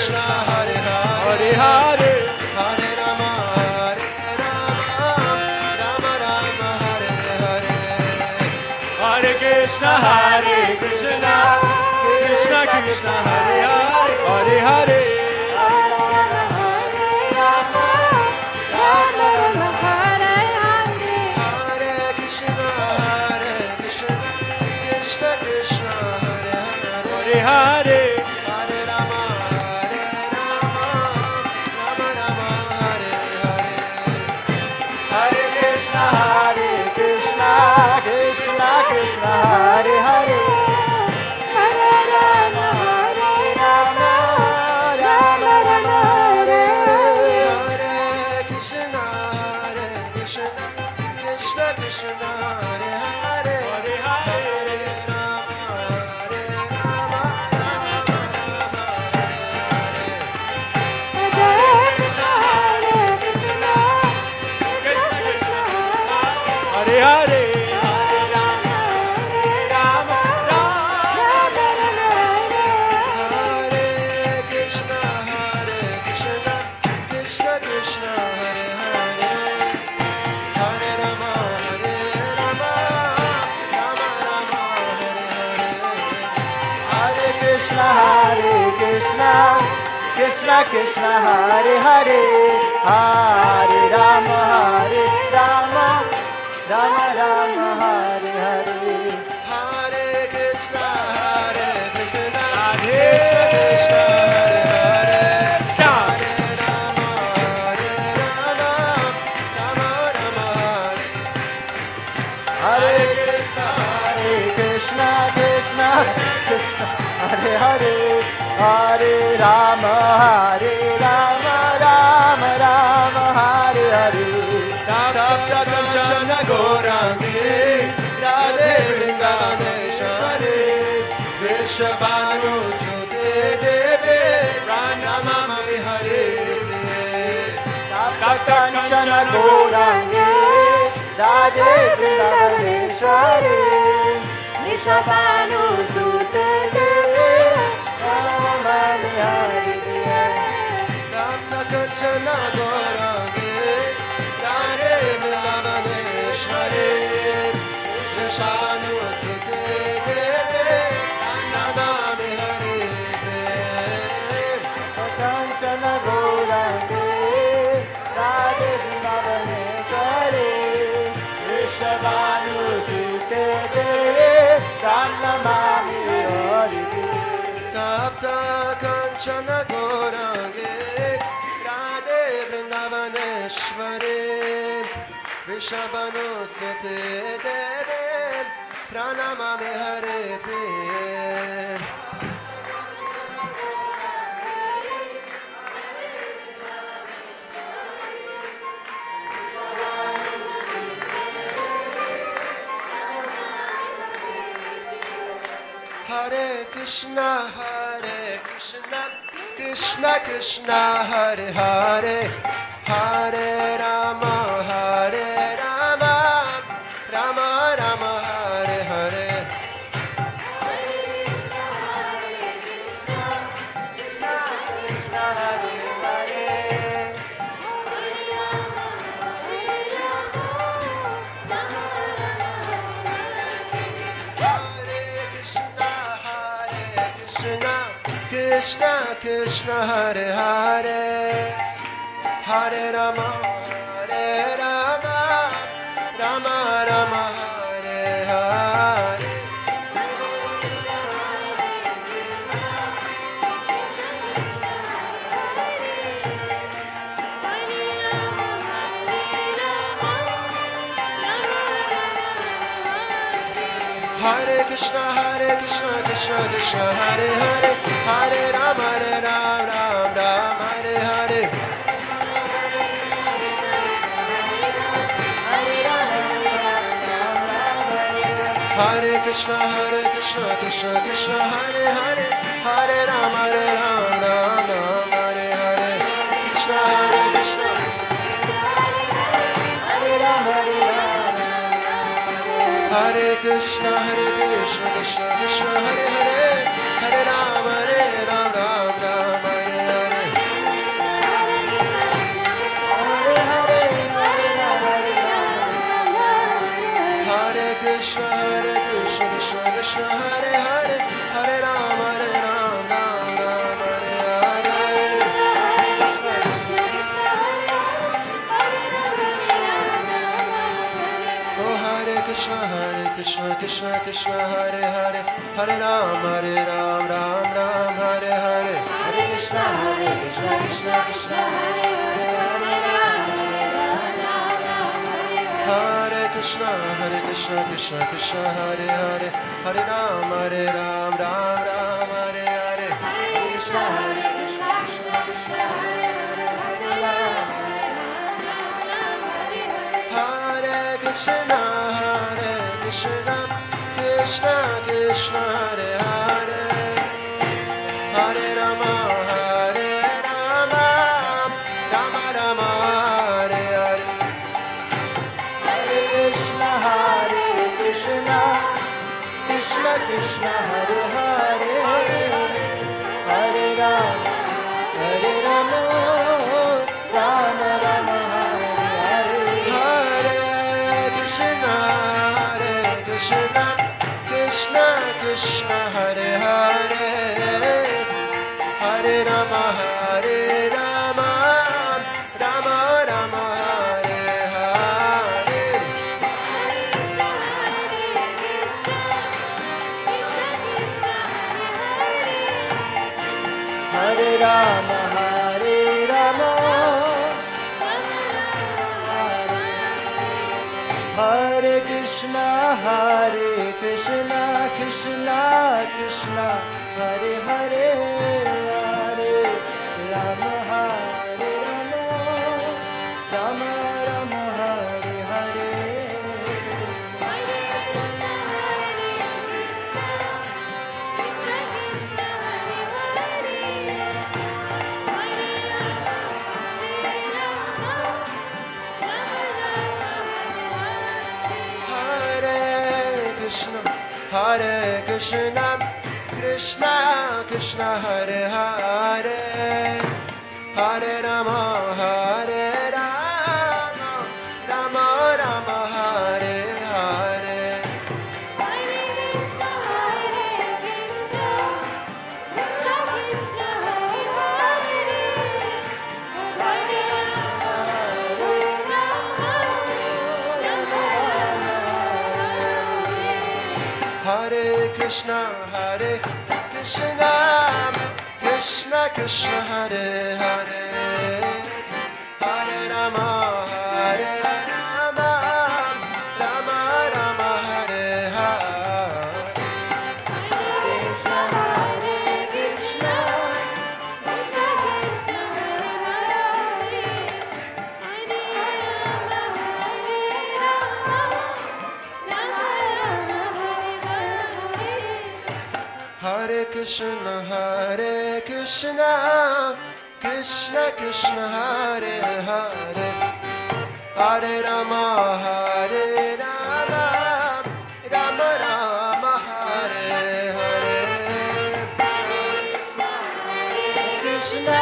Krishna, Hare Hare, Hare Hare Rama, Rama Rama, Hare Hare. Hare Krishna, Krishna Krishna, Hare Hare, Hare Hare. Hare Hare Rama, Rama Rama, Hare Hare. Hare Krishna, Krishna Krishna, Hare Hare. Hare Rama, Rama Rama, Hare Hare. Hare Krishna, Krishna Krishna, Hare Hare. Hare Hare. Hare Hare, Hare Rama, Rama Rama, Hare Krishna, Krishna Krishna, Hare Hare. Hare Rama, Rama Rama, Hare Hare. Hare Krishna, Krishna Krishna, Hare Hare. Hare Rama, Rama Rama Rama, Hare Hare. Hare Krishna, Krishna Krishna, Hare Hare. Hare Rama, Rama Rama, Hare Krishna, Krishna Krishna, Hare Hare. Hare Rama, Rama Rama, Hare Hare. Tapta Kanchana Gaurangi, Radhe Vrindavaneshwari, Vrishabhanu Sute Deve, Pranamami Hare Priye. Tapta Kanchana Gaurangi, Radhe Vrindavaneshwari, Vrishabhanu Sute Deve, Pranamami Hare Priye. Tapta Kanchana Gaurangi, Radhe Vrindavaneshwari, Vishanu Sute Deve, Pranamami Hare Priye. Kanchana Gaurangi, Radhe Vrindavaneshwari, Vishanu Sute Deve, Pranamami Hare Priye. Tapta Kanchana Gaurangi, Radhe Vrindavaneshwari, Vishnu Sute Deve, Pranamami Hare Priye. Hare Krishna, Krishna Krishna, Hare Hare. Hare Rama, Rama Rama, Hare Hare. Krishna Krishna, Hare Hare. Hare Rama, Rama Rama, Hare Hare. Hare Krishna, Krishna Krishna, Hare Hare. Hare Rama, Rama Hare Hare. Hare Krishna, Krishna Krishna, Hare Hare. Hare Rama, Rama Hare Hare. Krishna, Krishna, Hare Rama, Hare Krishna, Krishna Krishna, Hare Hare. Hare Rama, Rama Hare Hare. Krishna Krishna Hare Hare Hare Ram Ram Ram Hare Hare Oh Hare Krishna Krishna Krishna Hare Hare Hare Ram Ram Ram Hare Hare Hare Krishna Krishna Krishna Hare Hare Hare Krishna Krishna Krishna Hare Hare Hare Ram Ram Hare Hare Hare Krishna Krishna Krishna Hare Krishna Krishna Krishna Hare Hare Hare Rama Hare Rama Rama Rama Hare Hare Hare Krishna Krishna Krishna Hare Hare Hare Rama Rama Rama Hare Hare Krishna Krishna Krishna Hare Hare Hare Rama Rama Rama Hare Hare Hare Rama Hare Krishna Krishna Krishna Hare Hare Hare Rama Rama Rama Hare Hare Hare Krishna Krishna Krishna Hare Hare Hare Rama Rama Rama Hare Hare Hare Krishna Krishna Krishna Hare Hare Hare Rama Rama Rama Hare Hare Hare Krishna Krishna Krishna Hare Hare Hare Rama Rama Rama Hare Hare Krishna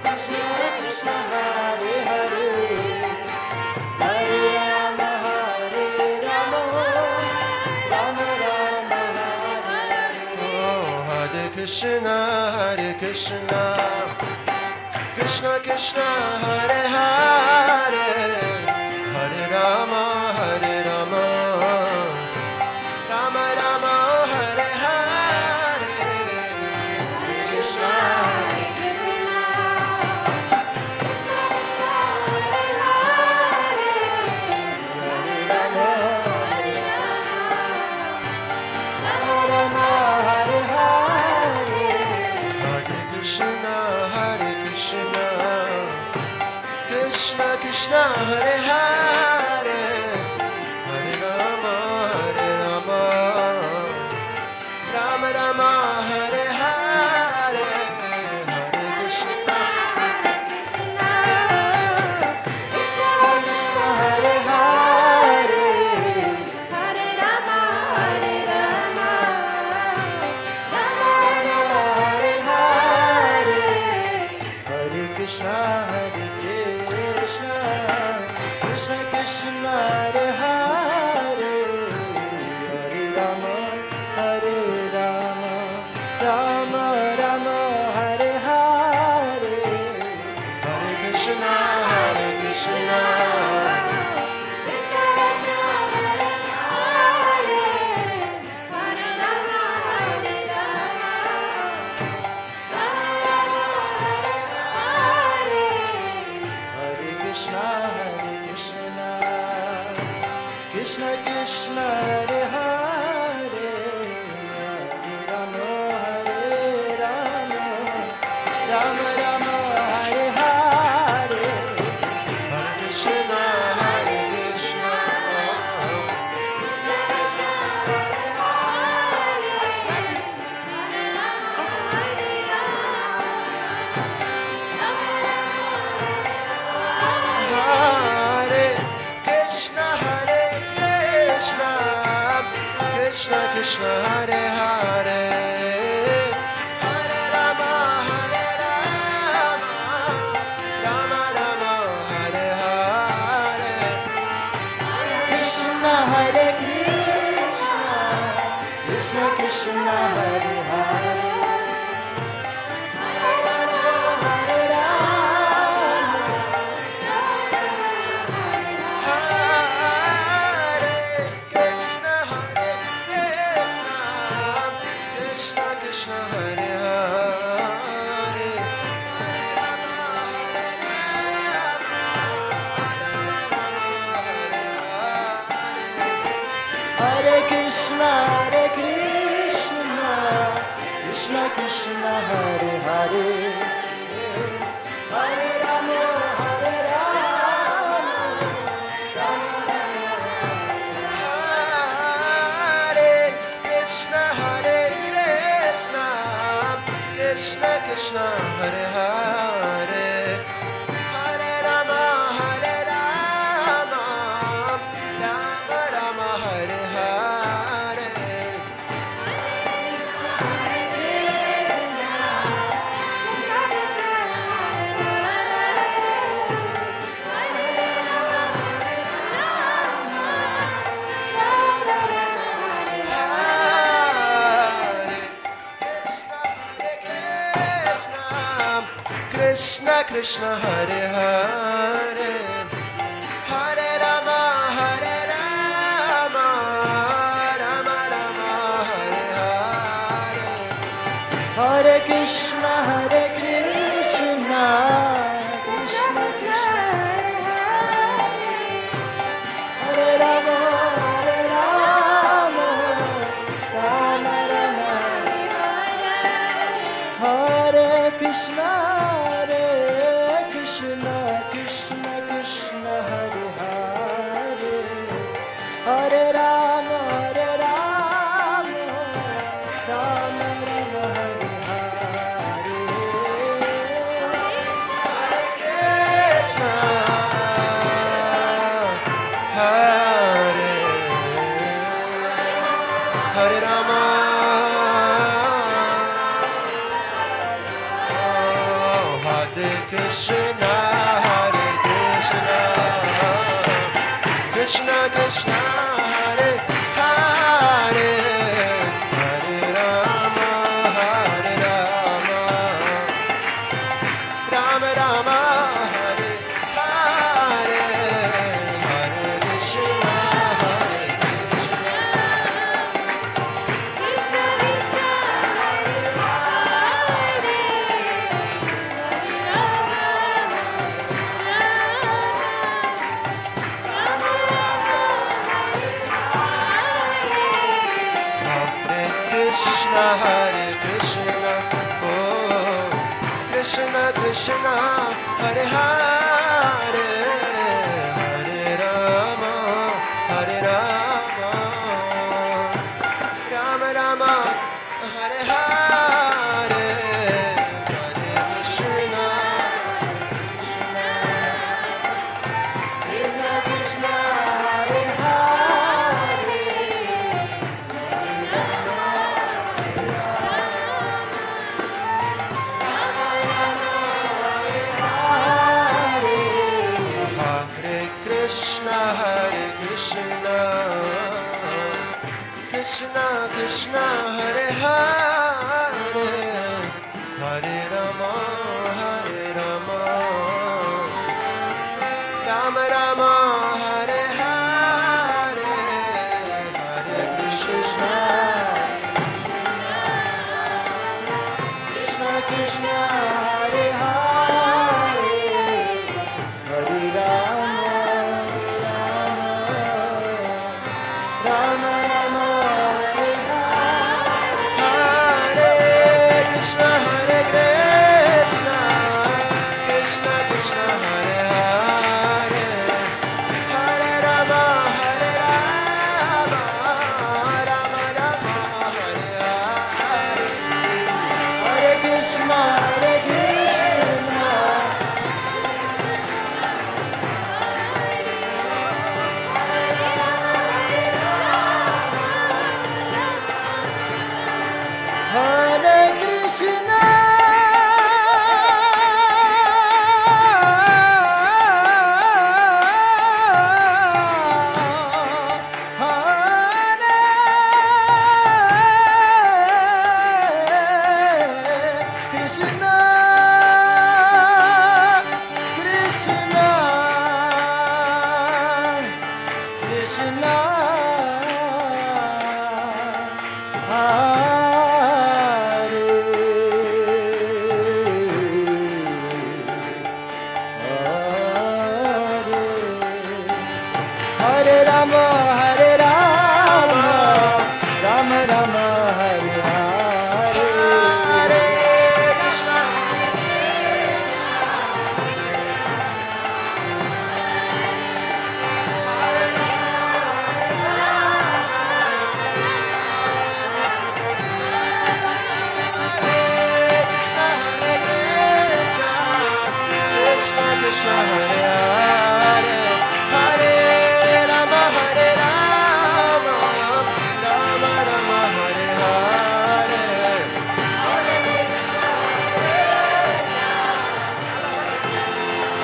Krishna Hare Hare Hare Rama Rama Rama Hare Krishna Krishna Krishna Hare Hare Hare Rama Rama Rama Hare Hare Krishna Krishna Hare Hare Hare Rama Rama Rama Hare Hare Hare Krishna Hare Hare Hare Rama Hare Rama Rama Rama Hare Hare Hare Krishna Krishna Rama, Hare Rama, Rama Rama, Hare Hare, Hare Krishna, Hare Krishna, Hare Krishna, Hare Krishna, Krishna Krishna, Hare Hare, Hare Rama, Hare Rama, Rama Rama, Hare Hare, Hare Krishna, Hare Krishna, Hare Krishna, Hare Krishna, Krishna Krishna, Hare Hare, Hare Rama, Hare Rama, Rama Rama, Hare Hare. Krishna Hare Krishna, Krishna Krishna, Hare Hare, Hare Krishna, Hare Krishna, Krishna Krishna, Hare Hare, Hare Krishna, Hare Krishna, Krishna Krishna, Hare Hare, Hare Rama, Hare Rama, Hare Krishna, Hare Krishna, Krishna Krishna, Hare Hare, Hare Rama, Hare Rama, Rama Rama, Hare Hare. Krishna Krishna, Hare Hare, Hare Rama, Hare Rama, Rama Rama, Hare Hare. Hare Krishna, Hare Krishna, Krishna Krishna, Hare Rama, Hare Rama, Rama Rama, Hare Krishna, Hare Krishna, Krishna Krishna, Hare Hare, Hare Rama, Hare Rama, Rama Rama, Hare Hare. Krishna, Hare Hare Rama, oh, Hare Krishna, Hare Krishna, Krishna Krishna, Hare Hare, Hare Rama, Hare Rama, Rama Rama, Hare Hare, Hare Krishna, Hare Krishna, Hare Krishna, Hare Krishna, oh, Krishna Krishna, Hare Hare, Hare Rama, Hare Rama, Rama Rama, Hare Hare, Hare Krishna, Krishna Krishna, Hare Hare, Krishna Krishna Hare Hare Hare Rama Rama Rama Hare Hare Hare Krishna Krishna Krishna Hare Hare Hare Rama Rama Rama Hare Hare Krishna Hare Krishna Krishna Krishna Hare Hare Hare Rama Hare Rama Rama Rama Hare Hare Hare Krishna Hare Krishna Hare Krishna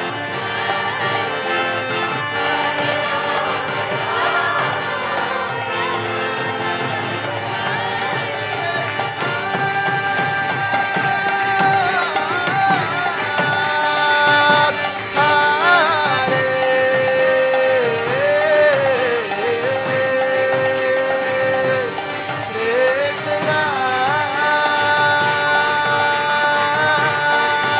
Hare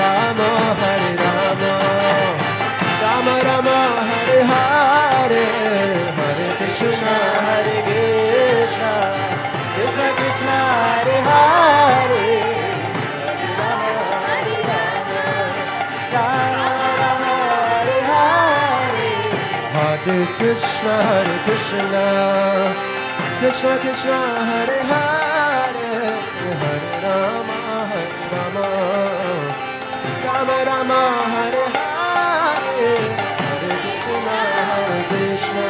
Rama Hare Rama Rama Rama Hare Hare Hare Krishna Krishna Krishna Hare Hare Hare Rama Hare Rama Rama Rama Hare Hare Krishna Hare Krishna Krishna Krishna Hare Hare Rama Hare Rama Rama Rama Hare Hare Hare Krishna Krishna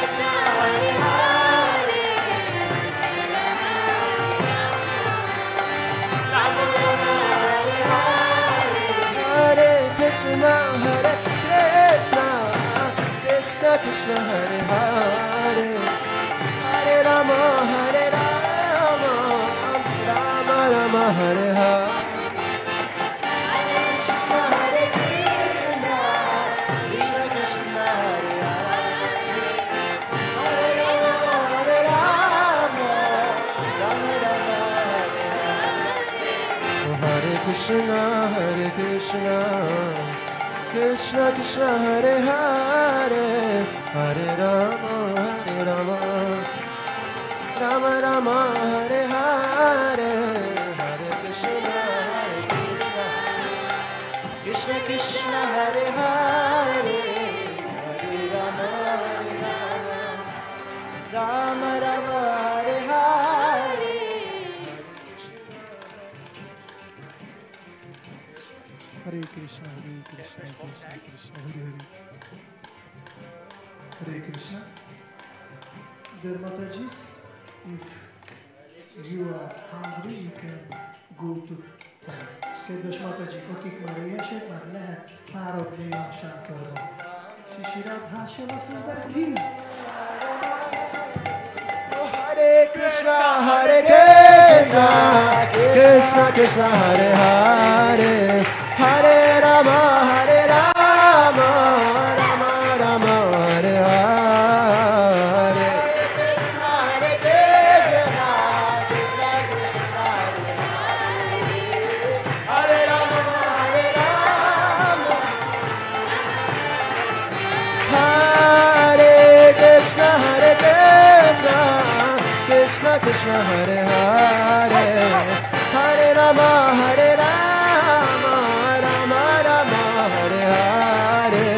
Krishna Hare Hare Hare Rama Rama Rama Rama Hare Hare Hare Krishna Hare Krishna Krishna Krishna Hare Hare Hare Rama Rama Rama Hare Hare Krishna Krishna Hare Hare Hare Rama Rama Rama Hare Krishna Krishna Krishna Hare Hare Hare Rama Rama Rama Hare Hare Hare Krishna Krishna Krishna Hare Hare Hare Rama Rama Rama Hare Hare Hare Krishna Krishna Krishna Hare Hare Hare Krishna Dear Matajis, if you are hungry, you can go to tent. Kedves Matajik, akik már éhesek, már lehet fáradni a sátorban. Śrī Rādhāṣṭamī Sundar ki! Hare Krishna, Hare Krishna, Krishna Krishna, Hare Hare, Hare Rama, Hare Rama, Rama Rama, Hare Hare. Hare Krishna, Krishna Krishna, Hare Rama, Hare Rama, Hare Krishna, Hare Krishna, Krishna Krishna, Hare Hare, Hare Rama, Hare Rama, Rama Rama, Hare Hare.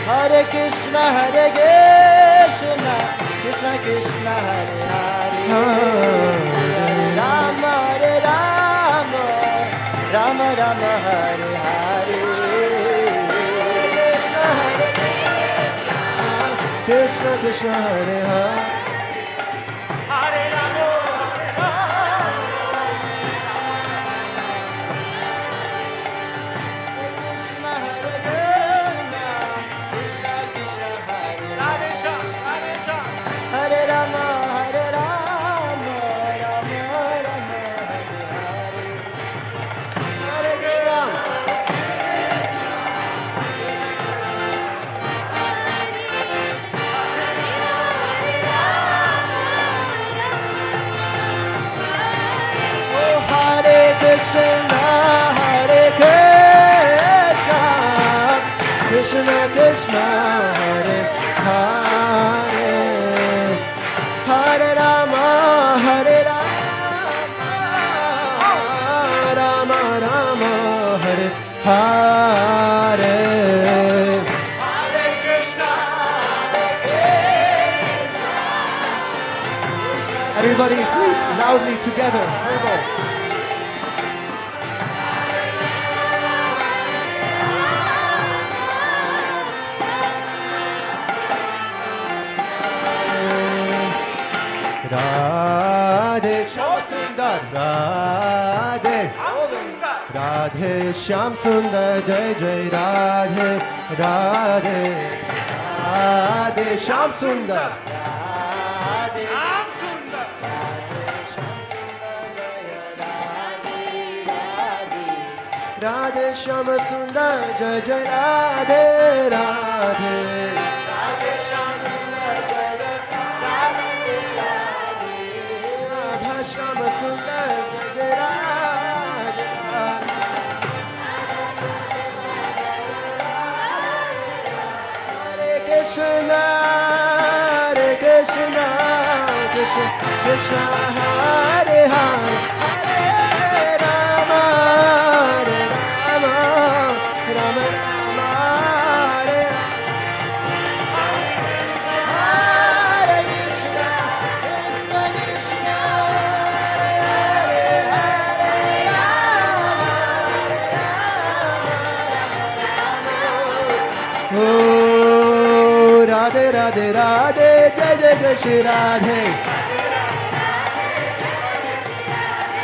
Hare Krishna, Hare Krishna, Krishna Krishna, Hare Hare, Hare Rama, Hare Rama, Rama Rama, Hare Hare. Krishna Krishna, Hare Hare, Hare Rama, Hare Rama, Krishna Hare Krishna, Krishna Krishna, Hare Hare, Hare Rama, Hare Rama, Rama Rama, Hare Hare, Hare Krishna. Oh, Hare Krishna, Hare Krishna, Krishna Krishna, Hare Hare, Hare Rama, Hare Rama, Rama Rama, Hare Hare. Hare Krishna, Hare Krishna. Everybody, loudly together. Hare Radhe Shyam Sundar, Radhe Radhe Shyam Sundar, Jai Jai Radhe Radhe Radhe Shyam Sundar, Radhe Radhe Shyam Sundar, Jai Jai Radhe Radhe Radhe Shyam Sundar, Jai Jai Radhe Radhe Radha Shyam Sundar, Jai Jai Radhe Radhe. Hare Krishna, Hare Krishna, Krishna Krishna, Hare Hare, Hare Rama, Hare Rama, Rama Rama, Hare Hare Krishna, Krishna Krishna, Hare Hare, Rama, Hare Rama. Oh, Radhe Radhe Radhe, Jai Jai Jai Śrī Radhe.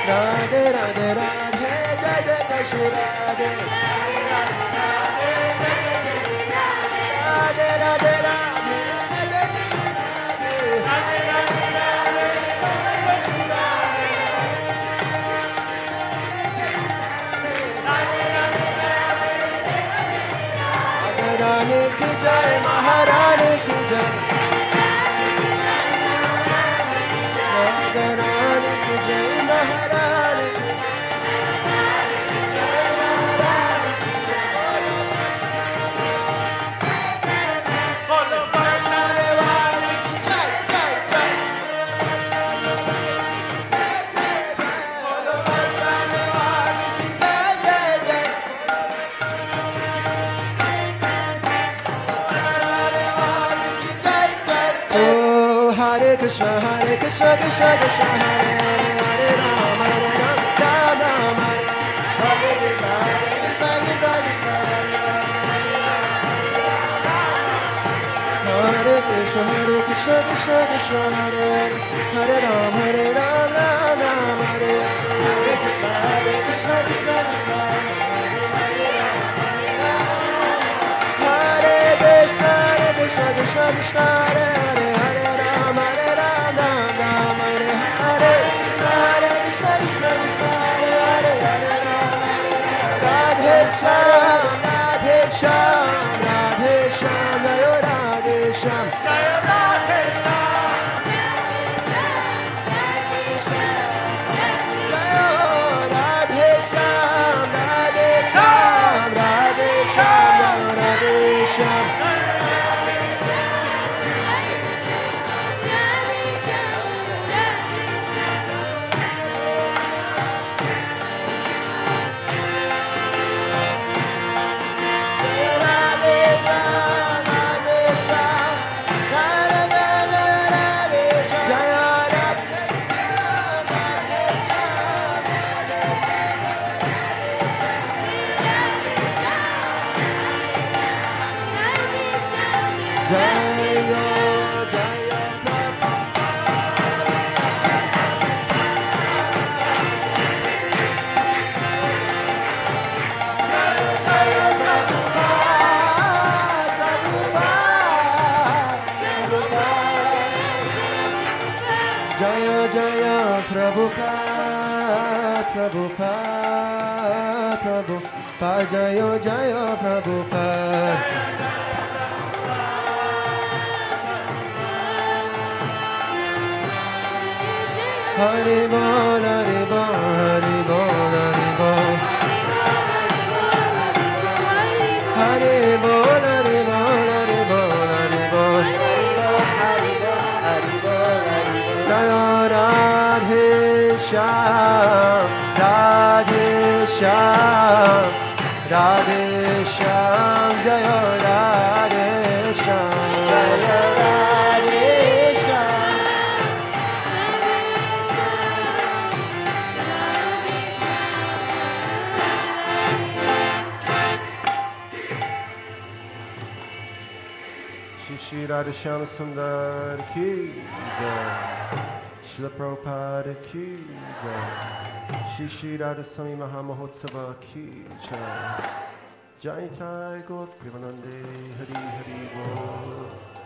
Radhe Radhe Radhe, Jai Jai Jai Śrī Radhe. Radhe Radhe Radhe, Jai Jai Radhe ki Jai, Maharani ki Jai. Maharani ki Jai, Maharani ki Jai. Krishna, Hare Krishna, Krishna Krishna, Hare Hare, Hare Rama, Ram Ram, Hare Krishna, Hare Krishna, Krishna Krishna, Hare Krishna, Hare Krishna, Krishna Krishna, Hare Hare, Hare Rama, Ram Ram, Hare Krishna, Hare Krishna, Krishna Krishna, Hare Krishna, Krishna Krishna, Hare Hare, Hare Rama, Ram Ram, Hare Hare, Hare Krishna, Krishna Krishna, Hare Hare, Hare Rama, Radhe Shyam, Radhe Shyam, Radhe Shyam, Jayo Radhe Shyam, Jayo Radhe Shyam, Jayo Radhe Shyam, Radhe Shyam, Radhe Shyam, Jayo Radhe Shyam. Prabhupada, Jayo Jayo Prabhupada. Hari Bol, Hari Bol, Hari Bol, Hari Bol. Hari Bol, Hari Bol, Hari Bol, Hari Bol. Jayo Radhe Shyam, Radhe Shyam, Radhe Shyam, Jayo Radhe Shyam, Jayo Radhe Shyam. Śrī Rādhāṣṭamī Sundar ki jai, Śrīla Prabhupada ki jai, Śrī Rādhāṣṭamī Mahamahotsava ki jai, Jai Jai Gaur Premanande Hari Hari Gaur.